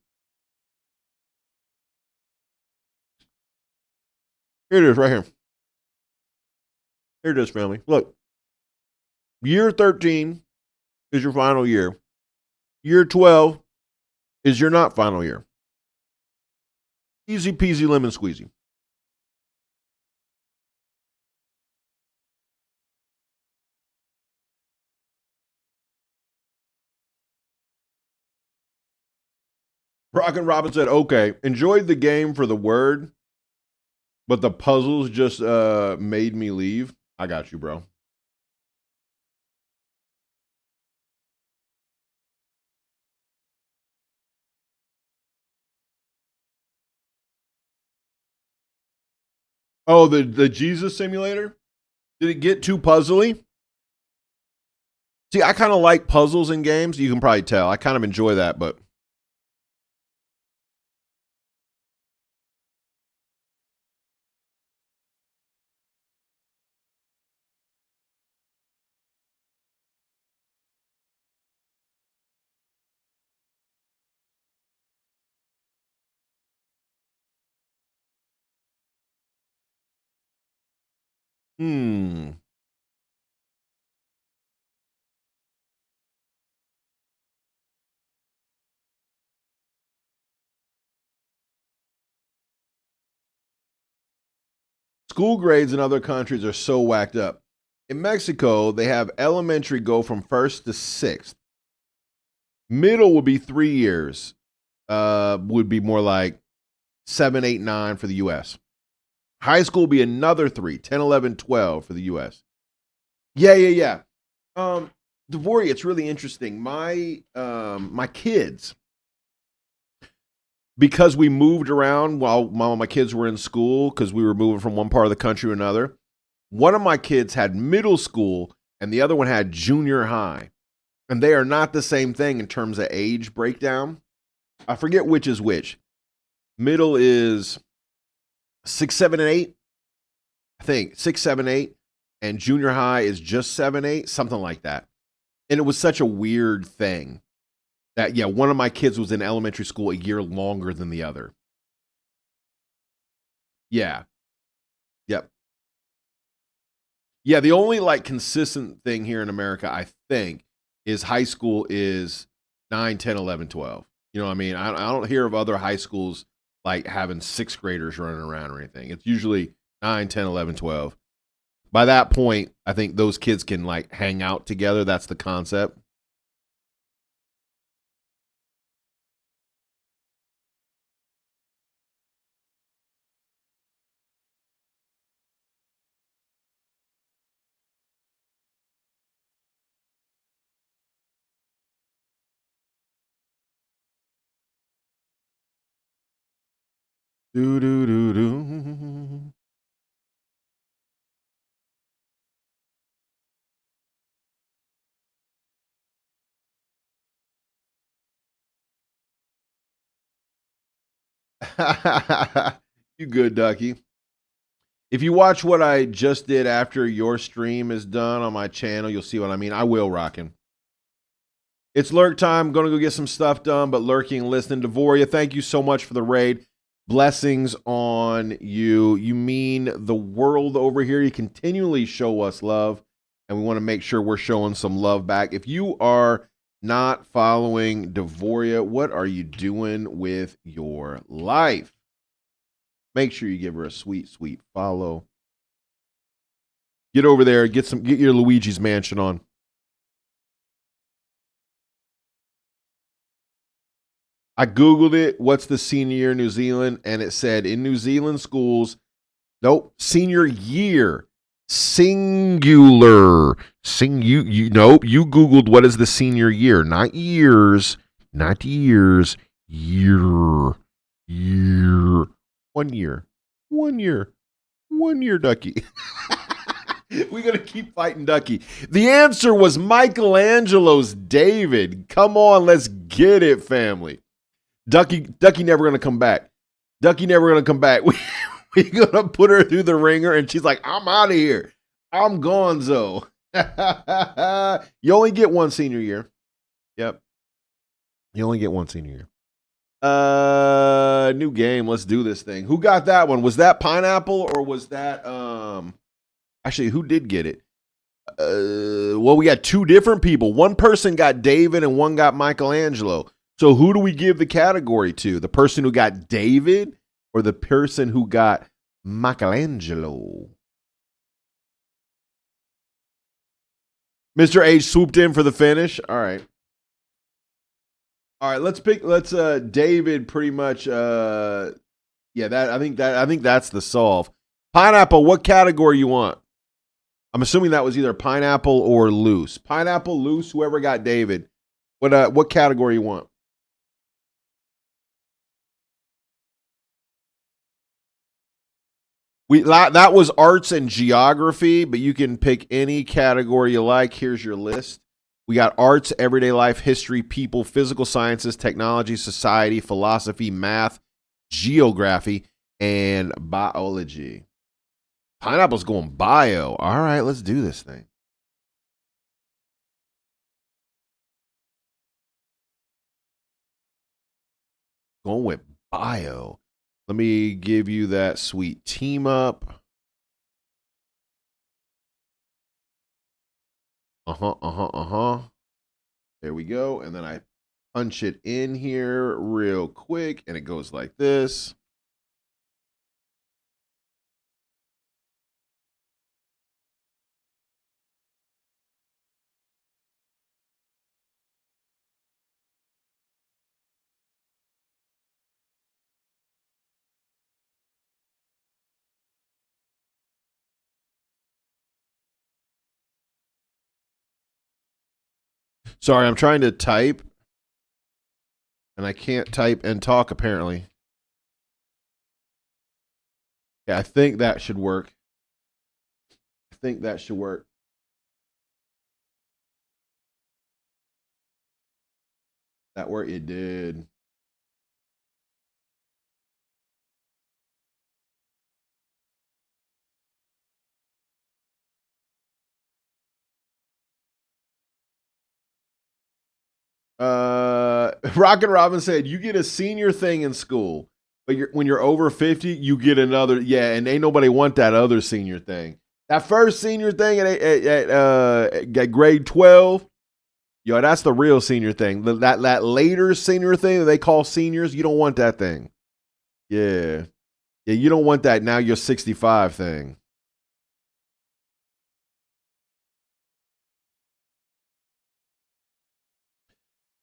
Here it is, right here. Here it is, family. Look, year 13 is your final year. Year 12 is your not final year. Easy peasy lemon squeezy. Rockin' Robin said, okay, enjoyed the game for the word, but the puzzles just made me leave. I got you, bro. Oh, the Jesus simulator? Did it get too puzzly? See, I kind of like puzzles in games. You can probably tell. I kind of enjoy that, but hmm. School grades in other countries are so whacked up. In Mexico, they have elementary go from first to sixth. Middle would be 3 years. Would be more like 7, 8, 9 for the U.S. High school would be another 3, 10, 11, 12 for the U.S. Yeah. Devoria, it's really interesting. My kids, because we moved around while my kids were in school, because we were moving from one part of the country to another. One of my kids had middle school, and the other one had junior high, and they are not the same thing in terms of age breakdown. I forget which is which. Middle is 6, 7, and 8. I think 6, 7, 8, and junior high is just 7, 8, something like that. And it was such a weird thing that one of my kids was in elementary school a year longer than the other. Yeah. Yep. Yeah, the only like consistent thing here in America, I think, is high school is 9, 10, 11, 12. You know what I mean? I don't hear of other high schools like having sixth graders running around or anything. It's usually 9, 10, 11, 12. By that point, I think those kids can like hang out together. That's the concept. Do do do do. You good, Ducky. If you watch what I just did after your stream is done on my channel, you'll see what I mean. I will rockin'. It's lurk time. Gonna go get some stuff done, but lurking and listening. Devoria, thank you so much for the raid. Blessings on you. You mean the world over here. You continually show us love, and we want to make sure we're showing some love back. If you are not following Devoria, what are you doing with your life? Make sure you give her a sweet, sweet follow. Get over there, get your Luigi's Mansion on. I Googled it. What's the senior year in New Zealand? And it said in New Zealand schools, nope, senior year. Singular. Nope. You Googled what is the senior year. Not years. Not years. Year. Year. 1 year. 1 year. 1 year, Ducky. We're going to keep fighting Ducky. The answer was Michelangelo's David. Come on, let's get it, family. Ducky never going to come back. Ducky never going to come back. We're going to put her through the ringer, and she's like, I'm out of here. I'm gonzo. You only get one senior year. Yep. You only get one senior year. New game. Let's do this thing. Who got that one? Was that Pineapple or was that actually who did get it? Well, we got two different people. One person got David and one got Michelangelo. So who do we give the category to? The person who got David or the person who got Michelangelo? Mr. H swooped in for the finish. All right. Let's David pretty much I think that's the solve. Pineapple, what category you want? I'm assuming that was either pineapple or loose. Pineapple, loose, whoever got David. What category you want? That was arts and geography, but you can pick any category you like. Here's your list. We got arts, everyday life, history, people, physical sciences, technology, society, philosophy, math, geography, and biology. Pineapple's going bio. All right, let's do this thing. Going with bio. Let me give you that sweet team up. There we go. And then I punch it in here real quick, and it goes like this. Sorry, I'm trying to type and I can't type and talk apparently. Yeah, I think that should work. I think that should work. That worked. It did. Rocket Robin said you get a senior thing in school, but when you're over 50, you get another. Yeah, and ain't nobody want that other senior thing. That first senior thing at grade 12, yo, that's the real senior thing. That later senior thing that they call seniors, you don't want that thing. Yeah, yeah, you don't want that. Now you're 65 thing.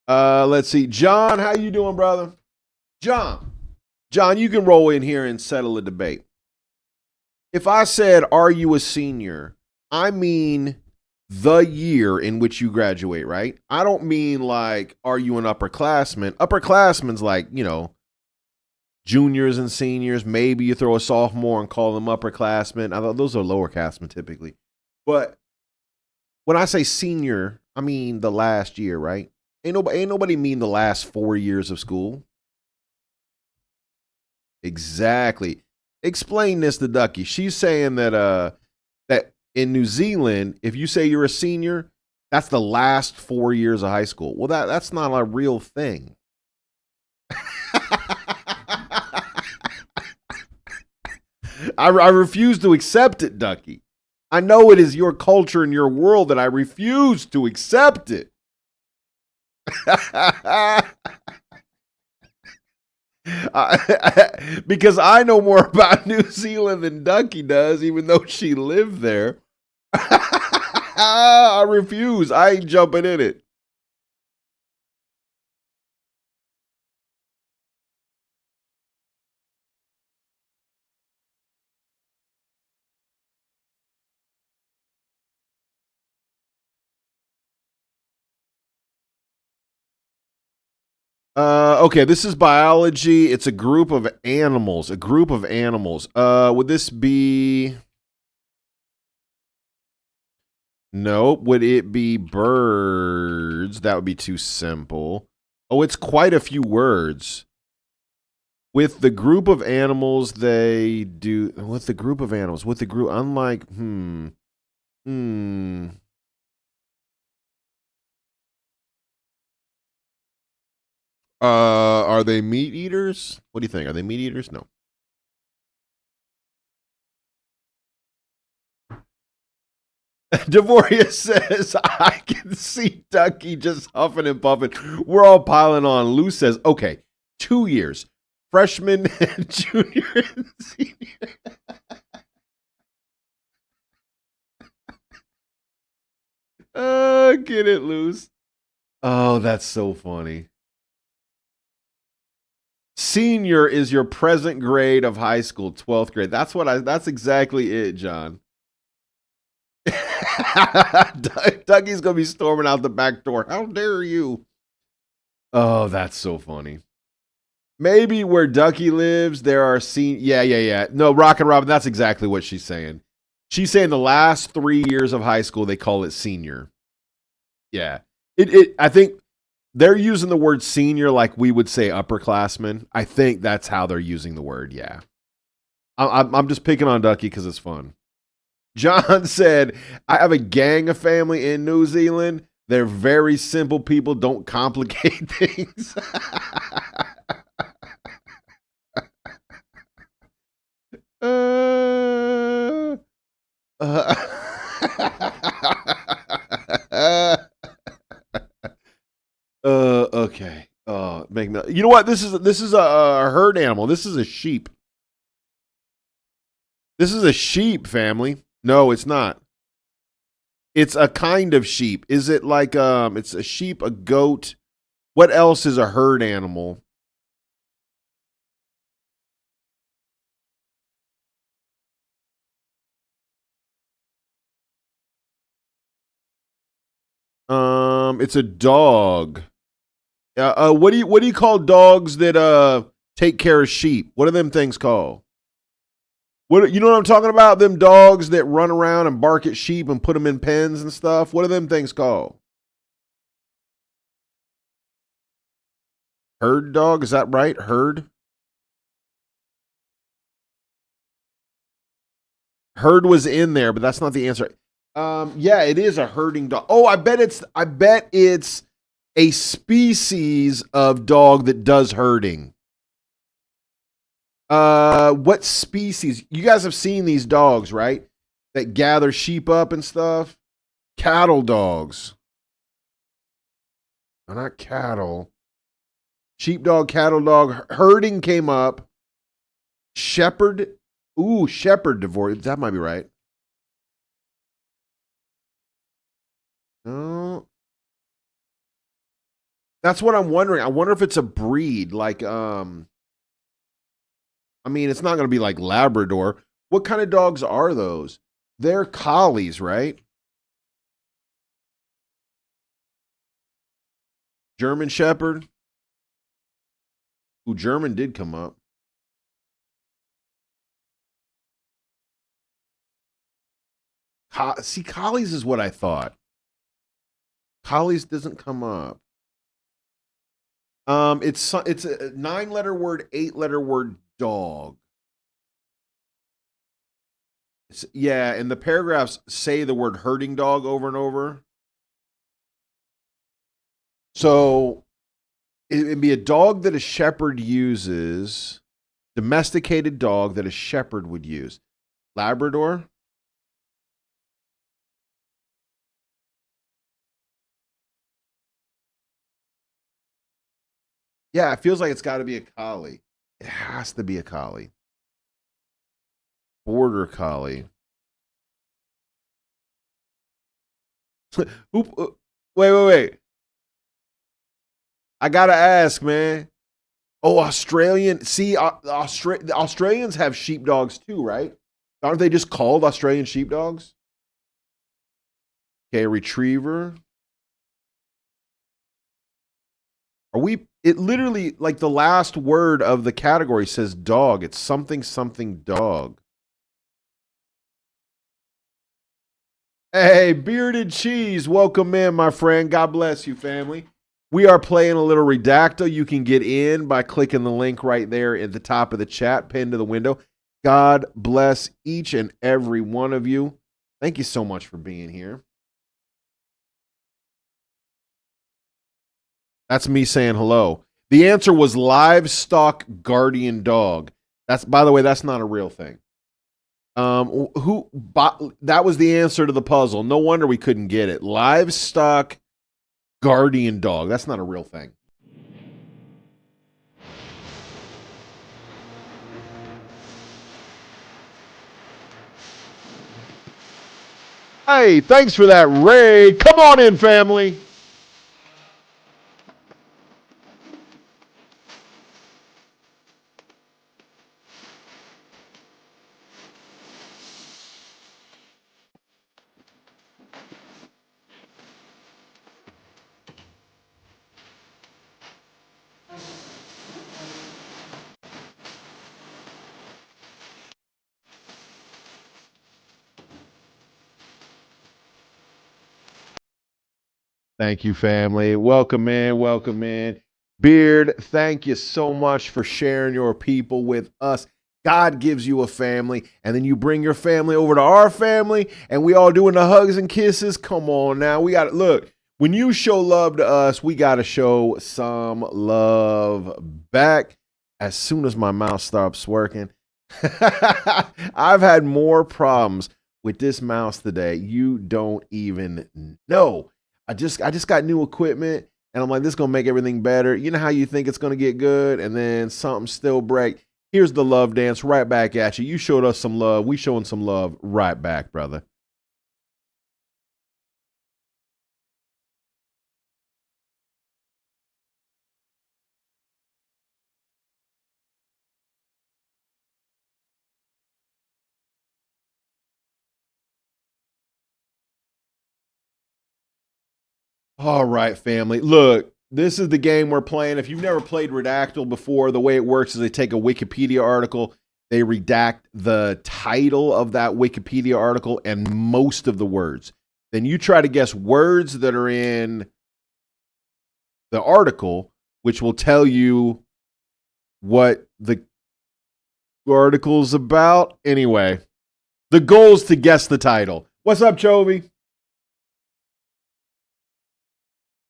Let's see, John, how you doing, brother? John, John, you can roll in here and settle a debate. If I said, "Are you a senior?" I mean the year in which you graduate, right? I don't mean like, "Are you an upperclassman?" Upperclassmen's like, juniors and seniors. Maybe you throw a sophomore and call them upperclassmen. I thought those are lowerclassmen typically. But when I say senior, I mean the last year, right? Ain't nobody mean the last 4 years of school. Exactly. Explain this to Ducky. She's saying that in New Zealand, if you say you're a senior, that's the last 4 years of high school. Well, that's not a real thing. I refuse to accept it, Ducky. I know it is your culture and your world that I refuse to accept it. Because I know more about New Zealand than Ducky does, even though she lived there. I refuse. I ain't jumping in it. Okay, this is biology. It's a group of animals. A group of animals. Would this be? Nope. Would it be birds? That would be too simple. Oh, it's quite a few words. With the group of animals, they do. With the group of animals, with the group, unlike, hmm. Are they meat eaters? What do you think? Are they meat eaters? No. Devoria says, I can see Ducky just huffing and puffing. We're all piling on. Lou says, okay, 2 years. Freshman, junior, and senior. Get it, Luz. Oh, that's so funny. Senior is your present grade of high school, 12th grade. That's exactly it, John. Dougie's gonna be storming out the back door. How dare you? Oh, that's so funny. Maybe where Ducky lives, there are Yeah. No, Rock and Robin, that's exactly what she's saying. She's saying the last 3 years of high school, they call it senior. Yeah. I think they're using the word senior like we would say upperclassmen. I think that's how they're using the word. Yeah. I'm just picking on Ducky because it's fun. John said, I have a gang of family in New Zealand. They're very simple people, don't complicate things. uh, uh, okay. Make me. You know what? This is a herd animal. This is a sheep. This is a sheep family. No, it's not. It's a kind of sheep. Is it like it's a sheep, a goat? What else is a herd animal? It's a dog. What do you call dogs that take care of sheep? What are them things called? What you know what I'm talking about? Them dogs that run around and bark at sheep and put them in pens and stuff. What are them things called? Herd dog? Is that right? Herd? Herd was in there, but that's not the answer. Yeah, it is a herding dog. Oh, I bet it's a species of dog that does herding. What species? You guys have seen these dogs, right? That gather sheep up and stuff. Cattle dogs. No, not cattle. Sheepdog, cattle dog. Herding came up. Shepherd. Ooh, shepherd divorce. That might be right. Oh, that's what I'm wondering. I wonder if it's a breed. Like, I mean, it's not going to be like Labrador. What kind of dogs are those? They're collies, right? German Shepherd. Ooh, German did come up. See, collies is what I thought. Collies doesn't come up. It's a 9-letter word, 8-letter word, dog. Yeah, and the paragraphs say the word herding dog over and over. So it'd be a dog that a shepherd uses, domesticated dog that a shepherd would use. Labrador? Yeah, it feels like it's got to be a collie. It has to be a collie. Border collie. Who? Wait. I gotta ask, man. Oh, Australian. See, the Australians have sheepdogs too, right? Aren't they just called Australian sheepdogs? Okay, retriever. Are we? It literally, like the last word of the category says dog. It's something something dog. Hey, bearded cheese, welcome in, my friend. God bless you, family. We are playing a little Redacto. You can get in by clicking the link right there at the top of the chat, pinned to the window. God bless each and every one of you. Thank you so much for being here. That's me saying hello. The answer was livestock guardian dog. That's, by the way, that's not a real thing. That was the answer to the puzzle. No wonder we couldn't get it. Livestock guardian dog. That's not a real thing. Hey, thanks for that raid. Come on in, family. Thank you, family. Welcome in. Welcome in. Beard, thank you so much for sharing your people with us. God gives you a family, and then you bring your family over to our family, and we all doing the hugs and kisses. Come on now. We got to look. When you show love to us, we got to show some love back as soon as my mouth stops working. I've had more problems with this mouse today. You don't even know. I just got new equipment and I'm like, this is gonna make everything better. You know how you think it's gonna get good, and then something still break. Here's the love dance right back at you. You showed us some love. We showing some love right back, brother. All right, family. Look, this is the game we're playing. If you've never played Redactyl before, the way it works is they take a Wikipedia article, they redact the title of that Wikipedia article and most of the words. Then you try to guess words that are in the article, which will tell you what the article's about. Anyway, the goal is to guess the title. What's up, Chovy?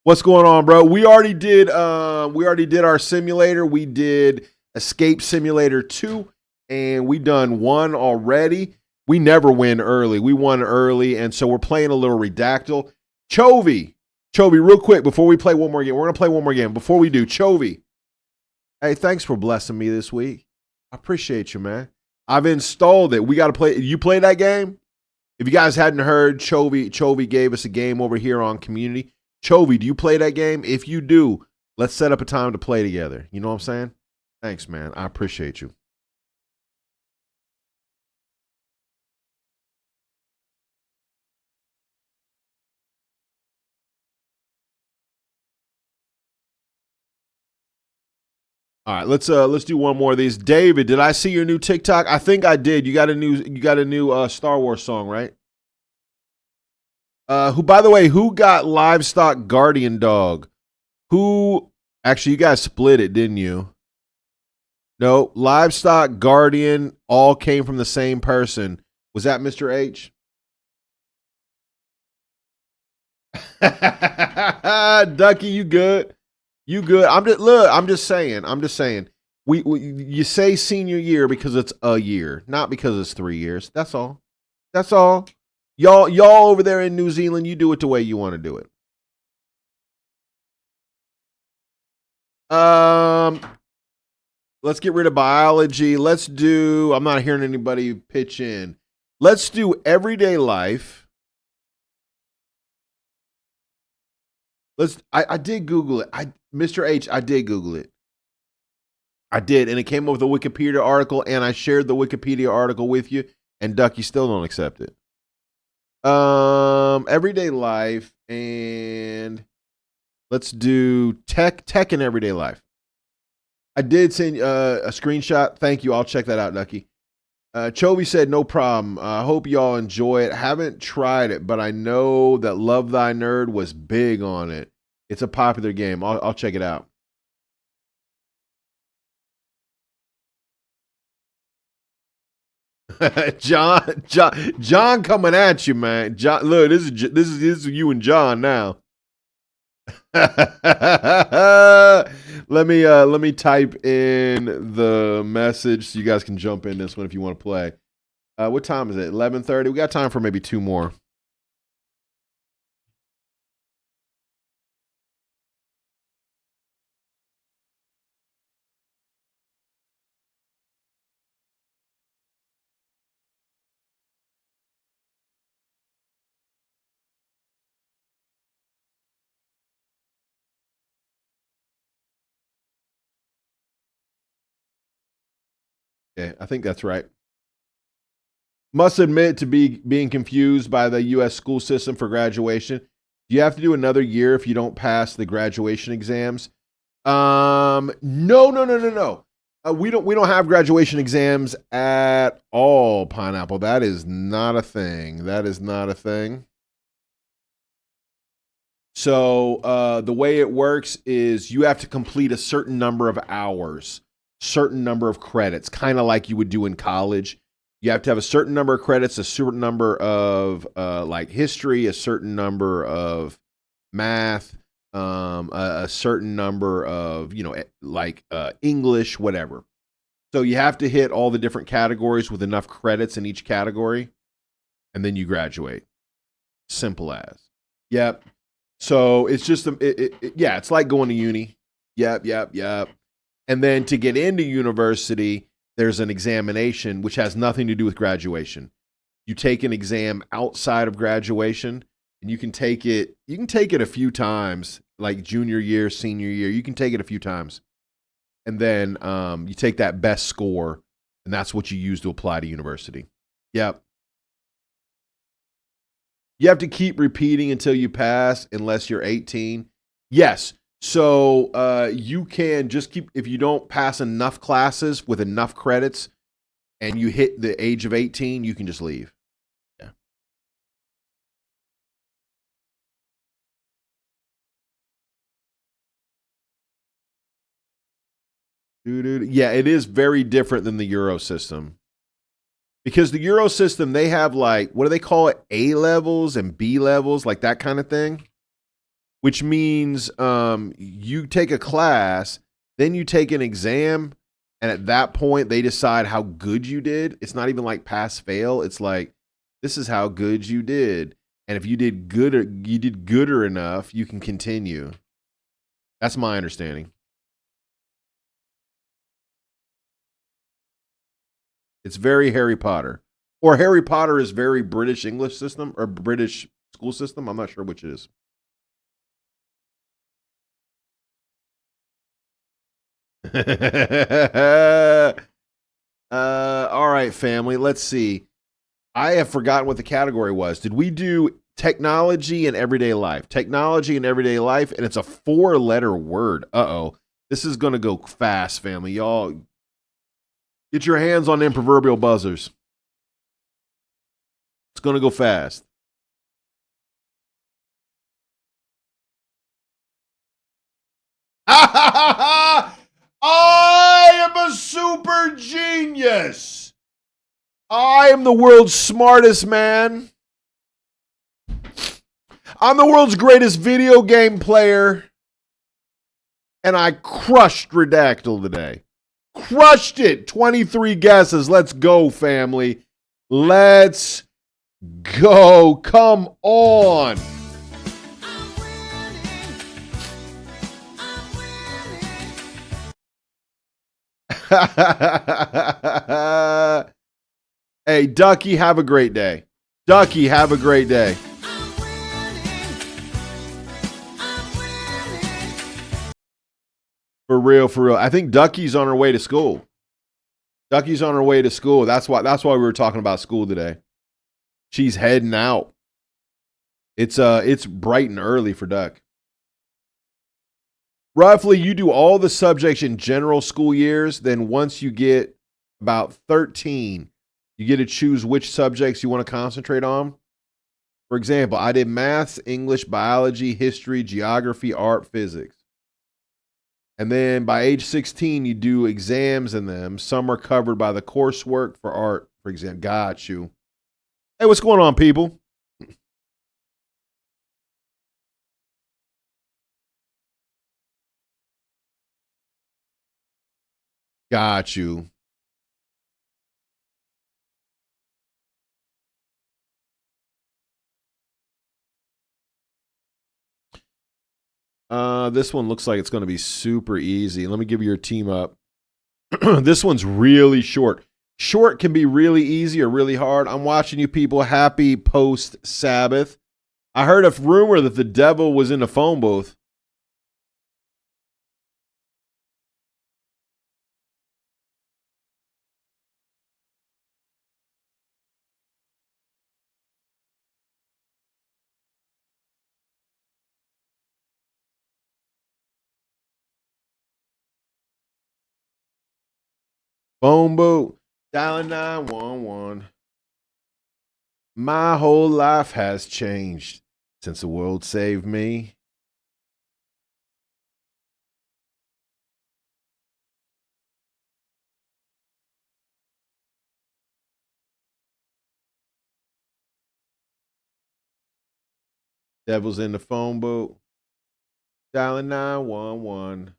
What's going on, bro? We already did our simulator. We did Escape Simulator 2, and we done one already. We never win early. We won early, and so we're playing a little Redactyl. Chovy, real quick, before we play one more game. We're gonna play one more game. Before we do, Chovy. Hey, thanks for blessing me this week. I appreciate you, man. I've installed it. We gotta play. You play that game? If you guys hadn't heard, Chovy gave us a game over here on Community. Chovy, do you play that game? If you do, let's set up a time to play together. You know what I'm saying? Thanks, man. I appreciate you. All right, let's do one more of these. David, did I see your new TikTok? I think I did. You got a new Star Wars song, right? Who, by the way, who got Livestock Guardian Dog? Who actually, you guys split it, didn't you? No, Livestock Guardian all came from the same person. Was that Mr. H? Ducky, you good? You good? I'm just saying. We you say senior year because it's a year, not because it's 3 years. That's all. That's all. Y'all over there in New Zealand, you do it the way you want to do it. Let's get rid of biology. Let's do. I'm not hearing anybody pitch in. Let's do everyday life. I did Google it. Mr. H, I did Google it. I did, and it came up with a Wikipedia article, and I shared the Wikipedia article with you, and Ducky still don't accept it. Everyday life, and let's do tech and everyday life. I did send a screenshot. Thank you. I'll check that out, Ducky. Chovy said, no problem. I hope y'all enjoy it. Haven't tried it, but I know that Love Thy Nerd was big on it. It's a popular game. I'll check it out. John coming at you, man. John, look, this is you and John now. let me type in the message so you guys can jump in this one if you want to play. What time is it? 11:30. We got time for maybe two more. Okay, I think that's right. Must admit to being confused by the U.S. school system for graduation. You have to do another year if you don't pass the graduation exams. No. We don't have graduation exams at all, Pineapple. That is not a thing. That is not a thing. So the way it works is you have to complete a certain number of hours, certain number of credits, kind of like you would do in college. You have to have a certain number of credits, a certain number of like history, a certain number of math, a certain number of like English, whatever. So you have to hit all the different categories with enough credits in each category, and then you graduate. Simple as. Yep. So it's just yeah, it's like going to uni. Yep. And then to get into university, there's an examination which has nothing to do with graduation. You take an exam outside of graduation, and you can take it a few times, like junior year, senior year. You can take it a few times. And then you take that best score, and that's what you use to apply to university. Yep. You have to keep repeating until you pass, unless you're 18. Yes. So you can just keep, if you don't pass enough classes with enough credits and you hit the age of 18, you can just leave. Yeah. Yeah, it is very different than the Euro system. Because the Euro system, they have like, what do they call it? A levels and B levels, like that kind of thing. Which means you take a class, then you take an exam, and at that point they decide how good you did. It's not even like pass fail. It's like, this is how good you did, and if you did good, or you did gooder enough, you can continue. That's my understanding. It's very Harry Potter, or Harry Potter is very British English system or British school system. I'm not sure which it is. All right, family. Let's see. I have forgotten what the category was. Did we do technology and everyday life? Technology and everyday life, and it's a 4-letter word. Uh-oh. This is going to go fast, family. Y'all get your hands on them proverbial buzzers. It's going to go fast. I am a super genius. I am the world's smartest man. I'm the world's greatest video game player. And I crushed Redactyl today. Crushed it. 23 guesses. Let's go, family. Let's go. Come on. Hey, Ducky, have a great day. Ducky, have a great day. For real, for real. I think Ducky's on her way to school. Ducky's on her way to school. That's why we were talking about school today. She's heading out. It's bright and early for Duck. Roughly, you do all the subjects in general school years. Then once you get about 13, you get to choose which subjects you want to concentrate on. For example, I did maths, English, biology, history, geography, art, physics. And then by age 16, you do exams in them. Some are covered by the coursework for art, for example. Got you. Hey, what's going on, people? Got you. This one looks like it's going to be super easy. Let me give you your team up. This one's really short. Short can be really easy or really hard. I'm watching you people. Happy post Sabbath. I heard a rumor that the devil was in the phone booth. Phone booth. Dialing 911. My whole life has changed since the world saved me. Devil's in the phone booth. Dialing 911.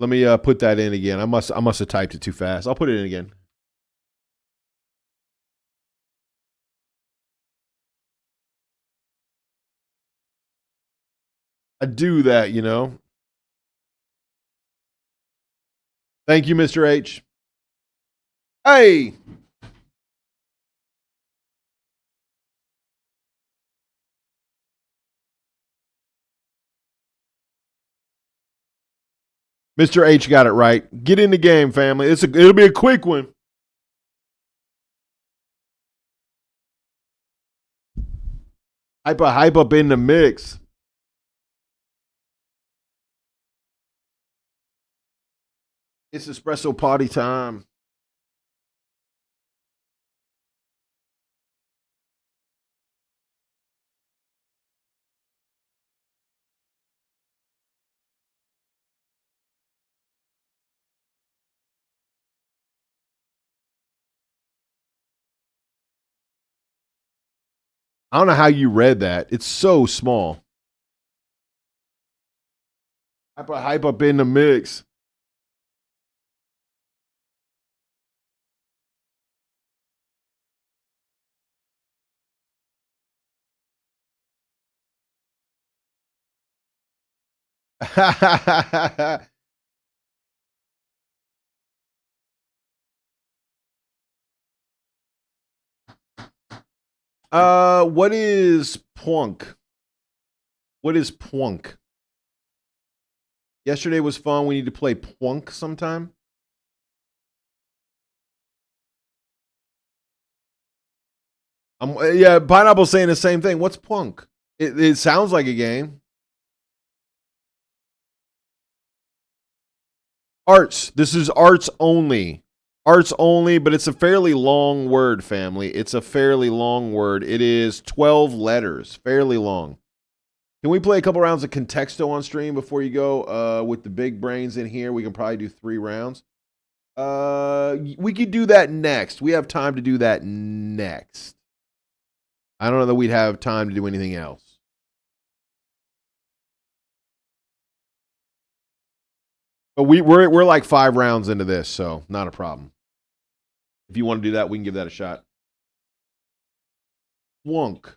Let me put that in again. I must have typed it too fast. I'll put it in again. I do that, you know. Thank you, Mr. H. Hey. Mr. H got it right. Get in the game, family. It'll be a quick one. Hype up in the mix. It's espresso party time. I don't know how you read that. It's so small. Hype up in the mix. What is Plunk? What is Plunk? Yesterday was fun. We need to play Plunk sometime. Yeah, Pineapple's saying the same thing. What's Plunk? It sounds like a game. Arts. This is arts only. Arts only, but it's a fairly long word, family. It's a fairly long word. It is 12 letters. Fairly long. Can we play a couple rounds of Contexto on stream before you go? With the big brains in here, we can probably do 3 rounds. We could do that next. We have time to do that next. I don't know that we'd have time to do anything else. But we're like 5 rounds into this, so not a problem. If you want to do that, we can give that a shot. Plunk.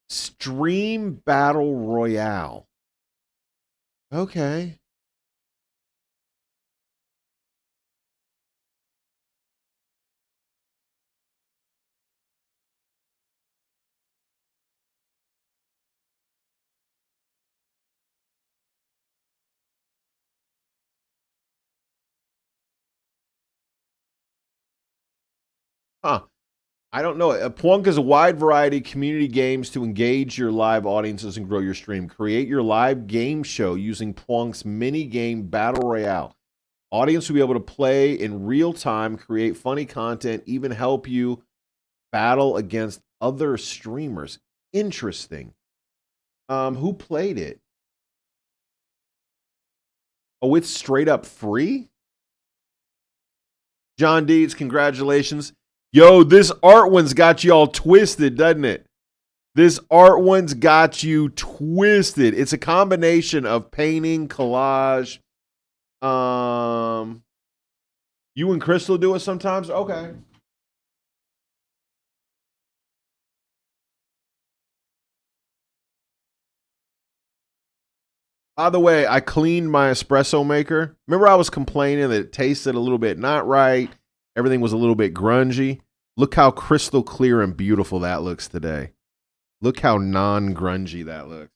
Stream Battle Royale. Okay. Huh. I don't know. Plunk is a wide variety of community games to engage your live audiences and grow your stream. Create your live game show using Plunk's mini game Battle Royale. Audience will be able to play in real time, create funny content, even help you battle against other streamers. Interesting. Who played it? Oh, it's straight up free? John Deeds, congratulations. Yo, this art one's got you all twisted, doesn't it? This art one's got you twisted. It's a combination of painting, collage. You and Crystal do it sometimes? Okay. By the way, I cleaned my espresso maker. Remember I was complaining that it tasted a little bit not right. Everything was a little bit grungy. Look how crystal clear and beautiful that looks today. Look how non-grungy that looks.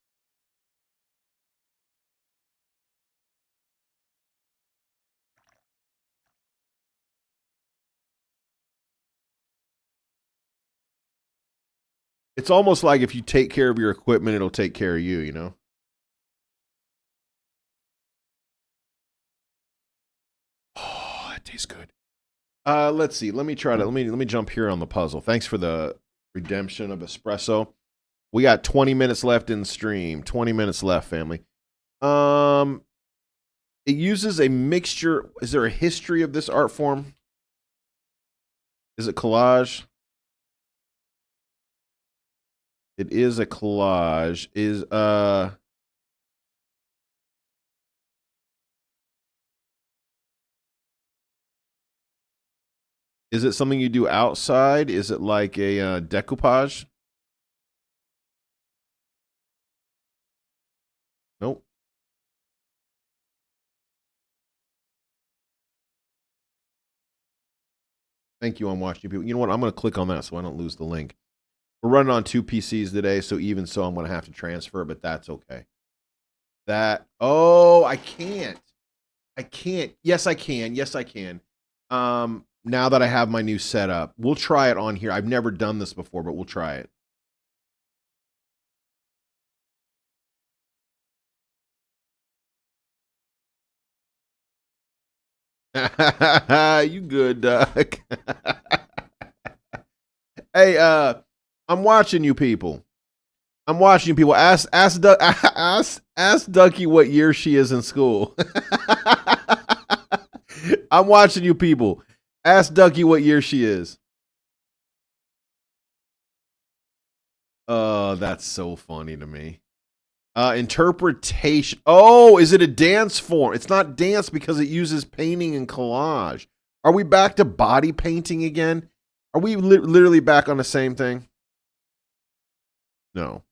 It's almost like if you take care of your equipment, it'll take care of you, you know? Oh, that tastes good. Let's see. Let me jump here on the puzzle. Thanks for the redemption of espresso. We got 20 minutes left in the stream. 20 minutes left, family. It uses a mixture. Is there a history of this art form? Is it collage? It is a collage. Is it something you do outside? Is it like a decoupage? Nope. Thank you on watching people. You know what? I'm going to click on that so I don't lose the link. We're running on 2 PCs today, so even so, I'm going to have to transfer, but that's okay. I can't. Yes, I can. now that I have my new setup. We'll try it on here. I've never done this before, but we'll try it. You good, Doug? Hey, I'm watching you people. I'm watching you people. Ask Ducky what year she is in school. I'm watching you people. Ask Ducky what year she is. Oh, that's so funny to me. Interpretation. Oh, is it a dance form? It's not dance because it uses painting and collage. Are we back to body painting again? Are we literally back on the same thing? No.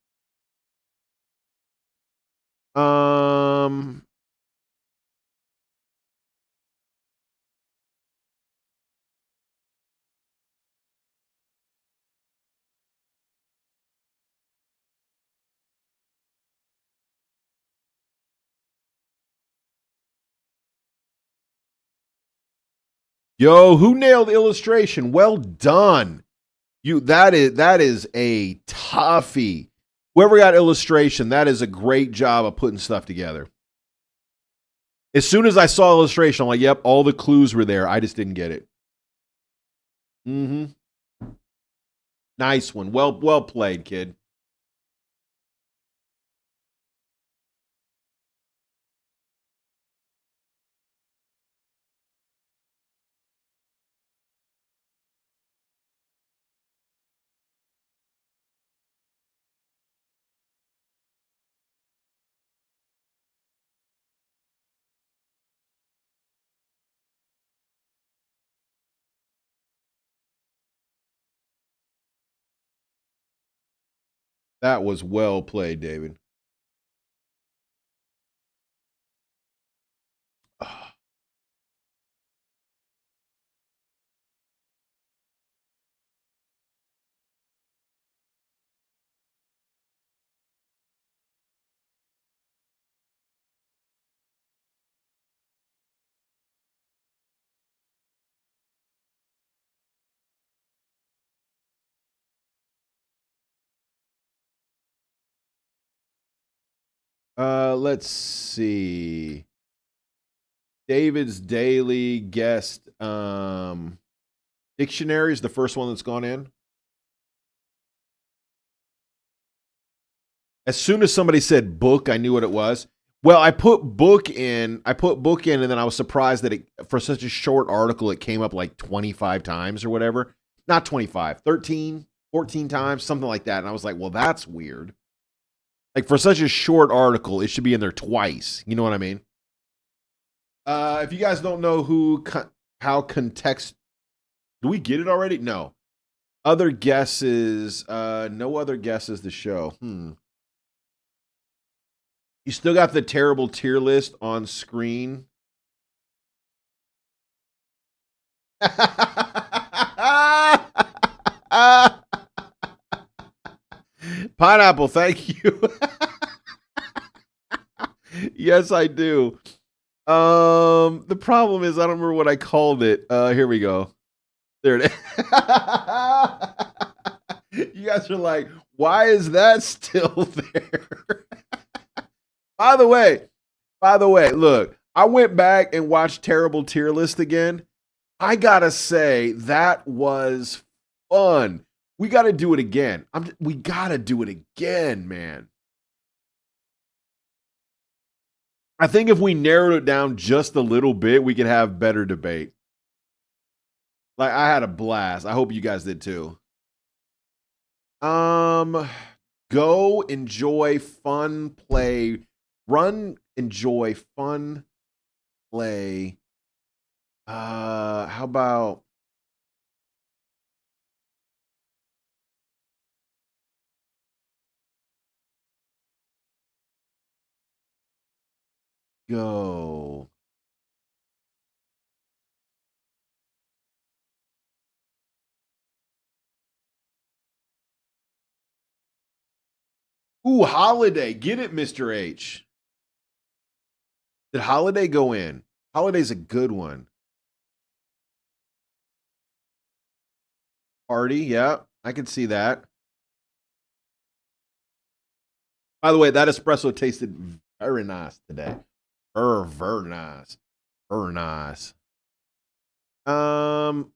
Um. Yo, who nailed illustration? Well done. That is a toughie. Whoever got illustration, that is a great job of putting stuff together. As soon as I saw illustration, I'm like, yep, all the clues were there. I just didn't get it. Mm-hmm. Nice one. Well played, kid. That was well played, David. Let's see. David's daily guest dictionary is the first one that's gone in. As soon as somebody said book, I knew what it was. Well, I put book in, and then I was surprised that for such a short article, it came up like 25 times or whatever. Not 25, 13, 14 times, something like that. And I was like, well, that's weird. Like for such a short article, it should be in there twice. You know what I mean? If you guys don't know how context, do we get it already? No. Other guesses, no other guesses to show. You still got the terrible tier list on screen. Pineapple, thank you. Yes, I do. The problem is I don't remember what I called it. Here we go. There it is. You guys are like, why is that still there? By the way, look, I went back and watched Terrible Tier List again. I gotta say, that was fun. We gotta do it again. We gotta do it again, man. I think if we narrowed it down just a little bit, we could have better debate. Like I had a blast. I hope you guys did too. Go enjoy fun play. Run, enjoy fun play. How about go? Ooh, Holiday. Get it, Mr. H. Did Holiday go in? Holiday's a good one. Party, yeah, I can see that. By the way, that espresso tasted very nice today. Very nice. Very nice. Um,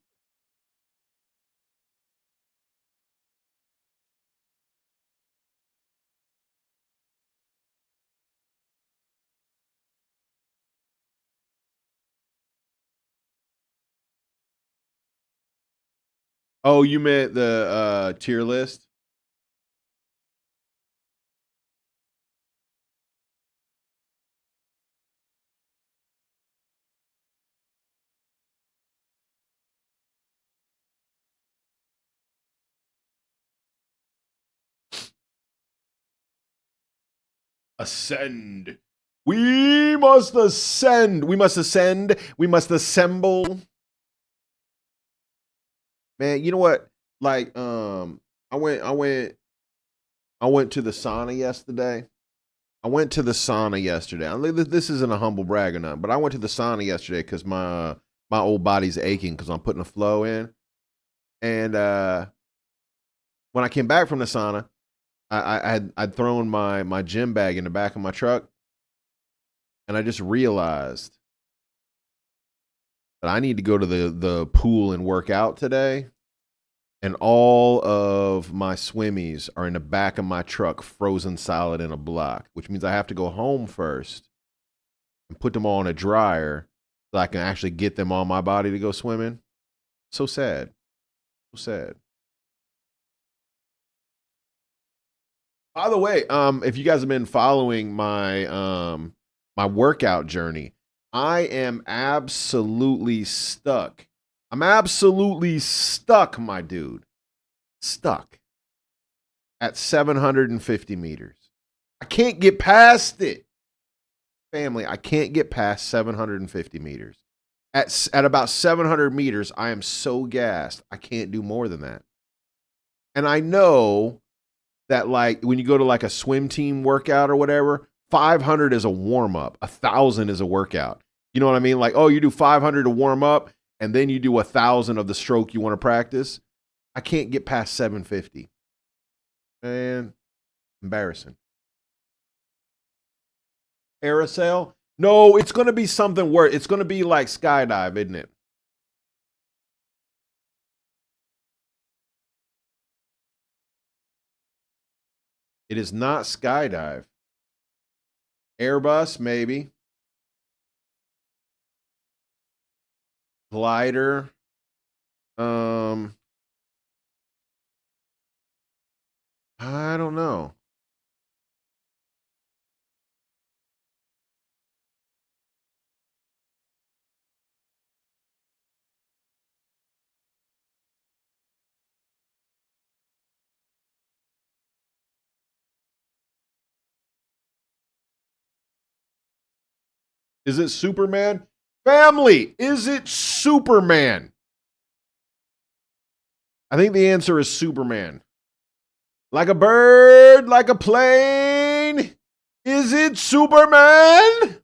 oh, you meant the tier list? Ascend. We must ascend. We must ascend. We must assemble. Man, you know what? Like, I went to the sauna yesterday. I went to the sauna yesterday. This isn't a humble brag or nothing, but I went to the sauna yesterday because my old body's aching because I'm putting a flow in. And when I came back from the sauna, I'd thrown my gym bag in the back of my truck, and I just realized that I need to go to the pool and work out today. And all of my swimmies are in the back of my truck, frozen solid in a block, which means I have to go home first and put them all in a dryer so I can actually get them on my body to go swimming. So sad. So sad. By the way, if you guys have been following my workout journey, I am absolutely stuck. I'm absolutely stuck, my dude. Stuck at 750 meters. I can't get past it. Family, I can't get past 750 meters. At about 700 meters, I am so gassed. I can't do more than that. And I know that, like, when you go to like a swim team workout or whatever, 500 is a warm up, 1,000 is a workout. You know what I mean? Like, oh, you do 500 to warm up, and then you do 1,000 of the stroke you want to practice. I can't get past 750. Man, embarrassing. Parasail? No, it's going to be something worse. It's going to be like skydive, isn't it? It is not skydive. Airbus, maybe. Glider. I don't know. Is it Superman? Family, is it Superman? I think the answer is Superman. Like a bird, like a plane. Is it Superman?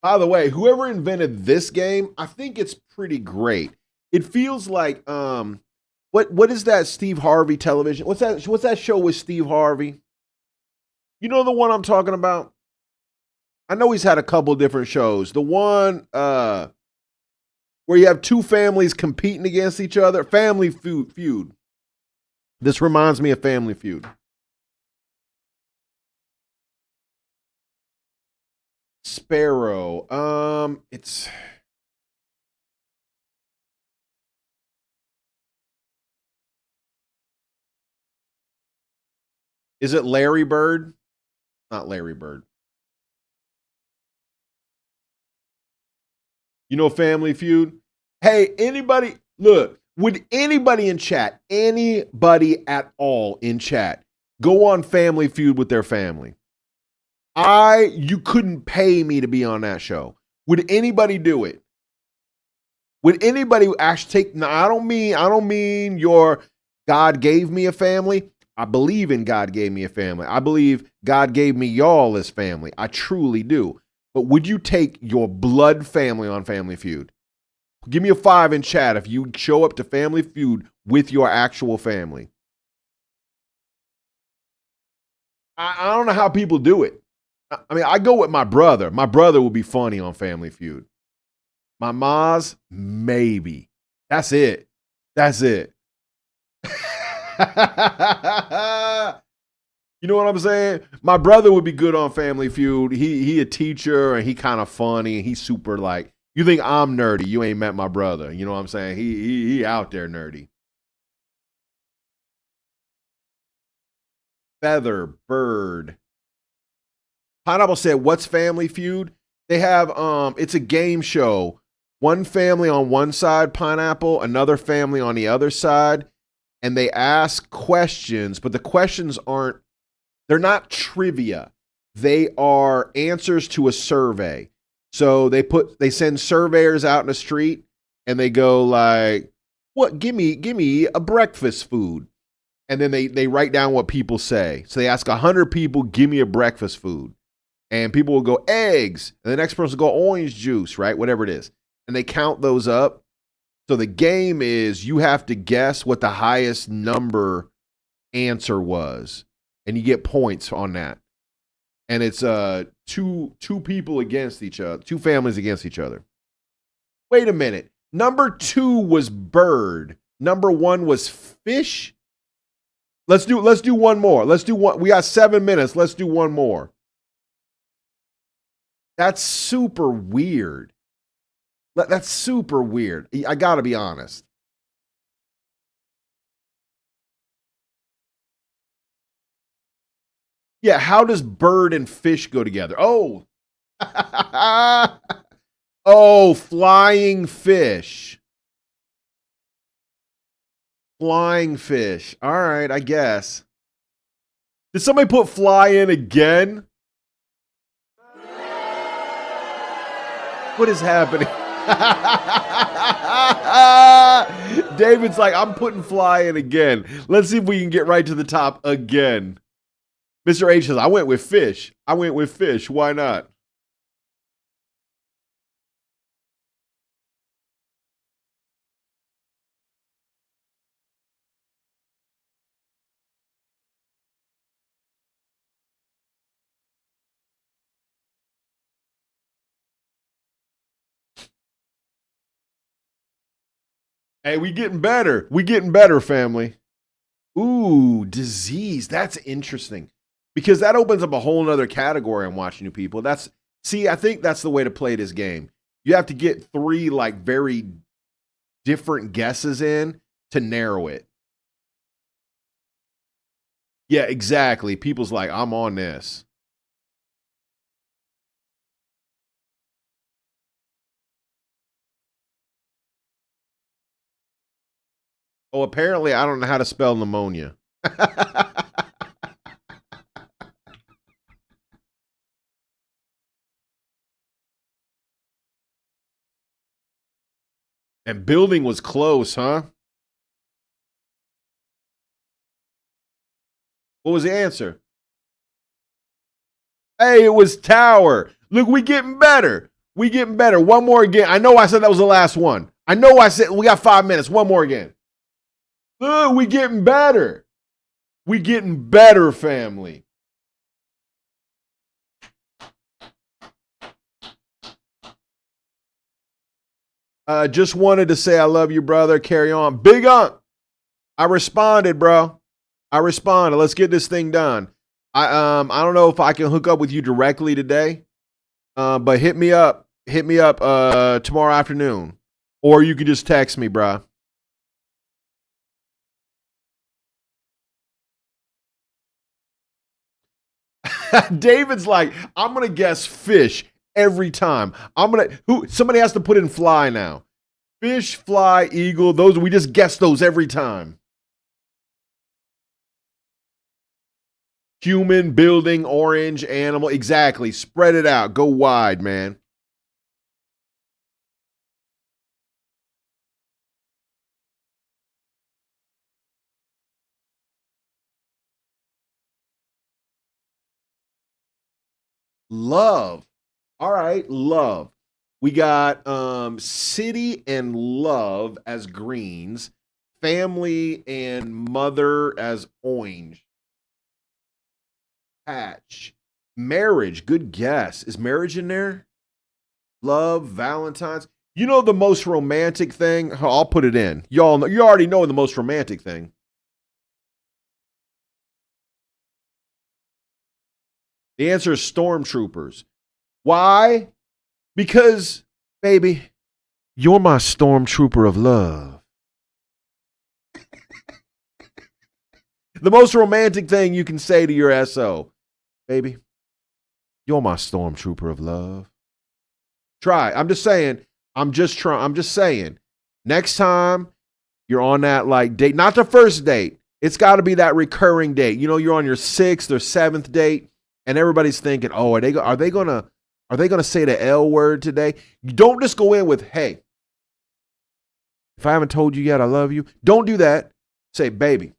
By the way, whoever invented this game, I think it's pretty great. It feels like what is that Steve Harvey television? What's that show with Steve Harvey? You know the one I'm talking about? I know he's had a couple different shows. The one where you have two families competing against each other, Family Feud. This reminds me of Family Feud. Sparrow. It's Is it Larry Bird? Not Larry Bird. You know Family Feud? Hey, anybody, look, would anybody in chat, anybody at all in chat, go on Family Feud with their family? You couldn't pay me to be on that show. Would anybody do it? Would anybody actually take, now I don't mean your God gave me a family. I believe in God gave me a family. I believe God gave me y'all as family. I truly do. but would you take your blood family on Family Feud? Give me a 5 in chat if you show up to Family Feud with your actual family. I don't know how people do it. I mean, I go with my brother. My brother would be funny on Family Feud. My Maz, maybe. That's it. That's it. You know what I'm saying? My brother would be good on Family Feud. He a teacher and he kind of funny. He's super like, you think I'm nerdy, you ain't met my brother. You know what I'm saying? He out there nerdy. Feather, bird. Pineapple said, "What's Family Feud?" They have it's a game show. One family on one side, Pineapple, another family on the other side, and they ask questions, but the questions they're not trivia. They are answers to a survey. So they send surveyors out in the street and they go like, "What? Give me a breakfast food." And then they write down what people say. So they ask 100 people, "Give me a breakfast food." And people will go eggs, and the next person will go orange juice, right? Whatever it is. And they count those up. So the game is you have to guess what the highest number answer was, and you get points on that. And it's two people against each other, two families against each other. Wait a minute. Number 2 was bird. Number 1 was fish. Let's do one more. Let's do one. We got 7 minutes. Let's do one more. That's super weird. That's super weird. I got to be honest. Yeah, how does bird and fish go together? Oh. Oh, flying fish. Flying fish. All right, I guess. Did somebody put fly in again? What is happening? David's like, I'm putting fly in again. Let's see if we can get right to the top again. Mr. H says, I went with fish. I went with fish. Why not? Hey, we getting better. We getting better, family. Ooh, disease. That's interesting. Because that opens up a whole nother category I'm watching you people. I think that's the way to play this game. You have to get 3 like very different guesses in to narrow it. Yeah, exactly. People's like, I'm on this. Oh, apparently I don't know how to spell pneumonia. And building was close, huh? What was the answer? Hey, it was tower. Look, we getting better. We getting better. One more again. I know I said that was the last one. I know I said we got 5 minutes. One more again. Look, we getting better. We getting better, family. Just wanted to say I love you, brother. Carry on. Big Unk. I responded, bro. I responded. Let's get this thing done. I don't know if I can hook up with you directly today. But hit me up. Hit me up tomorrow afternoon. Or you can just text me, bro. David's like, I'm gonna guess fish every time. Somebody has to put in fly now. Fish, fly, eagle, those we just guess those every time. Human, building, orange, animal. Exactly. Spread it out. Go wide, man. Love. All right, love. We got city and love as greens, family and mother as orange. Patch. Marriage, good guess. Is marriage in there? Love, Valentine's. You know the most romantic thing? I'll put it in. Y'all know, you already know the most romantic thing. The answer is stormtroopers. Why? Because, baby, you're my stormtrooper of love. The most romantic thing you can say to your SO, baby, you're my stormtrooper of love. Try. I'm just saying. I'm just saying. Next time you're on that like date, not the first date. It's got to be that recurring date. You know, you're on your 6th or 7th date, and everybody's thinking, "Oh, are they gonna say the L word today?" You don't just go in with, "Hey, if I haven't told you yet, I love you." Don't do that. Say, "Baby,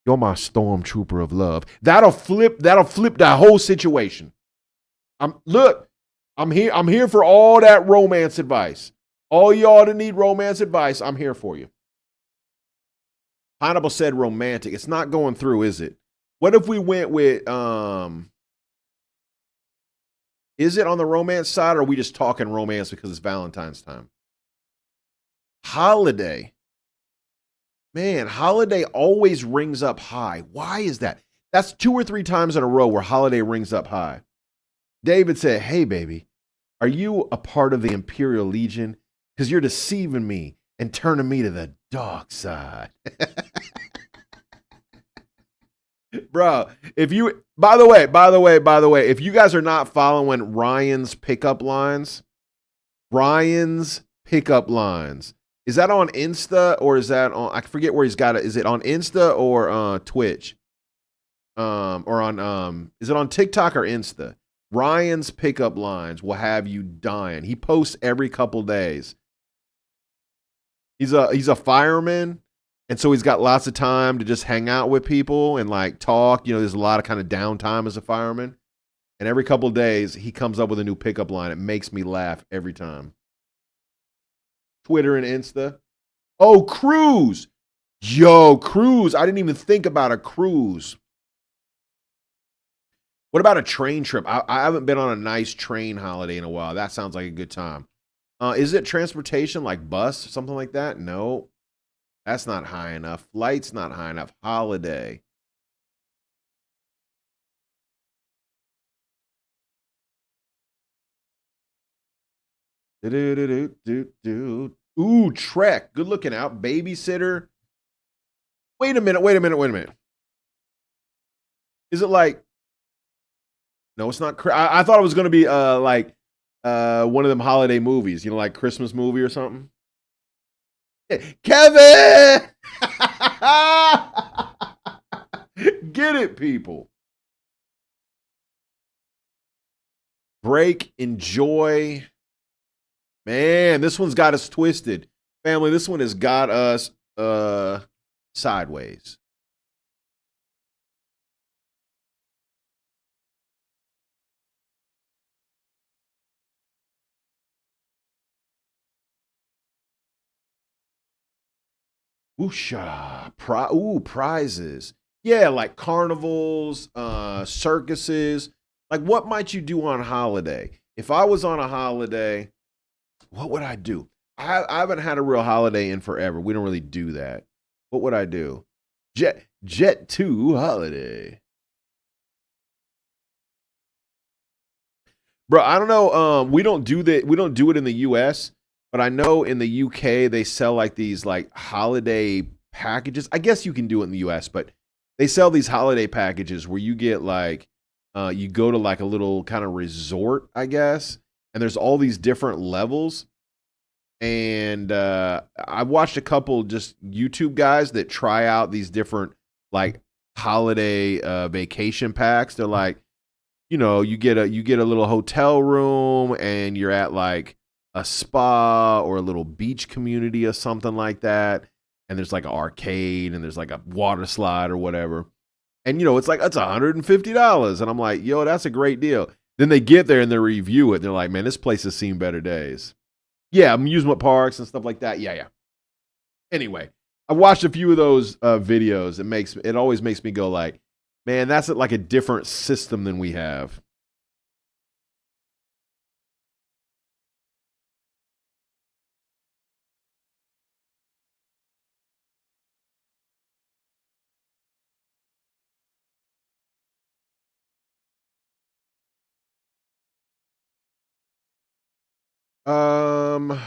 you're my stormtrooper of love." That'll flip that whole situation. I'm here for all that romance advice. All y'all that need romance advice, I'm here for you. Pineapple said romantic. It's not going through, is it? What if we went with is it on the romance side, or are we just talking romance because it's Valentine's time? Holiday. Man, holiday always rings up high. Why is that? That's 2 or 3 times in a row where holiday rings up high. David said, "Hey, baby, are you a part of the Imperial Legion? Because you're deceiving me and turning me to the dark side." Bro, if you, by the way, if you guys are not following Ryan's pickup lines, is that on Insta or is that on, I forget where he's got it. Is it on Insta or Twitch? Or on, is it on TikTok or Insta? Ryan's pickup lines will have you dying. He posts every couple days. He's a fireman, and so he's got lots of time to just hang out with people and like talk. You know, there's a lot of kind of downtime as a fireman. And every couple of days, he comes up with a new pickup line. It makes me laugh every time. Twitter and Insta. Oh, cruise. Yo, cruise. I didn't even think about a cruise. What about a train trip? I haven't been on a nice train holiday in a while. That sounds like a good time. Is it transportation like bus, something like that? No, that's not high enough. Flight's not high enough. Holiday. Ooh, Trek. Good looking out. Babysitter. Wait a minute. Is it like? No, it's not. I thought it was going to be like one of them holiday movies. You know, like Christmas movie or something. Kevin! Get it, people. Break, enjoy. Man, this one's got us twisted. Family, this one has got us sideways. Woosha. Prizes. Yeah, like carnivals, circuses. Like, what might you do on holiday? If I was on a holiday, what would I do? I haven't had a real holiday in forever. We don't really do that. What would I do? Jet 2 holiday. Bro, I don't know. We don't do it in the US, but I know in the UK they sell like these like holiday packages. I guess you can do it in the US, but they sell these holiday packages where you get like you go to like a little kind of resort, I guess, and there's all these different levels. And I watched a couple just YouTube guys that try out these different like holiday vacation packs. They're like, you know, you get a little hotel room and you're at like a spa or a little beach community or something like that. And there's like an arcade and there's like a water slide or whatever. And you know, it's like, that's $150. And I'm like, yo, that's a great deal. Then they get there and they review it. And they're like, man, this place has seen better days. Yeah, amusement parks and stuff like that. Yeah. Anyway, I watched a few of those videos. It always makes me go like, man, that's like a different system than we have. Um,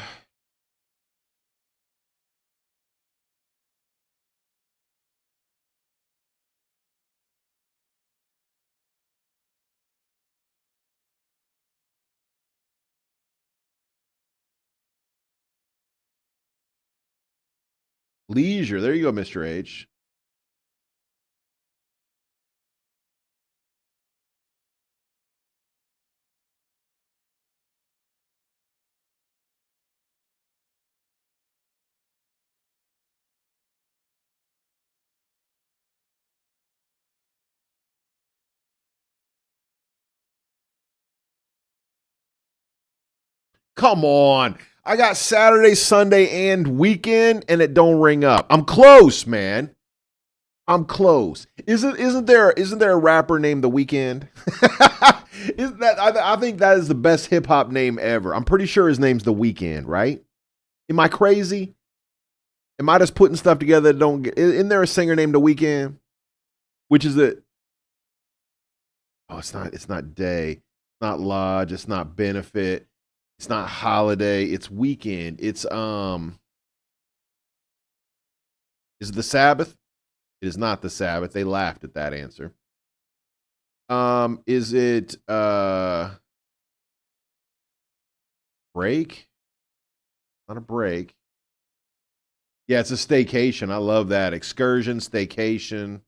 Leisure. There you go, Mr. H. Come on. I got Saturday, Sunday, and weekend, and it don't ring up. I'm close, man. I'm close. Isn't there a rapper named The Weeknd? Isn't that I think that is the best hip hop name ever. I'm pretty sure his name's The Weeknd, right? Am I crazy? Am I just putting stuff together that don't get? Isn't there a singer named The Weeknd? Which is it? Oh, it's not. It's not Day. It's not Lodge. It's not Benefit. It's not Holiday. It's Weekend. Is it the Sabbath? It is not the Sabbath. They laughed at that answer. Is it break? Not a break. Yeah, it's a staycation. I love that. Excursion, staycation.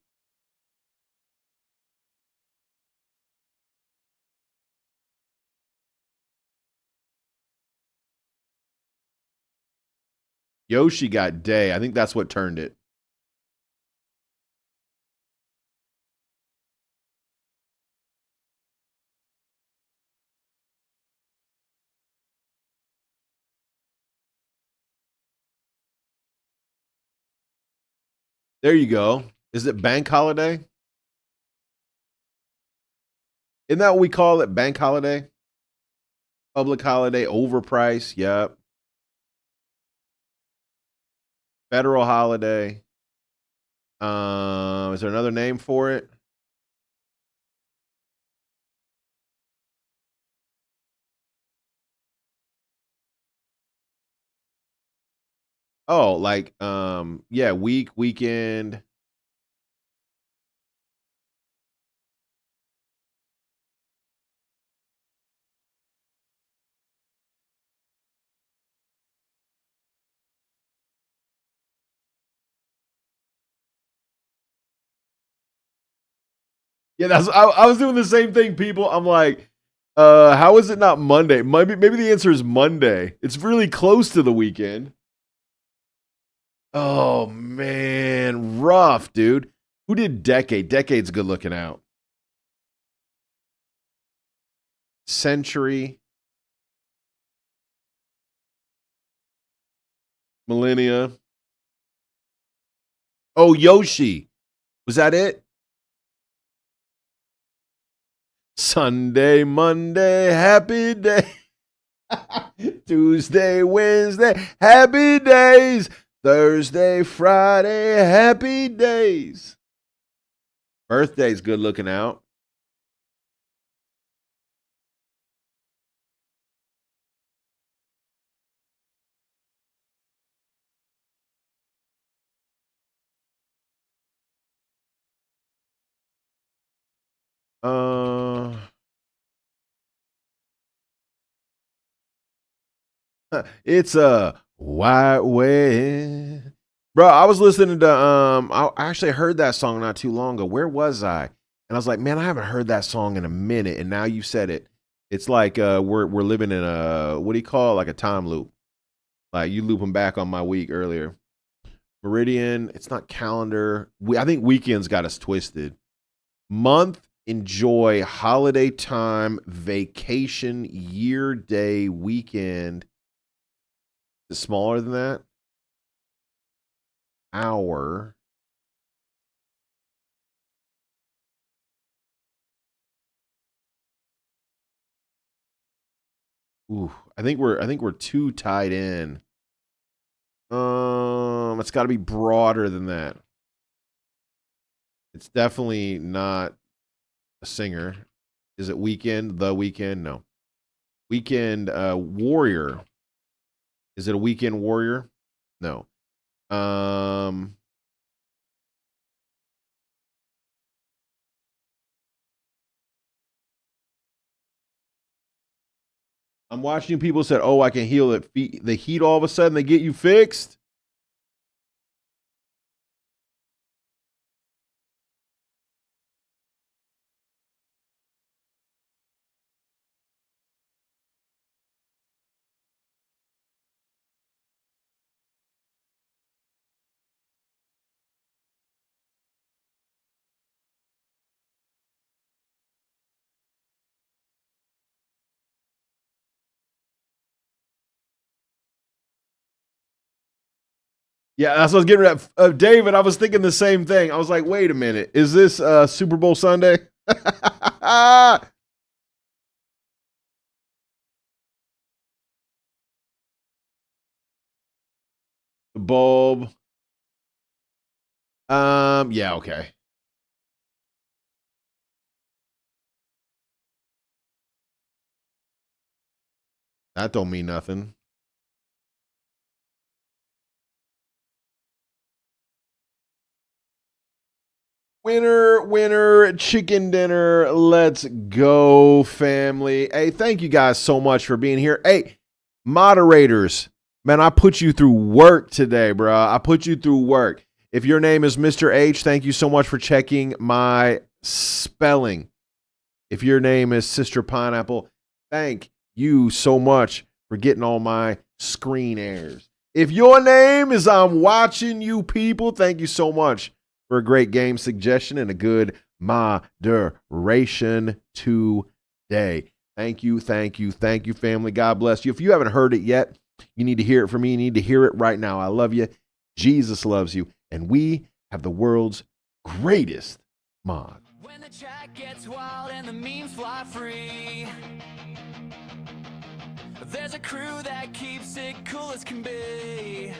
Yoshi got Day. I think that's what turned it. There you go. Is it bank holiday? Isn't that what we call it? Bank holiday? Public holiday, overpriced. Yep. Federal holiday. Is there another name for it? Oh, like yeah, weekend. Yeah, I was doing the same thing, people. I'm like, how is it not Monday? Maybe the answer is Monday. It's really close to the weekend. Oh man, rough, dude. Who did Decade? Decade's good looking out. Century, Millennia. Oh, Yoshi. Was that it? Sunday, Monday, happy day. Tuesday, Wednesday, happy days. Thursday, Friday, happy days. Birthday's good looking out. Uh, it's a white way. Bro, I was listening to I actually heard that song not too long ago. Where was I? And I was like, man, I haven't heard that song in a minute. And now you said it. It's like we're living in a what do you call it? Like a time loop. Like you looping back on my week earlier. Meridian, it's not calendar. I think weekends got us twisted. Month enjoy holiday time, vacation, year day, weekend. Is it smaller than that? Hour. Ooh, I think we're too tied in. It's got to be broader than that. It's definitely not a singer. Is it Weekend? The Weekend? No. Weekend Warrior. Is it a Weekend Warrior? No. I'm watching people said, "Oh, I can heal it." The heat all of a sudden they get you fixed. Yeah, that's what I was getting at. David, I was thinking the same thing. I was like, wait a minute. Is this Super Bowl Sunday? The bulb. Yeah, okay. That don't mean nothing. Winner, winner, chicken dinner. Let's go, family. Hey, thank you guys so much for being here. Hey, moderators, man, I put you through work today, bro. I put you through work. If your name is Mr. H, thank you so much for checking my spelling. If your name is Sister Pineapple, thank you so much for getting all my screen airs. If your name is I'm Watching You People, thank you so much for a great game suggestion and a good moderation today. Thank you, thank you, thank you, family. God bless you. If you haven't heard it yet, you need to hear it from me. You need to hear it right now. I love you. Jesus loves you. And we have the world's greatest mod. When the chat gets wild and the memes fly free, there's a crew that keeps it cool as can be.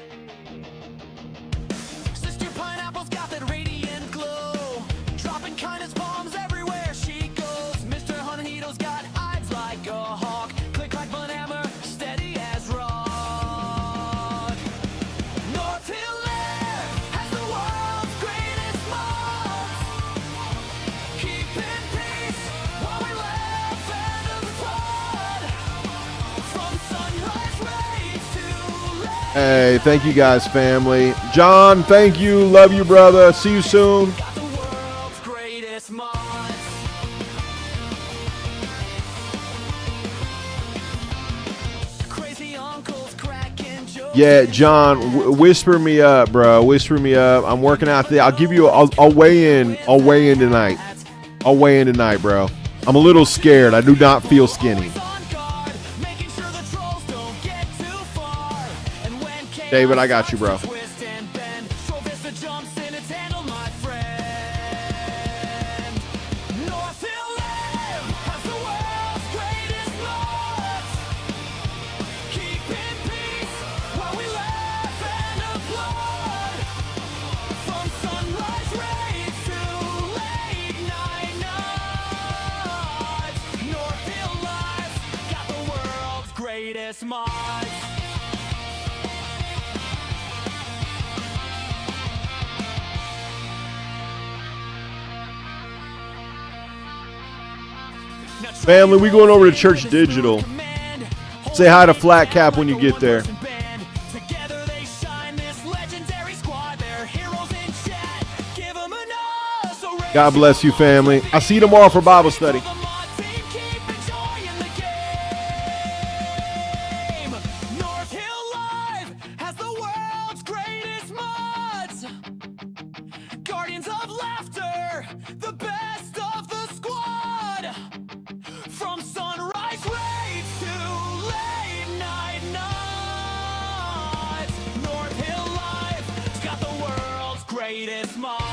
Sister Pineapple's got that radiant glow, dropping kindness bombs everywhere she goes. Mr. Honeydo's got eyes like a hawk, click like one hammer, steady as rock. North Hill Air has the world's greatest mods, keeping peace while we laugh and applaud. From sunrise rays to late. Hey, thank you guys, family. John, thank you. Love you, brother. See you soon. Got the world's greatest mods. Crazy uncles cracking jokes. Yeah, John, whisper me up, bro. Whisper me up. I'm working out there. I'll give you. I'll weigh in. I'll weigh in tonight. I'll weigh in tonight, bro. I'm a little scared. I do not feel skinny. David, I got you, bro. Mods. Family, we going over to Church Digital. Say hi to Flat Cap when you get there. God bless you, family. I'll see you tomorrow for Bible study. Guardians of laughter, the best of the squad. greatest moment.